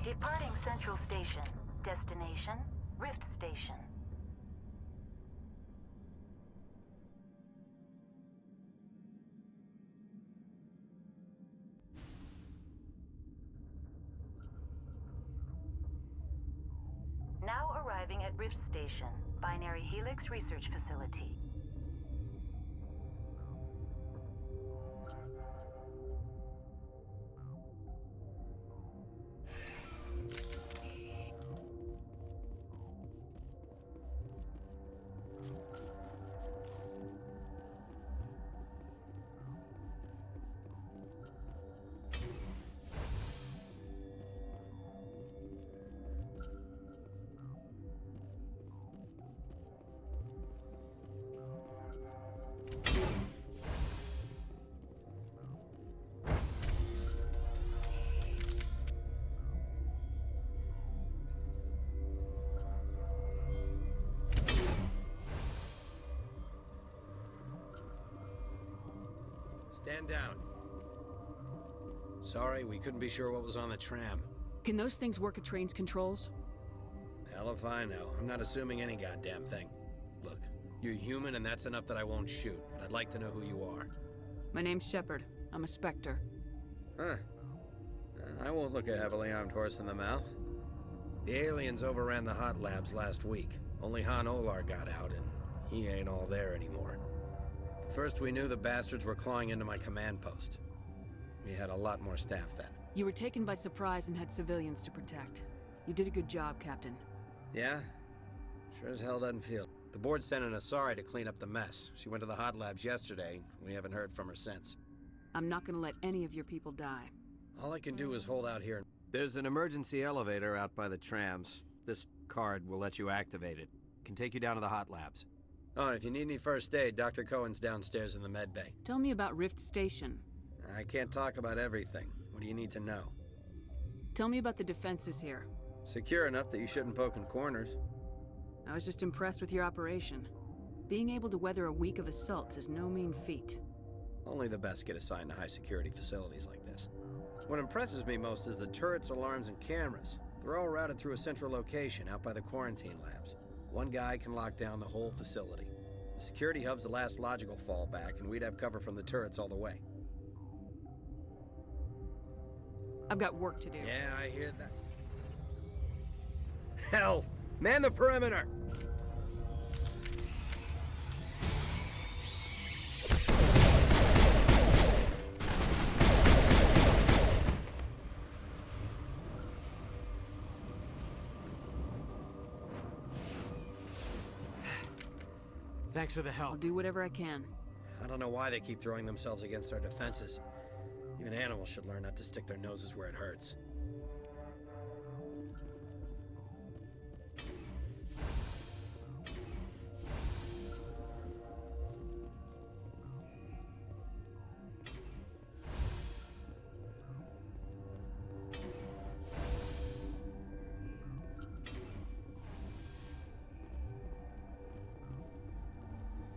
Departing Central Station. Destination, Rift Station. Now arriving at Rift Station, Binary Helix Research Facility. Stand down. Sorry, we couldn't be sure what was on the tram. Can those things work at train's controls? Hell if I know. I'm not assuming any goddamn thing. Look, You're human, and that's enough that I won't shoot, but I'd like to know who you are. My name's Shepard. I'm a Spectre. Huh. I won't look a heavily armed horse in the mouth. The aliens overran the hot labs last week. Only Han Olar got out, and he ain't all there anymore. First we knew the bastards were clawing into my command post. We had a lot more staff then. You were taken by surprise and had civilians to protect. You did a good job, Captain. Yeah? Sure as hell doesn't feel. The board sent an Asari to clean up the mess. She went to the hot labs yesterday. We haven't heard from her since. I'm not gonna let any of your people die. All I can do is hold out here. There's an emergency elevator out by the trams. This card will let you activate it. Can take you down to the hot labs. Oh, and if you need any first aid, Dr. Cohen's downstairs in the med bay. Tell me about Rift Station. I can't talk about everything. What do you need to know? Tell me about the defenses here. Secure enough that you shouldn't poke in corners. I was just impressed with your operation. Being able to weather a week of assaults is no mean feat. Only the best get assigned to high-security facilities like this. What impresses me most is the turrets, alarms, and cameras. They're all routed through a central location out by the quarantine labs. One guy can lock down the whole facility. The security hub's the last logical fallback, and we'd have cover from the turrets all the way. I've got work to do. Yeah, I hear that. Hell! Man the perimeter! Thanks for the help. I'll do whatever I can. I don't know why they keep throwing themselves against our defenses. Even animals should learn not to stick their noses where it hurts.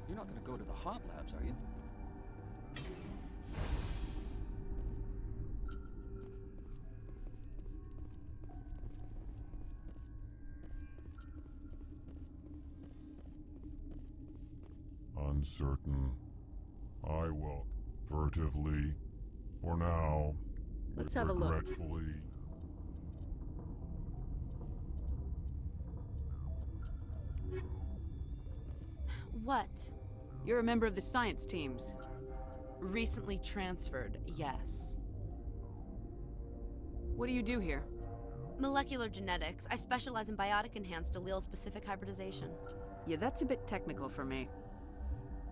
You're not gonna go to the hot labs, are you? Uncertain. I walk furtively. For now. Let's have a look. Regretfully. What? You're a member of the science teams. Recently transferred, yes. What do you do here? Molecular genetics. I specialize in biotic-enhanced allele-specific hybridization. Yeah, that's a bit technical for me.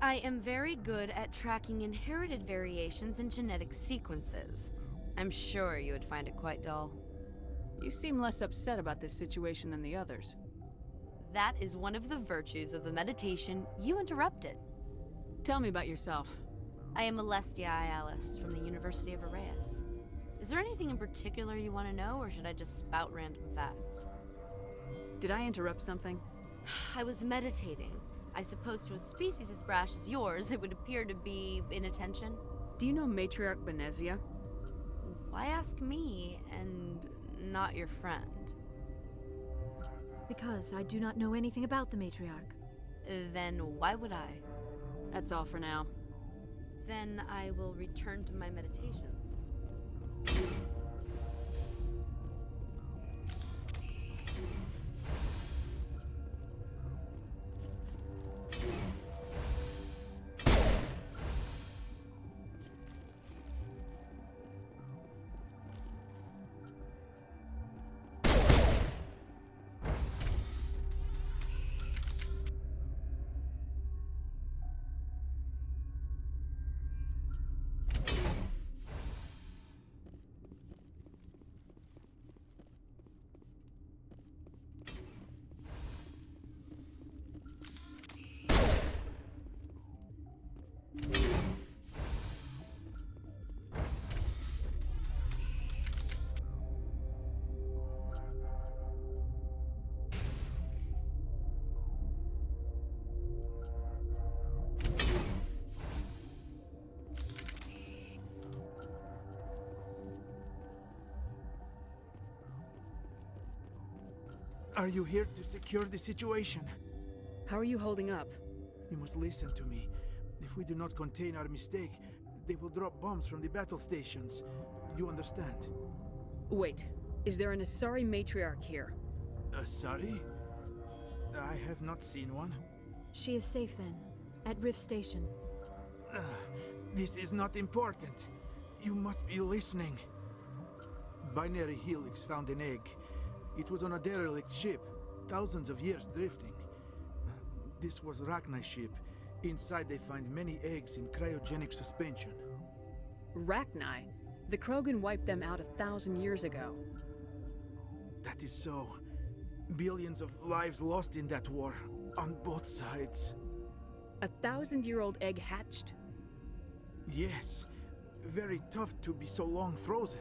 I am very good at tracking inherited variations in genetic sequences. I'm sure you would find it quite dull. You seem less upset about this situation than the others. That is one of the virtues of the meditation you interrupted. Tell me about yourself. I am Alestia Alice from the University of Arraeus. Is there anything in particular you want to know, or should I just spout random facts? Did I interrupt something? I was meditating. I suppose to a species as brash as yours, it would appear to be inattention. Do you know Matriarch Benezia? Why ask me, and not your friend? Because I do not know anything about the matriarch. Then why would I? That's all for now. Then I will return to my meditations. Are you here to secure the situation? How are you holding up? You must listen to me. If we do not contain our mistake, they will drop bombs from the battle stations. You understand? Wait, is there an Asari matriarch here? Asari? I have not seen one. She is safe then, at Rift Station. This is not important. You must be listening. Binary Helix found an egg. It was on a derelict ship, thousands of years drifting. This was Rachni's ship. Inside they find many eggs in cryogenic suspension. Rachni? The Krogan wiped them out 1,000 years ago. That is so. Billions of lives lost in that war, on both sides. 1,000-year-old egg hatched? Yes. Very tough to be so long frozen.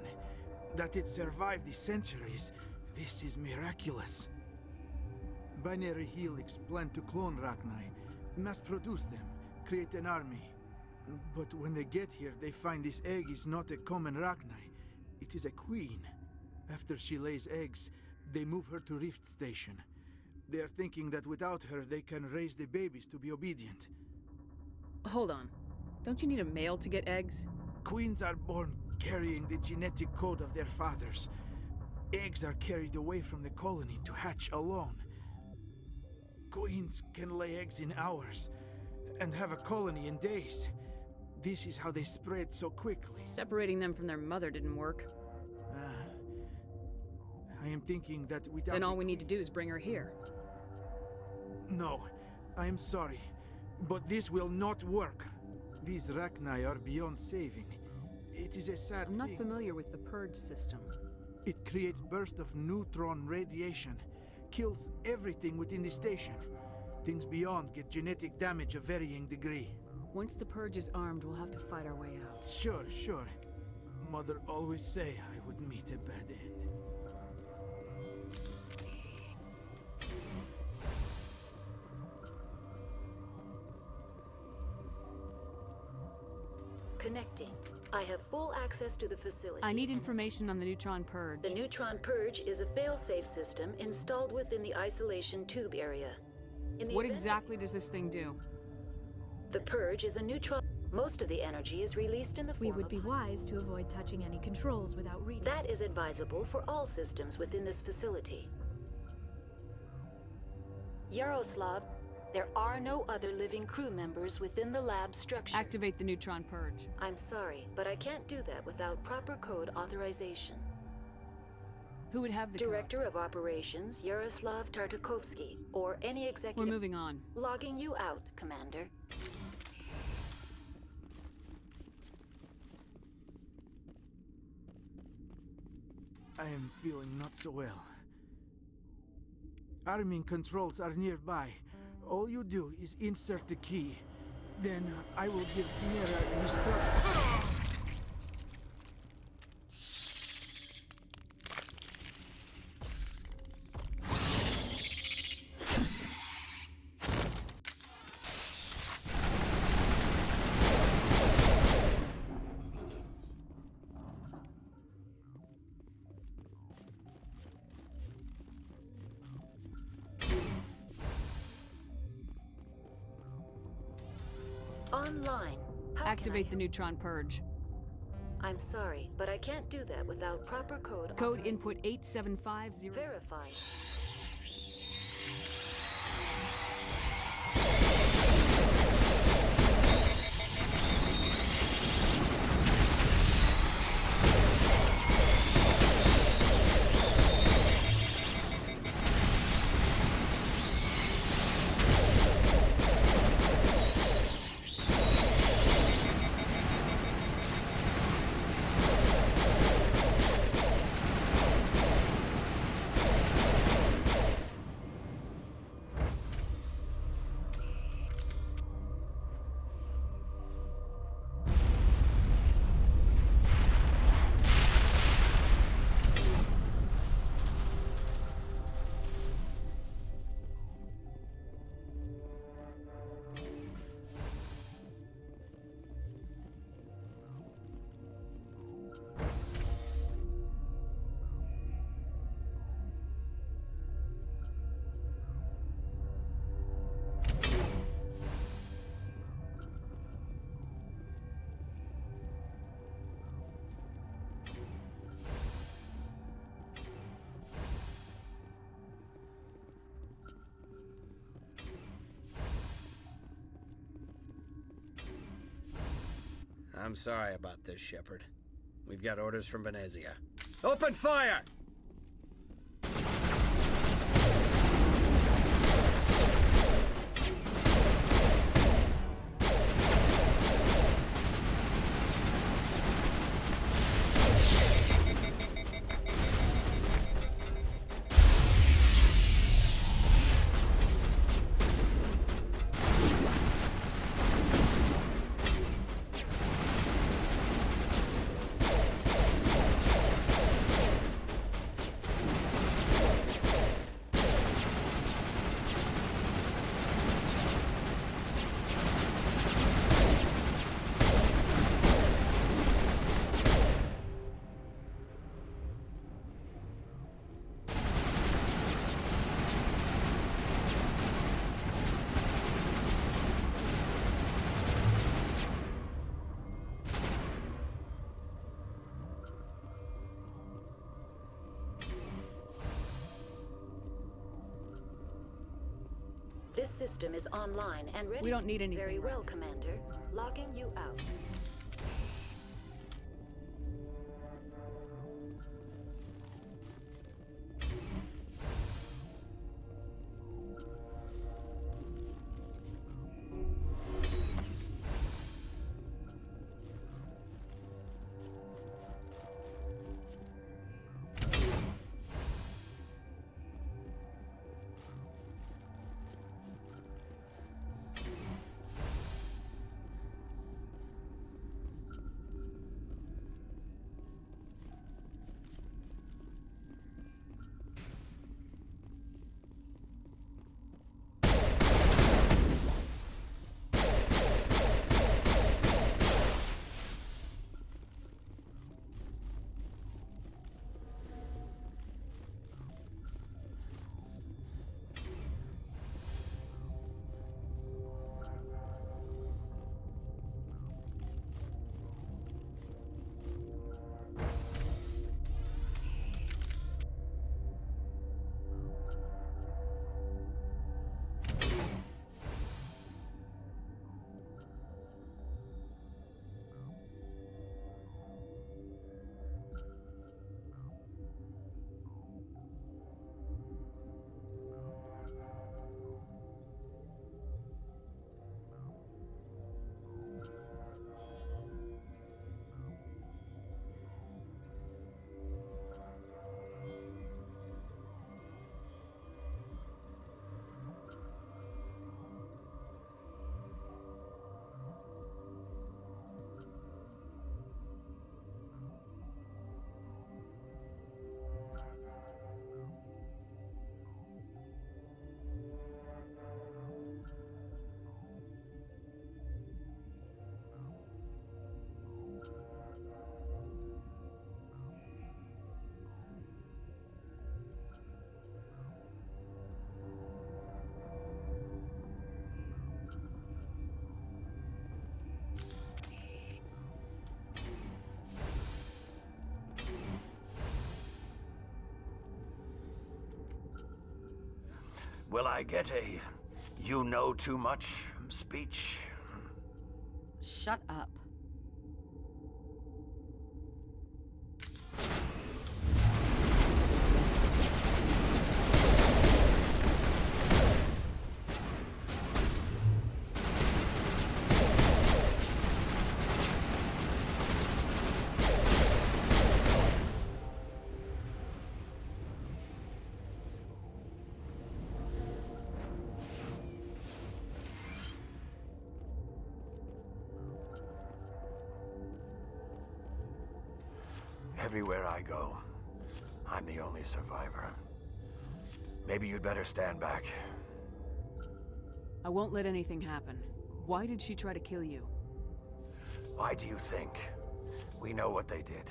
That it survived the centuries, this is miraculous. Binary Helix planned to clone Rachni, mass-produce them, create an army. But when they get here, they find this egg is not a common Rachni. It is a queen. After she lays eggs, they move her to Rift Station. They are thinking that without her, they can raise the babies to be obedient. Hold on. Don't you need a male to get eggs? Queens are born carrying the genetic code of their fathers. Eggs are carried away from the colony to hatch alone. Queens can lay eggs in hours and have a colony in days. This is how they spread so quickly. Separating them from their mother didn't work. I am thinking that without... Then all we need to do is bring her here. No, I am sorry, but this will not work. These Rachni are beyond saving. It is a sad I'm not thing. familiar with the purge system. It creates bursts of neutron radiation, kills everything within the station. Things beyond get genetic damage of varying degree. Once the purge is armed, we'll have to fight our way out. Sure. Mother always say I would meet a bad end. Connecting. I have full access to the facility. I need information on the neutron purge. The neutron purge is a fail-safe system installed within the isolation tube area. What exactly does this thing do? The purge is a neutron. Most of the energy is released in the form We would be wise to avoid touching any controls without reading. That is advisable for all systems within this facility. Yaroslav, there are no other living crew members within the lab structure. Activate the neutron purge. I'm sorry, but I can't do that without proper code authorization. Who would have the Director of Operations, Yaroslav Tartakovsky, or any executive... We're moving on. Logging you out, Commander. I am feeling not so well. Arming controls are nearby. All you do is insert the key. Then I will give Mira destruct... Online. Activate the neutron purge. I'm sorry, but I can't do that without proper code. Code input 8750. Verified. I'm sorry about this, Shepard. We've got orders from Venezia. Open fire! This system is online and ready. We don't need anything. Very well, Commander. Logging you out. Will I get a you know too much speech? Shut up. Everywhere I go, I'm the only survivor. Maybe you'd better stand back. I won't let anything happen. Why did she try to kill you? Why do you think? We know what they did.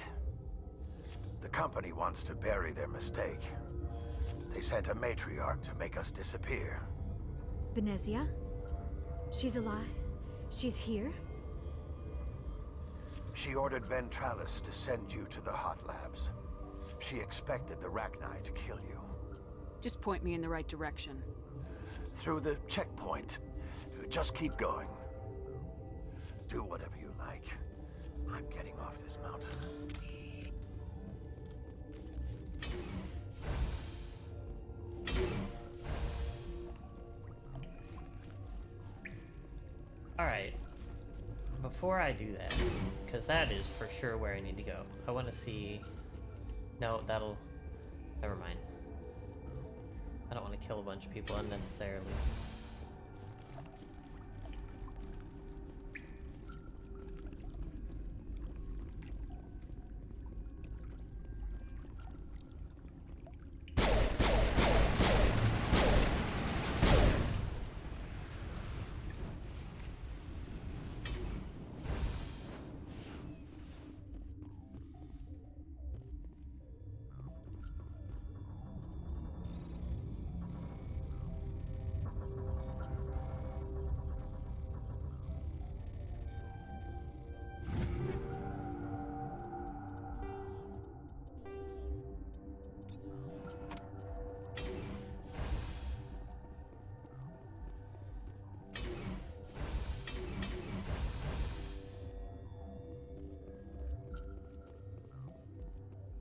The company wants to bury their mistake. They sent a matriarch to make us disappear. Venezia? She's alive? She's here? She ordered Ventralis to send you to the hot labs. She expected the Rachni to kill you. Just point me in the right direction. Through the checkpoint. Just keep going. Do whatever you like. I'm getting off this mountain. Alright. Before I do that, because that is for sure where I need to go, I want to see... No, that'll... Never mind. I don't want to kill a bunch of people unnecessarily.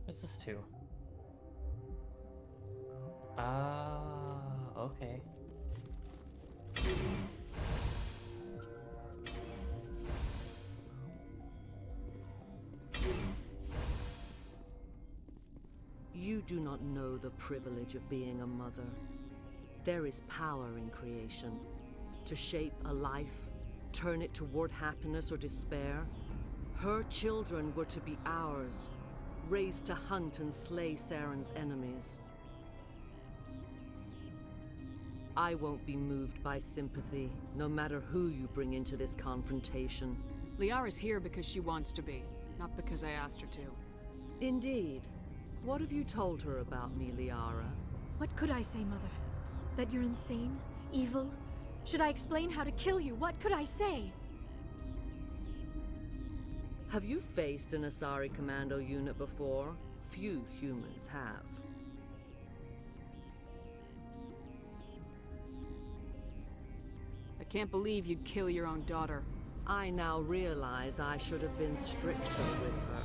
What's this to? Ah, okay. You do not know the privilege of being a mother. There is power in creation. To shape a life, turn it toward happiness or despair. Her children were to be ours, raised to hunt and slay Saren's enemies. I won't be moved by sympathy, no matter who you bring into this confrontation. Liara's here because she wants to be, not because I asked her to. Indeed. What have you told her about me, Liara? What could I say, Mother? That you're insane? Evil? Should I explain how to kill you? What could I say? Have you faced an Asari commando unit before? Few humans have. I can't believe you'd kill your own daughter. I now realize I should have been stricter with her.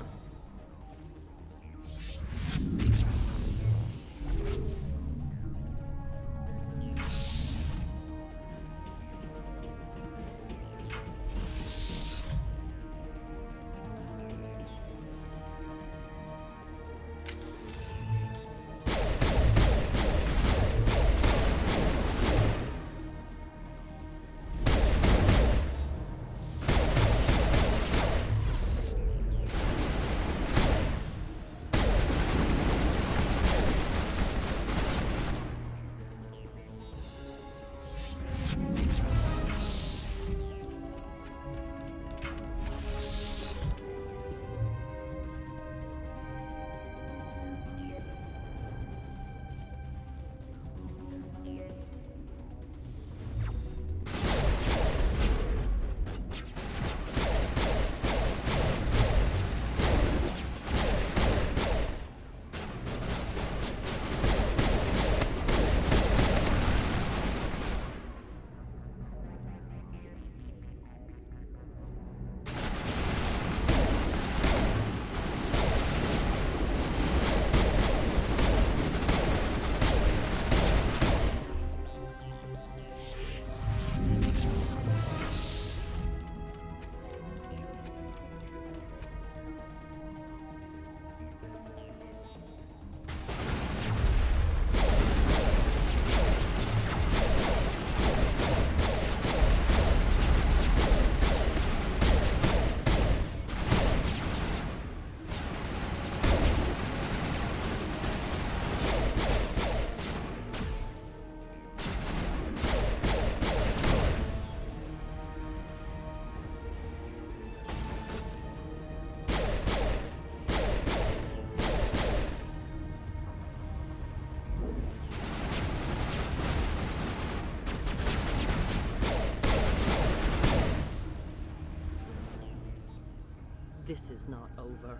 This is not over.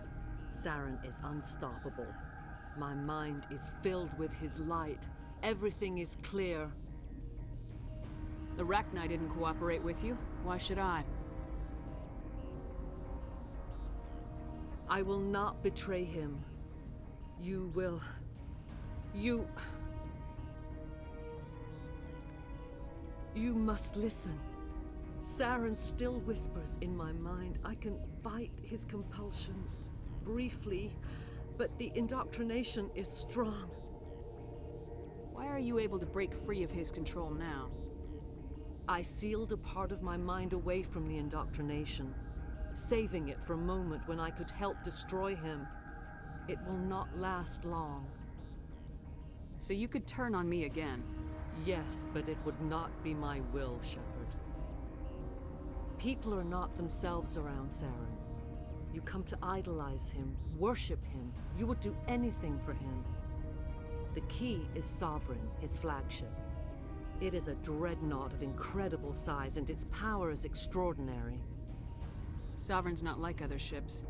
Saren is unstoppable. My mind is filled with his light. Everything is clear. The Rachni didn't cooperate with you. Why should I? I will not betray him. You will... You must listen. Saren still whispers in my mind. I can fight his compulsions, briefly, but the indoctrination is strong. Why are you able to break free of his control now? I sealed a part of my mind away from the indoctrination, saving it for a moment when I could help destroy him. It will not last long. So you could turn on me again? Yes, but it would not be my will, Shepard. People are not themselves around Saren. You come to idolize him, worship him. You would do anything for him. The key is Sovereign, his flagship. It is a dreadnought of incredible size, and its power is extraordinary. Sovereign's not like other ships.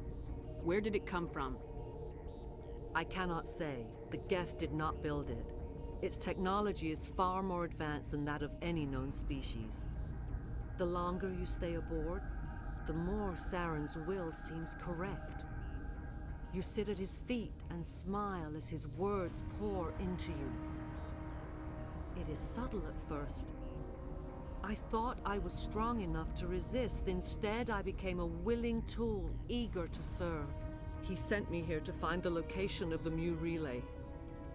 Where did it come from? I cannot say. The Geth did not build it. Its technology is far more advanced than that of any known species. The longer you stay aboard, the more Saren's will seems correct. You sit at his feet and smile as his words pour into you. It is subtle at first. I thought I was strong enough to resist. Instead, I became a willing tool, eager to serve. He sent me here to find the location of the Mu relay.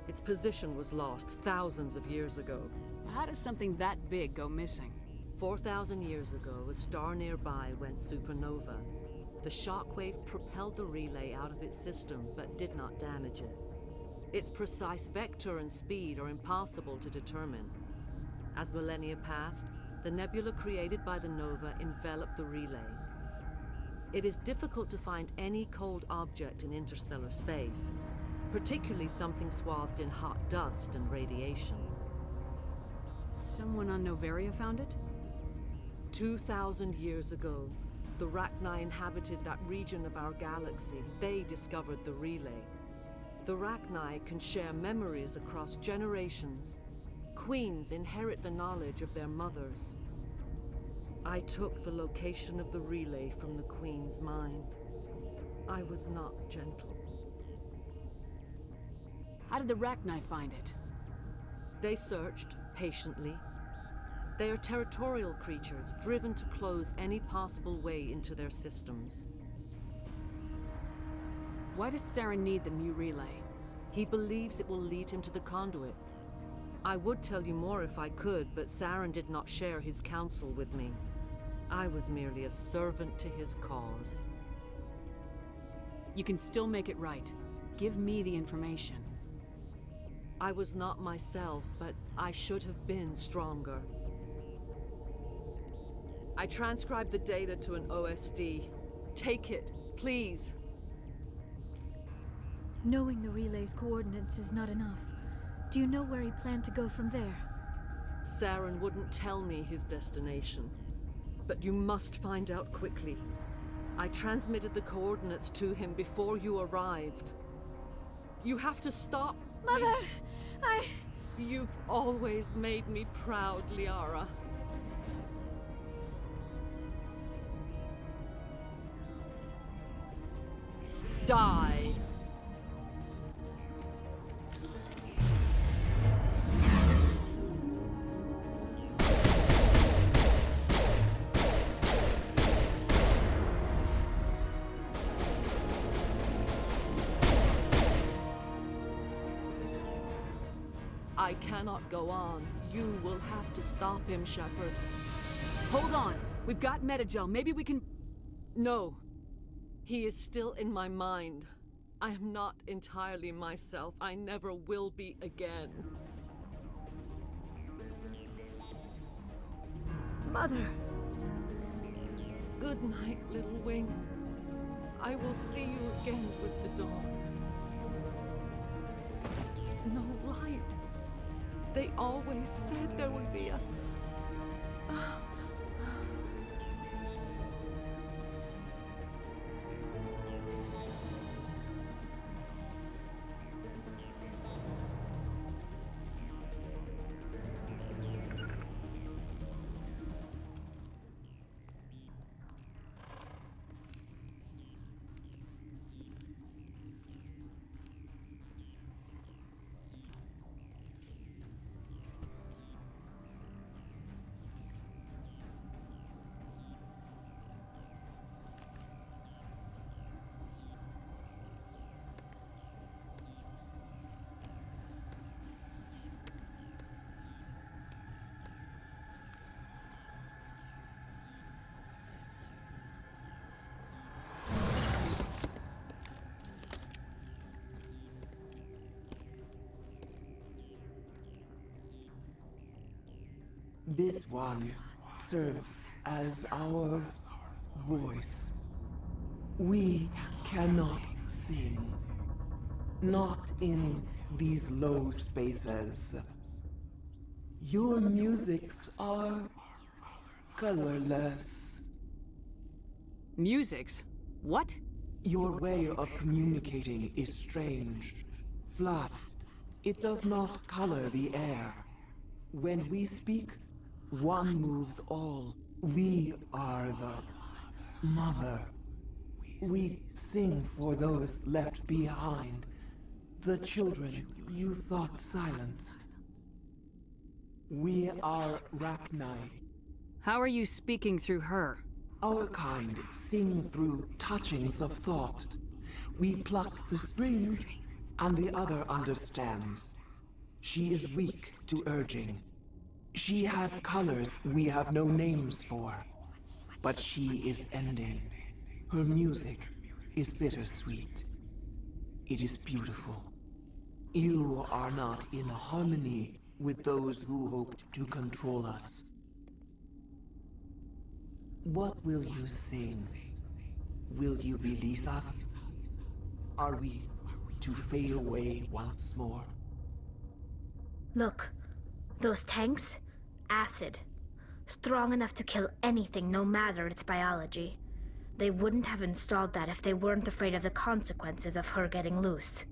Its position was lost thousands of years ago. How does something that big go missing? 4,000 years ago, a star nearby went supernova. The shockwave propelled the relay out of its system, but did not damage it. Its precise vector and speed are impossible to determine. As millennia passed, the nebula created by the nova enveloped the relay. It is difficult to find any cold object in interstellar space, particularly something swathed in hot dust and radiation. Someone on Noveria found it? 2,000 years ago, the Rachni inhabited that region of our galaxy. They discovered the relay. The Rachni can share memories across generations. Queens inherit the knowledge of their mothers. I took the location of the relay from the Queen's mind. I was not gentle. How did the Rachni find it? They searched, patiently. They are territorial creatures, driven to close any possible way into their systems. Why does Saren need the Mu relay? He believes it will lead him to the conduit. I would tell you more if I could, but Saren did not share his counsel with me. I was merely a servant to his cause. You can still make it right. Give me the information. I was not myself, but I should have been stronger. I transcribed the data to an OSD. Take it, please. Knowing the relay's coordinates is not enough. Do you know where he planned to go from there? Saren wouldn't tell me his destination. But you must find out quickly. I transmitted the coordinates to him before you arrived. You have to stop Mother! me. You've always made me proud, Liara. Die! I cannot go on. You will have to stop him, Shepard. Hold on! We've got Metagel. Maybe we can... No. He is still in my mind. I am not entirely myself. I never will be again. Mother! Good night, little wing. I will see you again with the dawn. No light. They always said there would be a... This one serves as our voice. We cannot sing. Not in these low spaces. Your musics are colorless. Musics? What? Your way of communicating is strange. Flat. It does not color the air. When we speak, one moves all. We are the mother. We sing for those left behind. The children you thought silenced. We are Rachni. How are you speaking through her? Our kind sing through touchings of thought. We pluck the strings, and the other understands. She is weak to urging. She has colors we have no names for. But she is ending. Her music is bittersweet. It is beautiful. You are not in harmony with those who hoped to control us. What will you sing? Will you release us? Are we to fade away once more? Look, those tanks? Acid. Strong enough to kill anything, no matter its biology. They wouldn't have installed that if they weren't afraid of the consequences of her getting loose.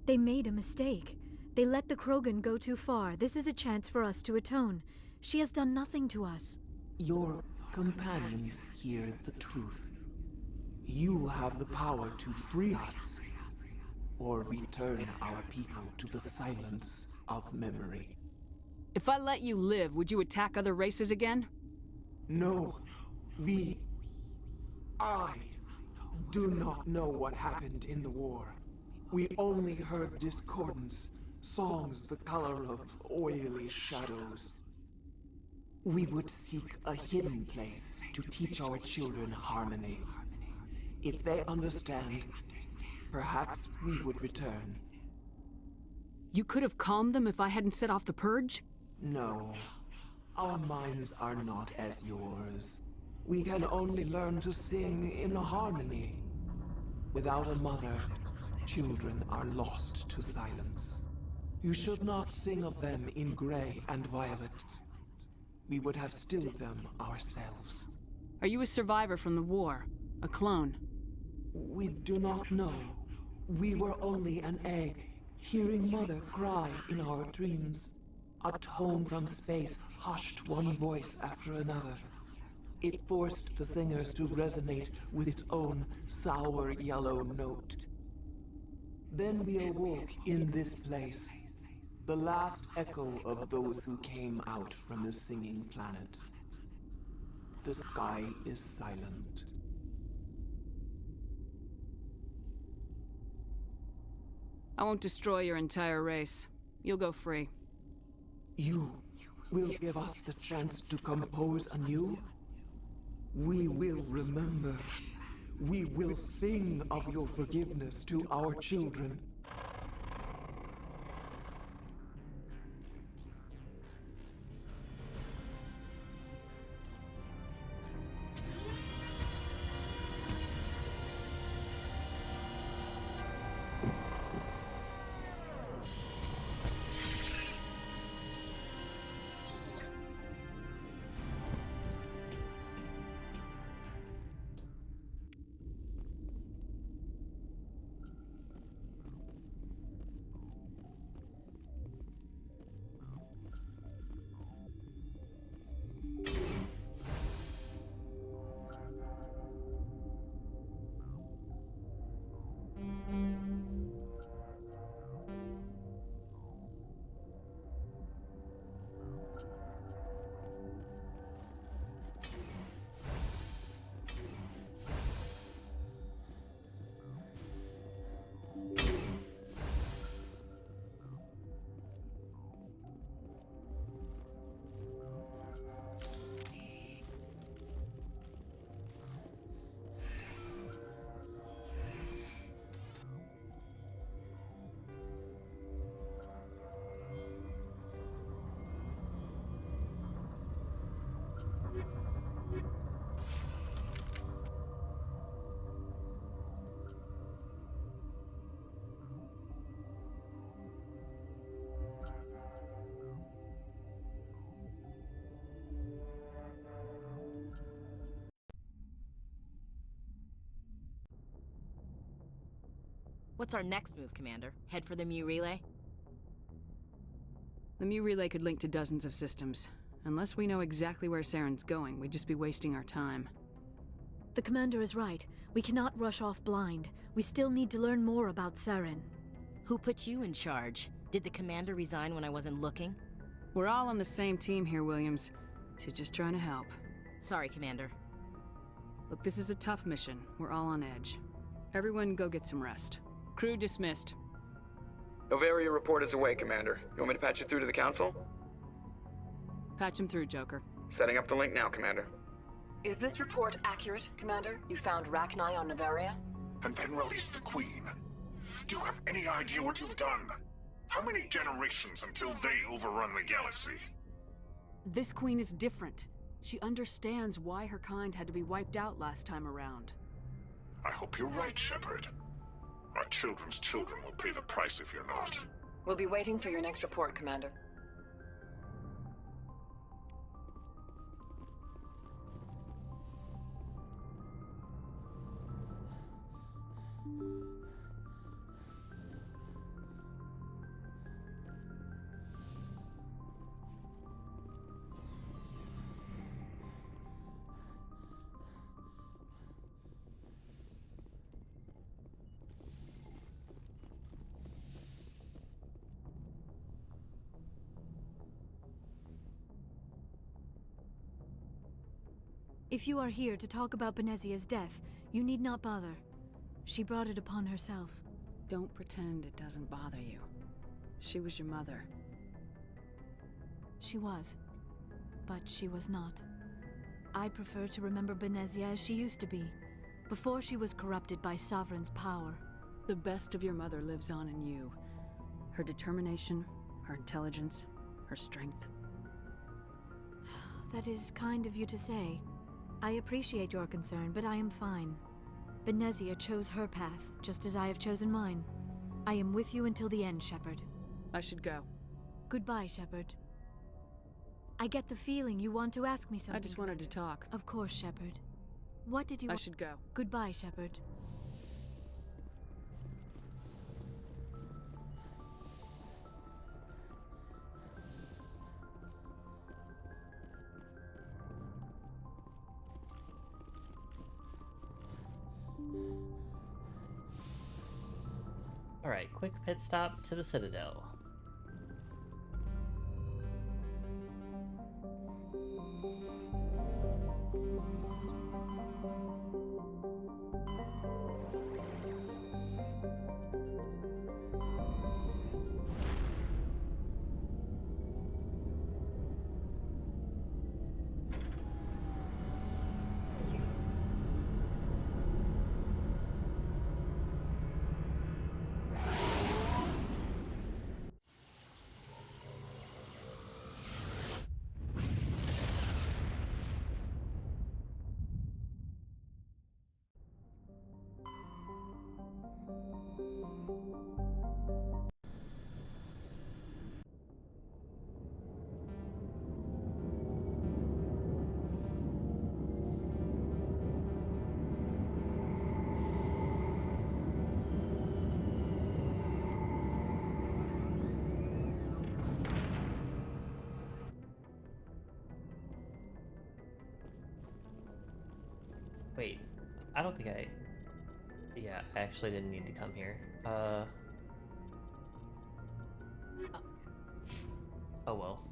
They made a mistake. They let the Krogan go too far. This is a chance for us to atone. She has done nothing to us. Your companions hear the truth. You have the power to free us, or return our people to the silence of memory. If I let you live, would you attack other races again? No. I do not know what happened in the war. We only heard discordance, songs the color of oily shadows. We would seek a hidden place to teach our children harmony. If they understand, perhaps we would return. You could have calmed them if I hadn't set off the purge? No. Our minds are not as yours. We can only learn to sing in harmony. Without a mother, children are lost to silence. You should not sing of them in gray and violet. We would have stilled them ourselves. Are you a survivor from the war? A clone? We do not know. We were only an egg, hearing Mother cry in our dreams. A tone from space hushed one voice after another. It forced the singers to resonate with its own sour yellow note. Then we awoke in this place, the last echo of those who came out from the singing planet. The sky is silent. I won't destroy your entire race. You'll go free. You will give us the chance to compose anew? We will remember. We will sing of your forgiveness to our children. What's our next move, Commander? Head for the Mu relay? The Mu relay could link to dozens of systems. Unless we know exactly where Saren's going, we'd just be wasting our time. The commander is right. We cannot rush off blind. We still need to learn more about Saren. Who put you in charge? Did the commander resign when I wasn't looking? We're all on the same team here, Williams. She's just trying to help. Sorry, Commander. Look, this is a tough mission. We're all on edge. Everyone go get some rest. Crew dismissed. Noveria report is away, Commander. You want me to patch it through to the Council? Patch him through, Joker. Setting up the link now, Commander. Is this report accurate, Commander? You found Rachni on Noveria? And then release the Queen. Do you have any idea what you've done? How many generations until they overrun the galaxy? This queen is different. She understands why her kind had to be wiped out last time around. I hope you're right, Shepard. Our children's children will pay the price if you're not. We'll be waiting for your next report, Commander. If you are here to talk about Benezia's death, you need not bother. She brought it upon herself. Don't pretend it doesn't bother you. She was your mother. She was. But she was not. I prefer to remember Benezia as she used to be, before she was corrupted by Sovereign's power. The best of your mother lives on in you. Her determination, her intelligence, her strength. That is kind of you to say. I appreciate your concern, but I am fine. Benezia chose her path, just as I have chosen mine. I am with you until the end, Shepard. I should go. Goodbye, Shepard. I get the feeling you want to ask me something. I just wanted to talk. Of course, Shepard. What did you... I should go. Goodbye, Shepard. Alright, quick pit stop to the Citadel. Wait, I don't think I... Yeah, I actually didn't need to come here. Oh well.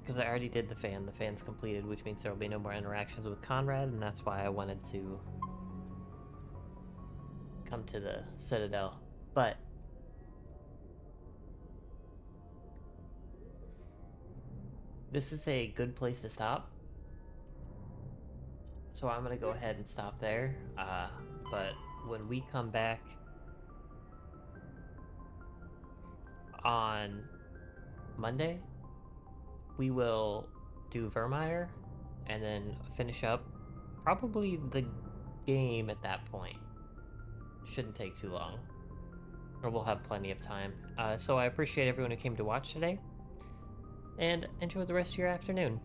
Because I already did the fan. The fan's completed, which means there will be no more interactions with Conrad, and that's why I wanted to come to the Citadel. But this is a good place to stop, so I'm gonna go ahead and stop there. But when we come back on Monday, we will do Vermeer and then finish up probably the game at that point. Shouldn't take too long, or we'll have plenty of time. So I appreciate everyone who came to watch today, and enjoy the rest of your afternoon.